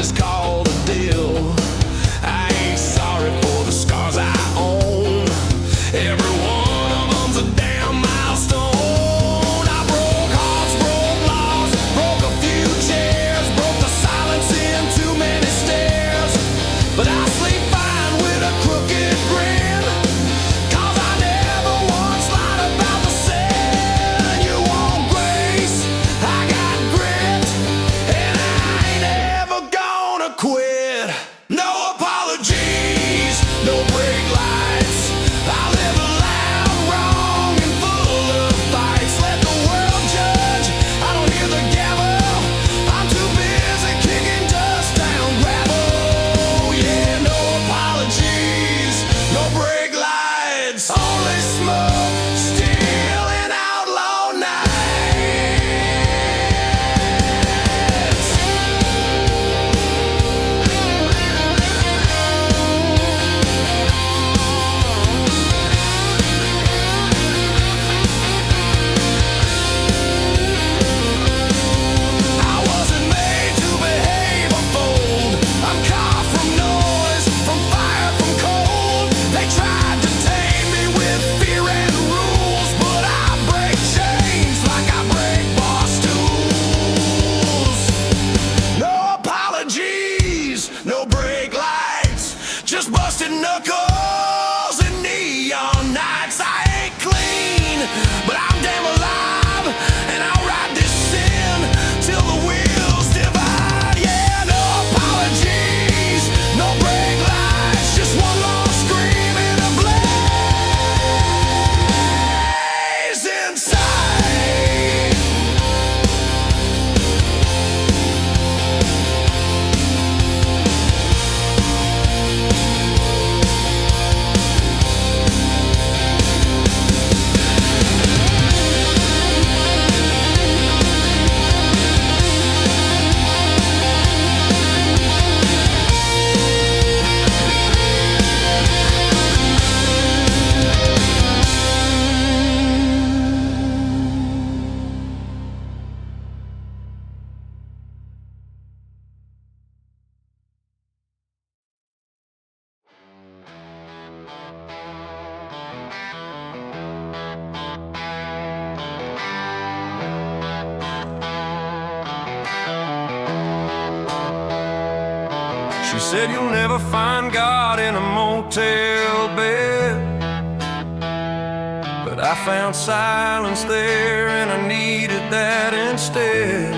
is called a deal. I ain't sorry for the scars I own. Every one of them's a damn milestone. I broke hearts, broke laws, broke a few chairs, broke the silence in too many stairs. But I sleep fine with a crooked grin, 'cause I never once lied about the sin. You want grace, I got grit, and I ain't ever gonna quit. No apologies, no brake lights. I live loud, wrong, and full of fights. Let the world judge, I don't hear the gavel. I'm too busy kicking dust down gravel. Yeah, no apologies, no brake lights. Only smoke, steel, and outlaw nights. I wasn't made to behave or fold. I'm carved from noise, from fire, from cold. They tried to tame me with fear and rules, but I break chains like I break bar stools. No apologies, no brake lights, just busted knuckles and neon nights. I ain't clean, but I'm damn alive, and I'll ride this sin till the wheels divide. Yeah, no apologies, no brake lights, just one long scream and a blaze inside. She said you'll never find God in a motel bed, but I found silence there and I needed that instead.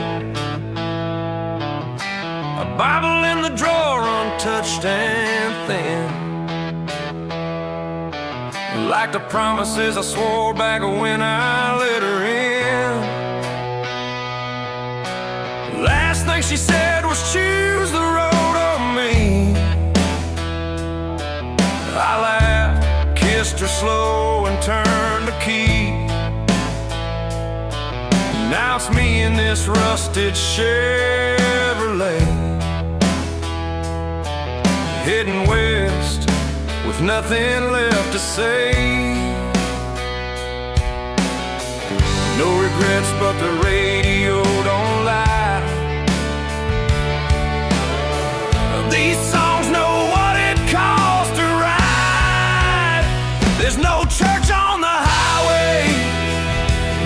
A Bible in the drawer, untouched and thin, like the promises I swore back when I let her in. Last thing she said was choose the road or me. I laughed, kissed her slow and turned the key. Now it's me in this rusted Chevrolet, heading west with nothing left to say. No regrets, but the radio don't lie. These songs know what it costs to ride. There's no church on the highway,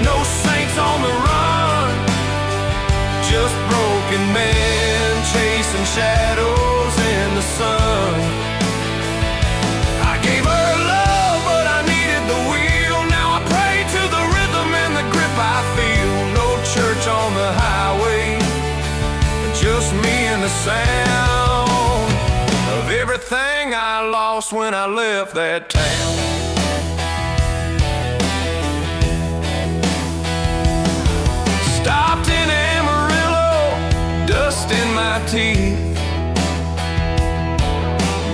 no saints on the run, just broken men chasing shadows in the sun. I gave her love, but I needed the wheel. Now I pray to the rhythm and the grip I feel. No church on the highway, just me and the sound of everything I lost when I left that town. Stopped in Amarillo, dust in my teeth.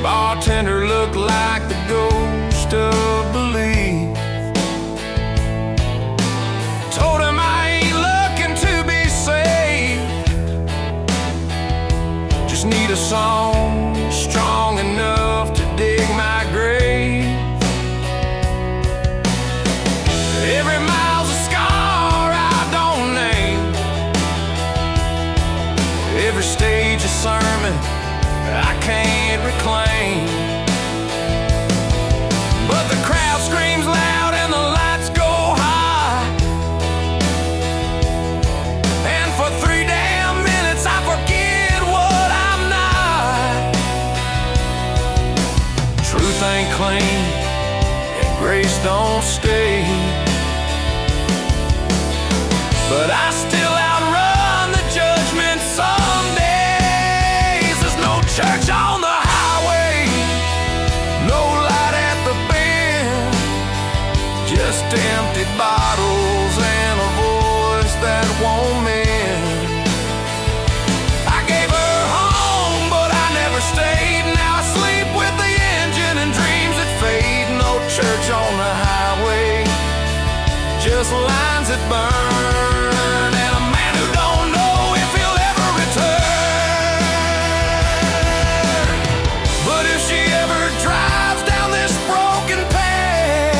Bartender looked like the ghost of belief. Told him I ain't looking to be saved, just need a song strong enough to dig my grave. Every mile's a scar I don't name, Every stage of sermon I can't reclaim, but the crowd screams loud and the lights go high, and for 3 damn minutes I forget what I'm not. Truth ain't clean and grace don't stay, but I still outrun the judgment some days. There's no church on the highway, no light at the bend, just empty bottles and a voice that won't mend. I gave her home, but I never stayed. Now I sleep with the engine and dreams that fade. No church on the highway, just lines that burn, and a man who don't know if he'll ever return. But if she ever drives down this broken path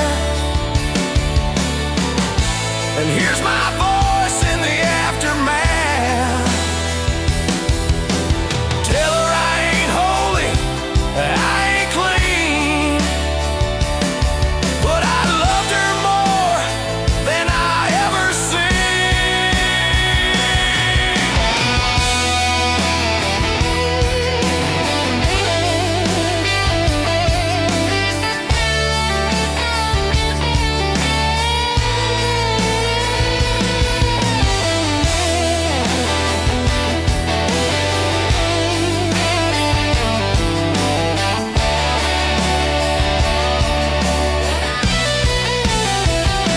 and hears my voice in the aftermath, tell her I ain't holy, I ain't clean, but I loved her more than I ever seen.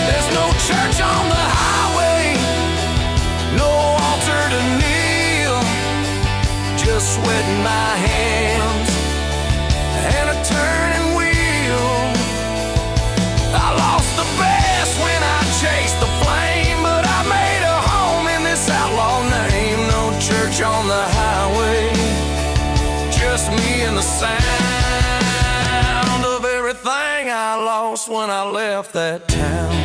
There's no church on the highway, no altar to kneel, just sweat in my hands and a turning wheel. I lost the best when I chased the flame, but I made a home in this outlaw name. No church on the highway, just me and the sound of everything I lost when I left that town.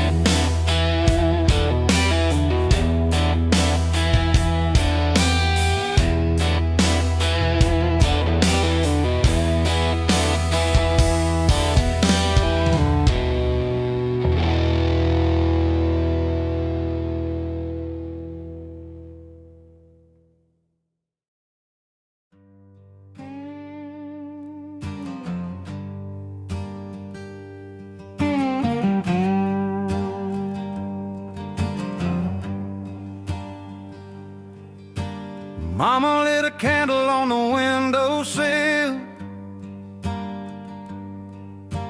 Mama lit a candle on the windowsill,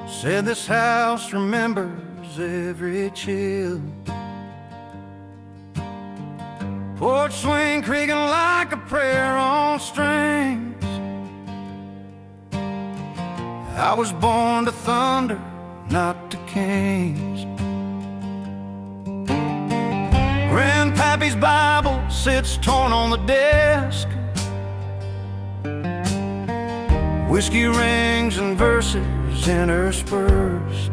said this house remembers every chill. Porch swing creaking like a prayer on strings. I was born to thunder, not to kings. Grandpappy's Bible sits torn on the desk. Whiskey rings and verses interspersed.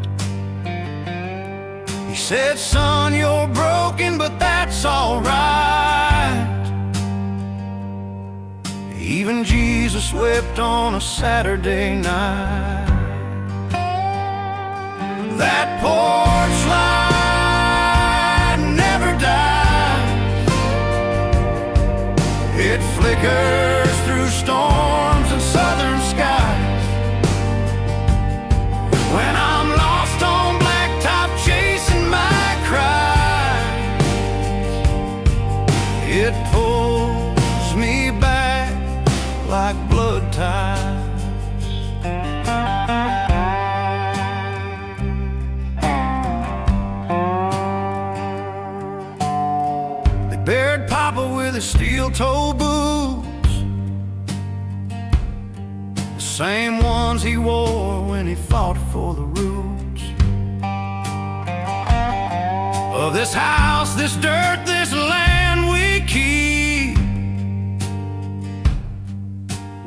He said, son, you're broken, but that's all right. Even Jesus wept on a Saturday night. That porch light never dies. It flickers through storms and southern skies. When I'm lost on blacktop chasing my cries, it pulls me back like blood ties. They buried Papa with his steel-toe boots, the same ones he wore when he fought for the roots of this house, this dirt, this land we keep,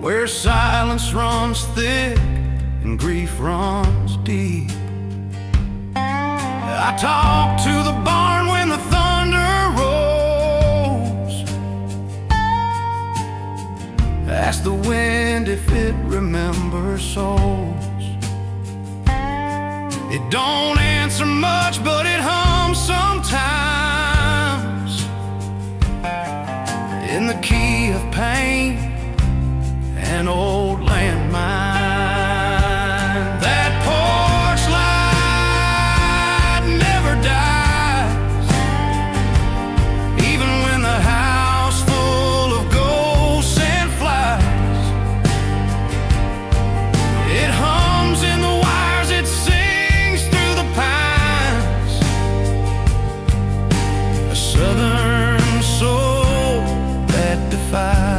where silence runs thick and grief runs deep. I talk to the barn when the thunder rolls, the wind if it remembers souls. It don't answer much, but it hums sometimes in the key of pain, an old landmine. That porch light never dies, even when the house full of ghosts and flies. It hums in the wires, it sings through the pines. A southern soul that defies.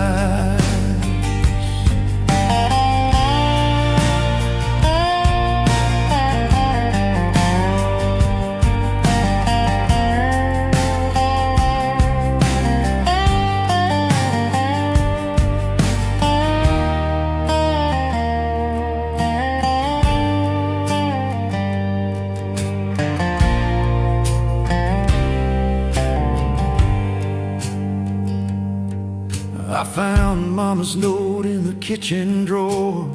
I found Mama's note in the kitchen drawer.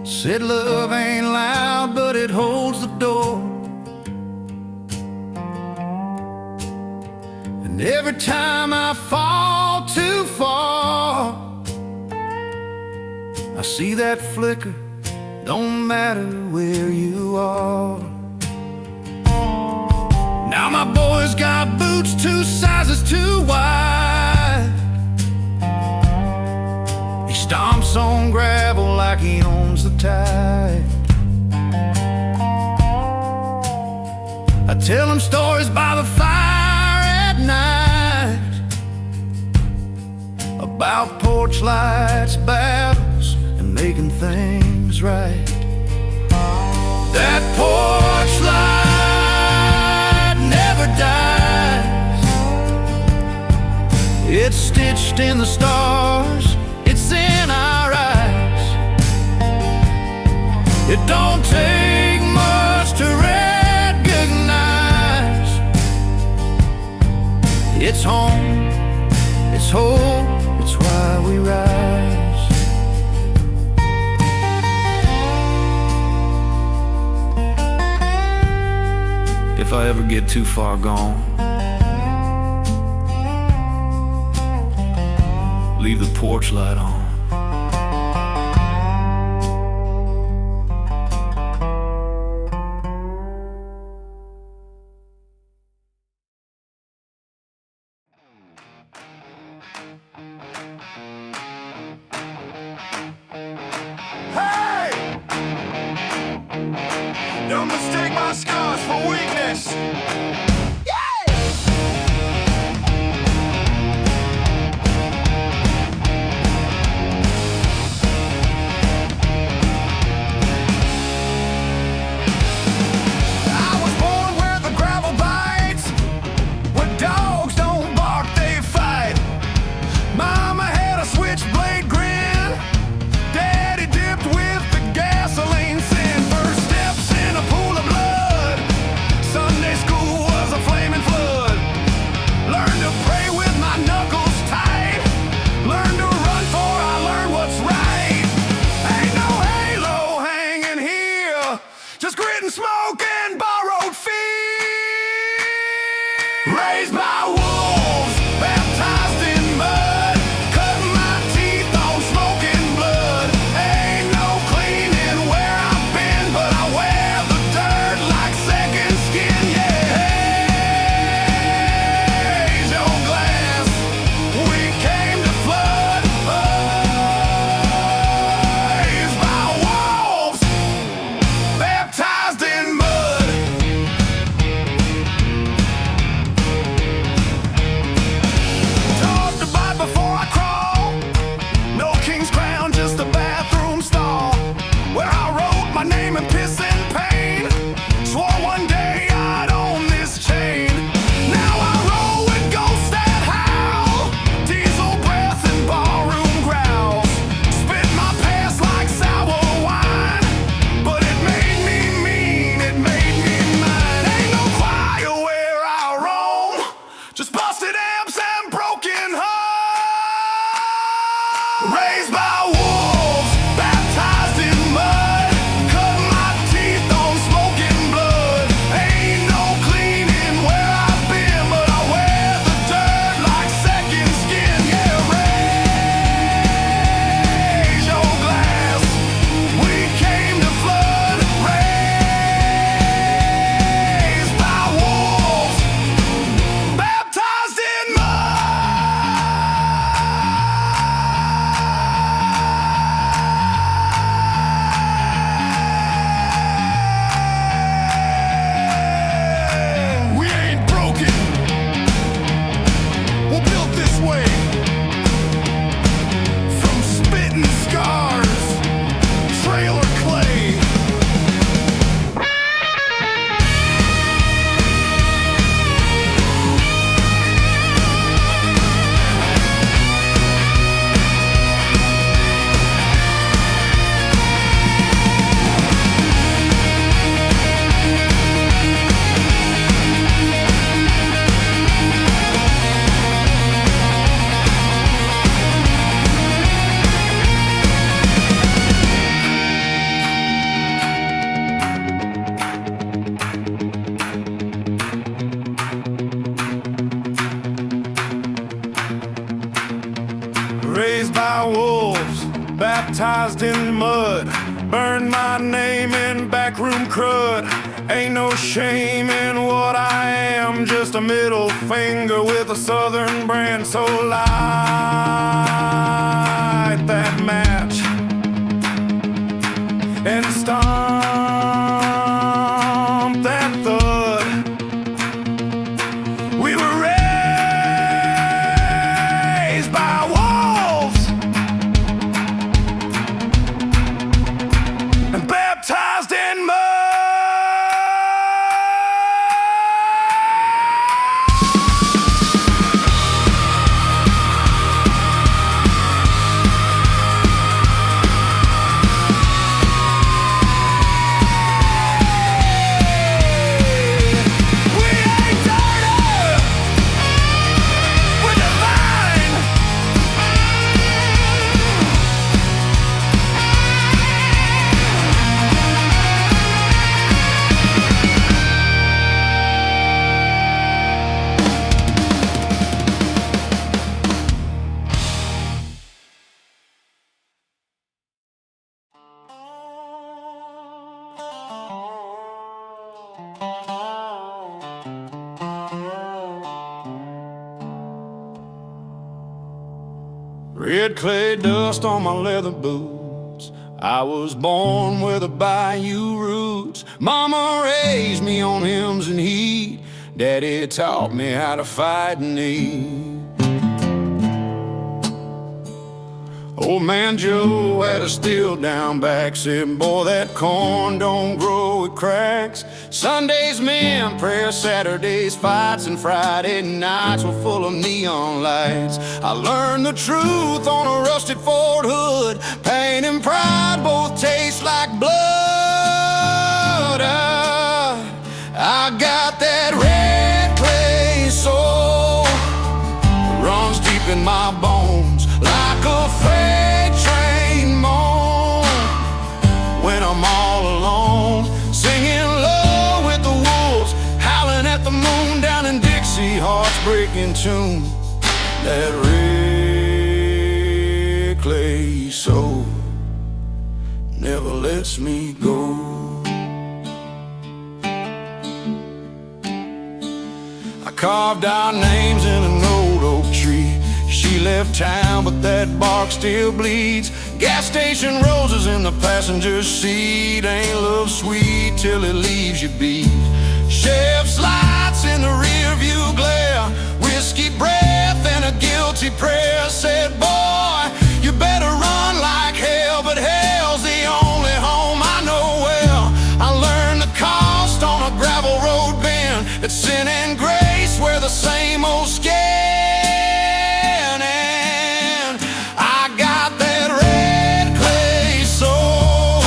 Said love ain't loud, but it holds the door. And every time I fall too far, I see that flicker, don't matter where you are. Now my boy's got boots 2 sizes too wide. He stomps on gravel like he owns the tide. I tell him stories by the fire at night about porch lights, battles, and making things right. That porch light never dies. It's stitched in the stars, it's in our eyes. It don't take much to recognize. It's home, it's hope, it's why we rise. If I ever get too far gone, leave the porch light on. Hey! Don't mistake my scars for weakness. Raised by wolves, baptized in mud, burned my name in backroom crud. Ain't no shame in what I am, just a middle finger with a southern brand. So light that match and stomp that thud. We were raised by wolves and baptized in mud. Red clay dust on my leather boots. I was born with a bayou roots. Mama raised me on hymns and heat. Daddy taught me how to fight and eat. Old man Joe had a steel down back, said, boy, that corn don't grow, it cracks. Sundays men, prayer, Saturdays fights, and Friday nights were full of neon lights. I learned the truth on a rusted Ford hood. Pain and pride both taste like blood. I got that red clay soul, runs deep in my bones like a freight train moan. When I'm all alone, singing low with the wolves, howling at the moon down in Dixie, hearts breaking tune. That red clay soul never lets me go. I carved our names in an old oak tree. She left town, but that bark still bleeds. Gas station roses in the passenger seat. Ain't love sweet till it leaves you beat. Chef's lights in the rear view glare, whiskey breath and a guilty prayer. Said, boy, you better run like hell, but hell's the only home I know well. I learned the cost on a gravel road bend. It's sin and grace where the same old skin. And I got that red clay soul,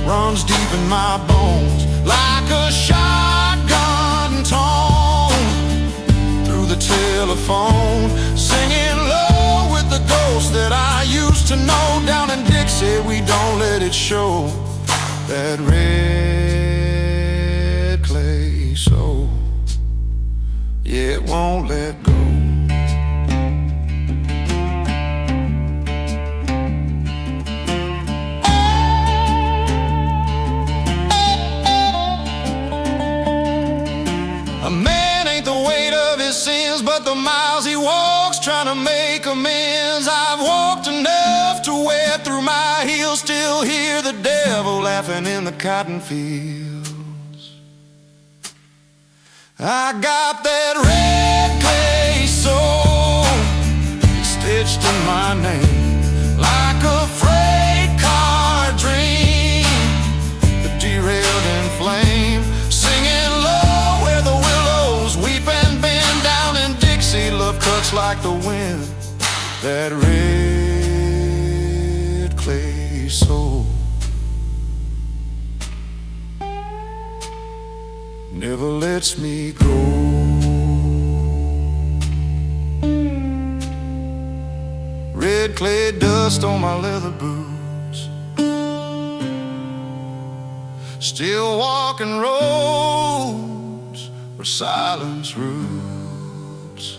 runs deep in my bones like a shotgun tone through the telephone, singing low with the ghost that I used to know. Down in Dixie, we don't let it show. That red clay soul, yeah, it won't let go. A man ain't the weight of his sins, but the miles he walks trying to make amends. I've walked enough to wear through my heels, still hear the devil laughing in the cotton fields. I got that red clay soul stitched in my name like a freight car dream that derailed in flame, singing low where the willows weep and bend. Down in Dixie, love cuts like the wind. That red clay soul never lets me go. Red clay dust on my leather boots, still walking roads where silence roots.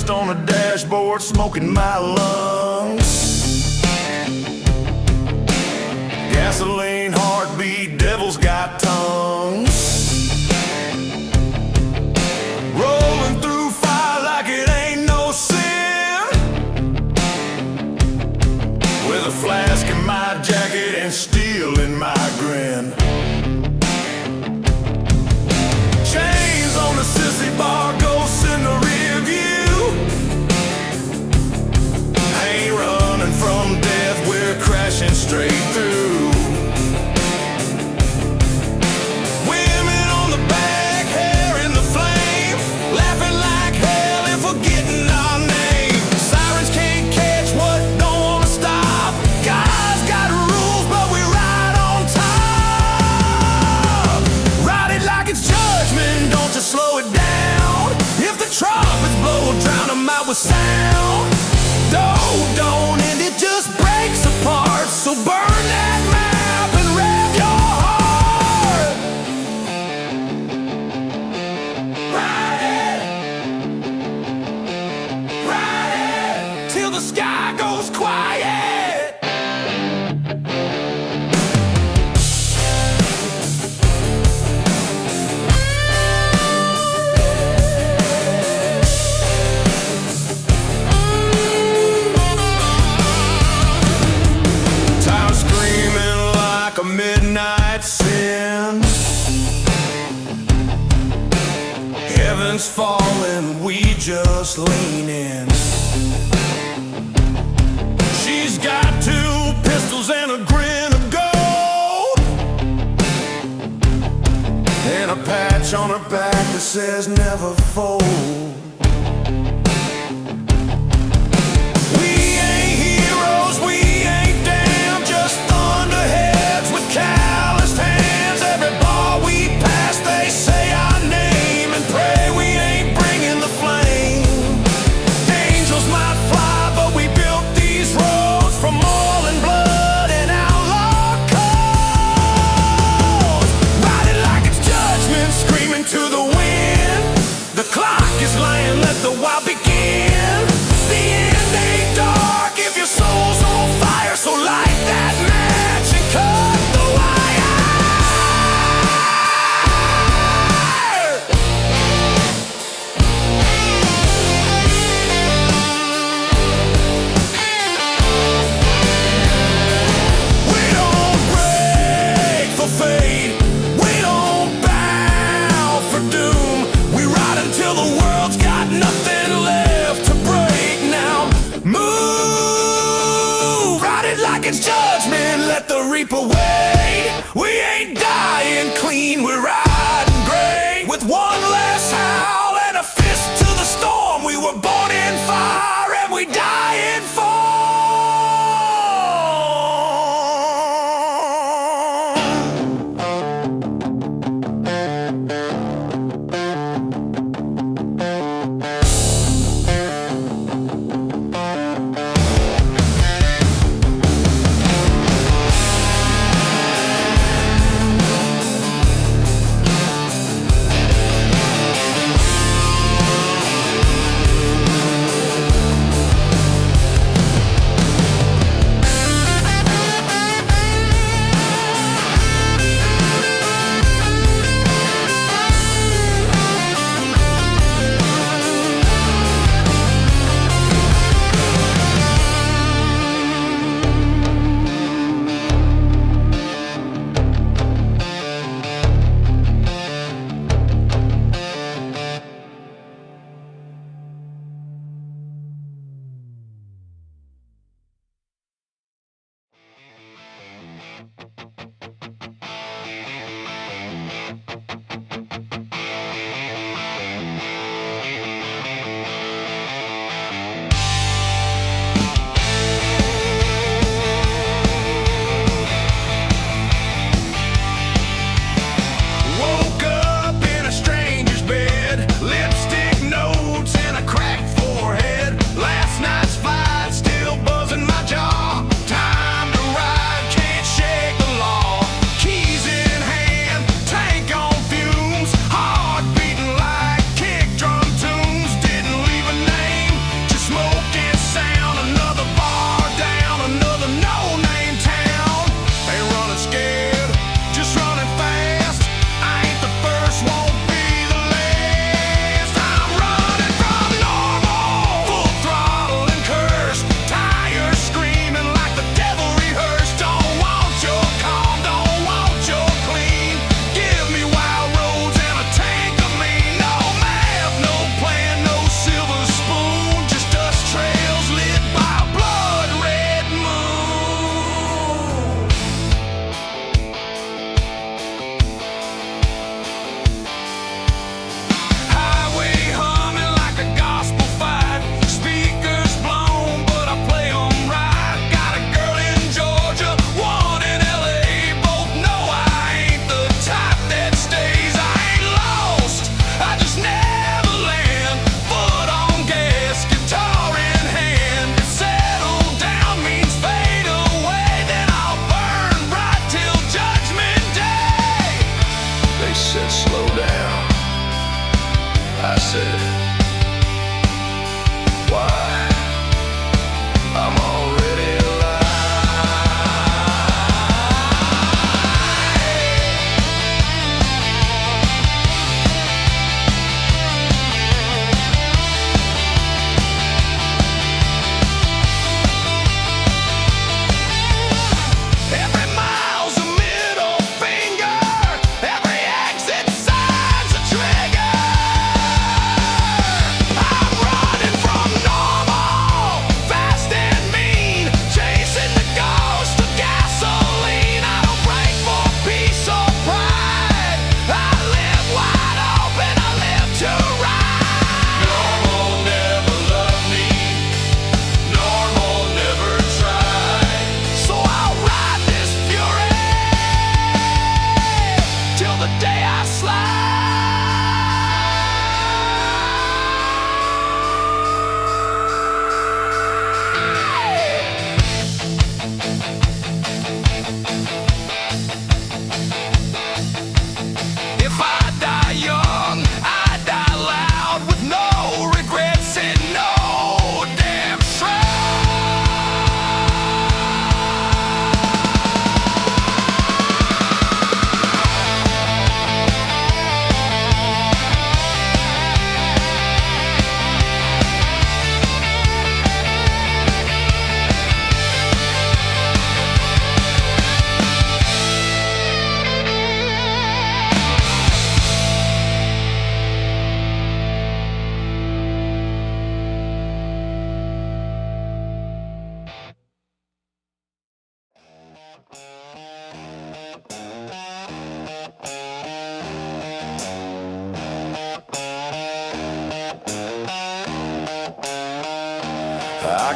On the dashboard, smoking my lungs. Gasoline, heartbeat, devil's got tongues. Rolling through fire like it ain't no sin. With a flask in my jacket and steel in my grin. Chains on the sissy bar, ghosts in the rear view. Running from death, we're crashing straight through. Women on the back, hair in the flame, laughing like hell and forgetting our name. Sirens can't catch what don't wanna stop. God's got rules, but we ride on top. Ride it like it's judgment, don't just slow it down. If the trumpets blow, drown them out with sound. Don't end it, just breaks apart. So burn that map and rev your heart. Ride it till the sky goes quiet. A midnight sin. Heaven's falling, we just lean in. She's got 2 pistols and a grin of gold, and a patch on her back that says never fold. We ain't heroes, we ain't damn, just thunderheads with calloused hands. Every bar we pass, they say our name and pray we ain't bringing the flame. Angels might fly, but we built these roads from oil and blood and outlaw codes. Ride it like it's judgment, screaming to the wind. The clock is lying, let the wild begin. The end ain't dark if your soul's on fire, so light that match and cut the wire. We don't break for fate, we don't bow for doom. We ride until the world's got nothing left to break. Now move, ride it like it's judgment, let the reaper wait. We ain't dying clean, we're riding great. With one less howl and a fist to the storm, we were born in fire and we die in form.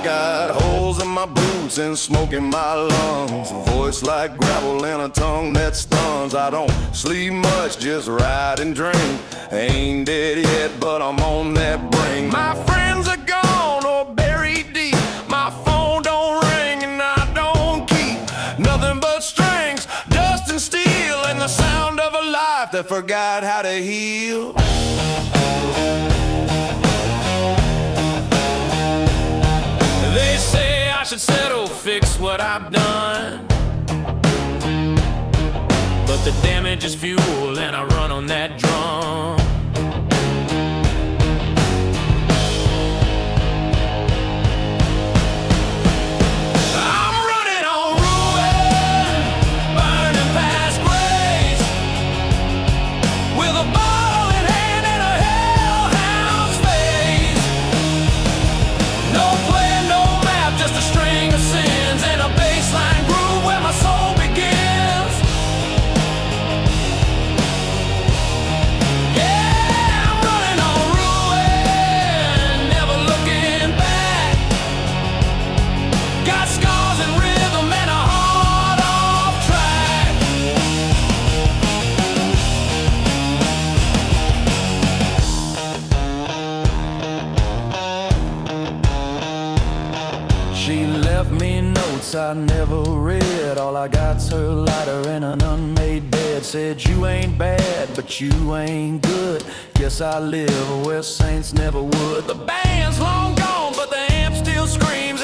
I got holes in my boots and smoke in my lungs, a voice like gravel and a tongue that stuns. I don't sleep much, just ride and drink. Ain't dead yet, but I'm on that brink. My friends are gone or buried deep. My phone don't ring and I don't keep nothing but strings, dust and steel, and the sound of a life that forgot how to heal. They say I should settle, fix what I've done, but the damage is fuel and I run on that drum. I'm running on ruin, burning past grace, with a bottle in hand and a hellhound's face. No plan, no map, just a string of sins and a baseline groove where my soul begins. Yeah, I'm running on ruin, never looking back. Got scars and rhythm and a heart off track. She left me notes I never read. All I got's her lighter and an unmade bed. Said you ain't bad, but you ain't good. Guess I live where saints never would. The band's long gone, but the amp still screams.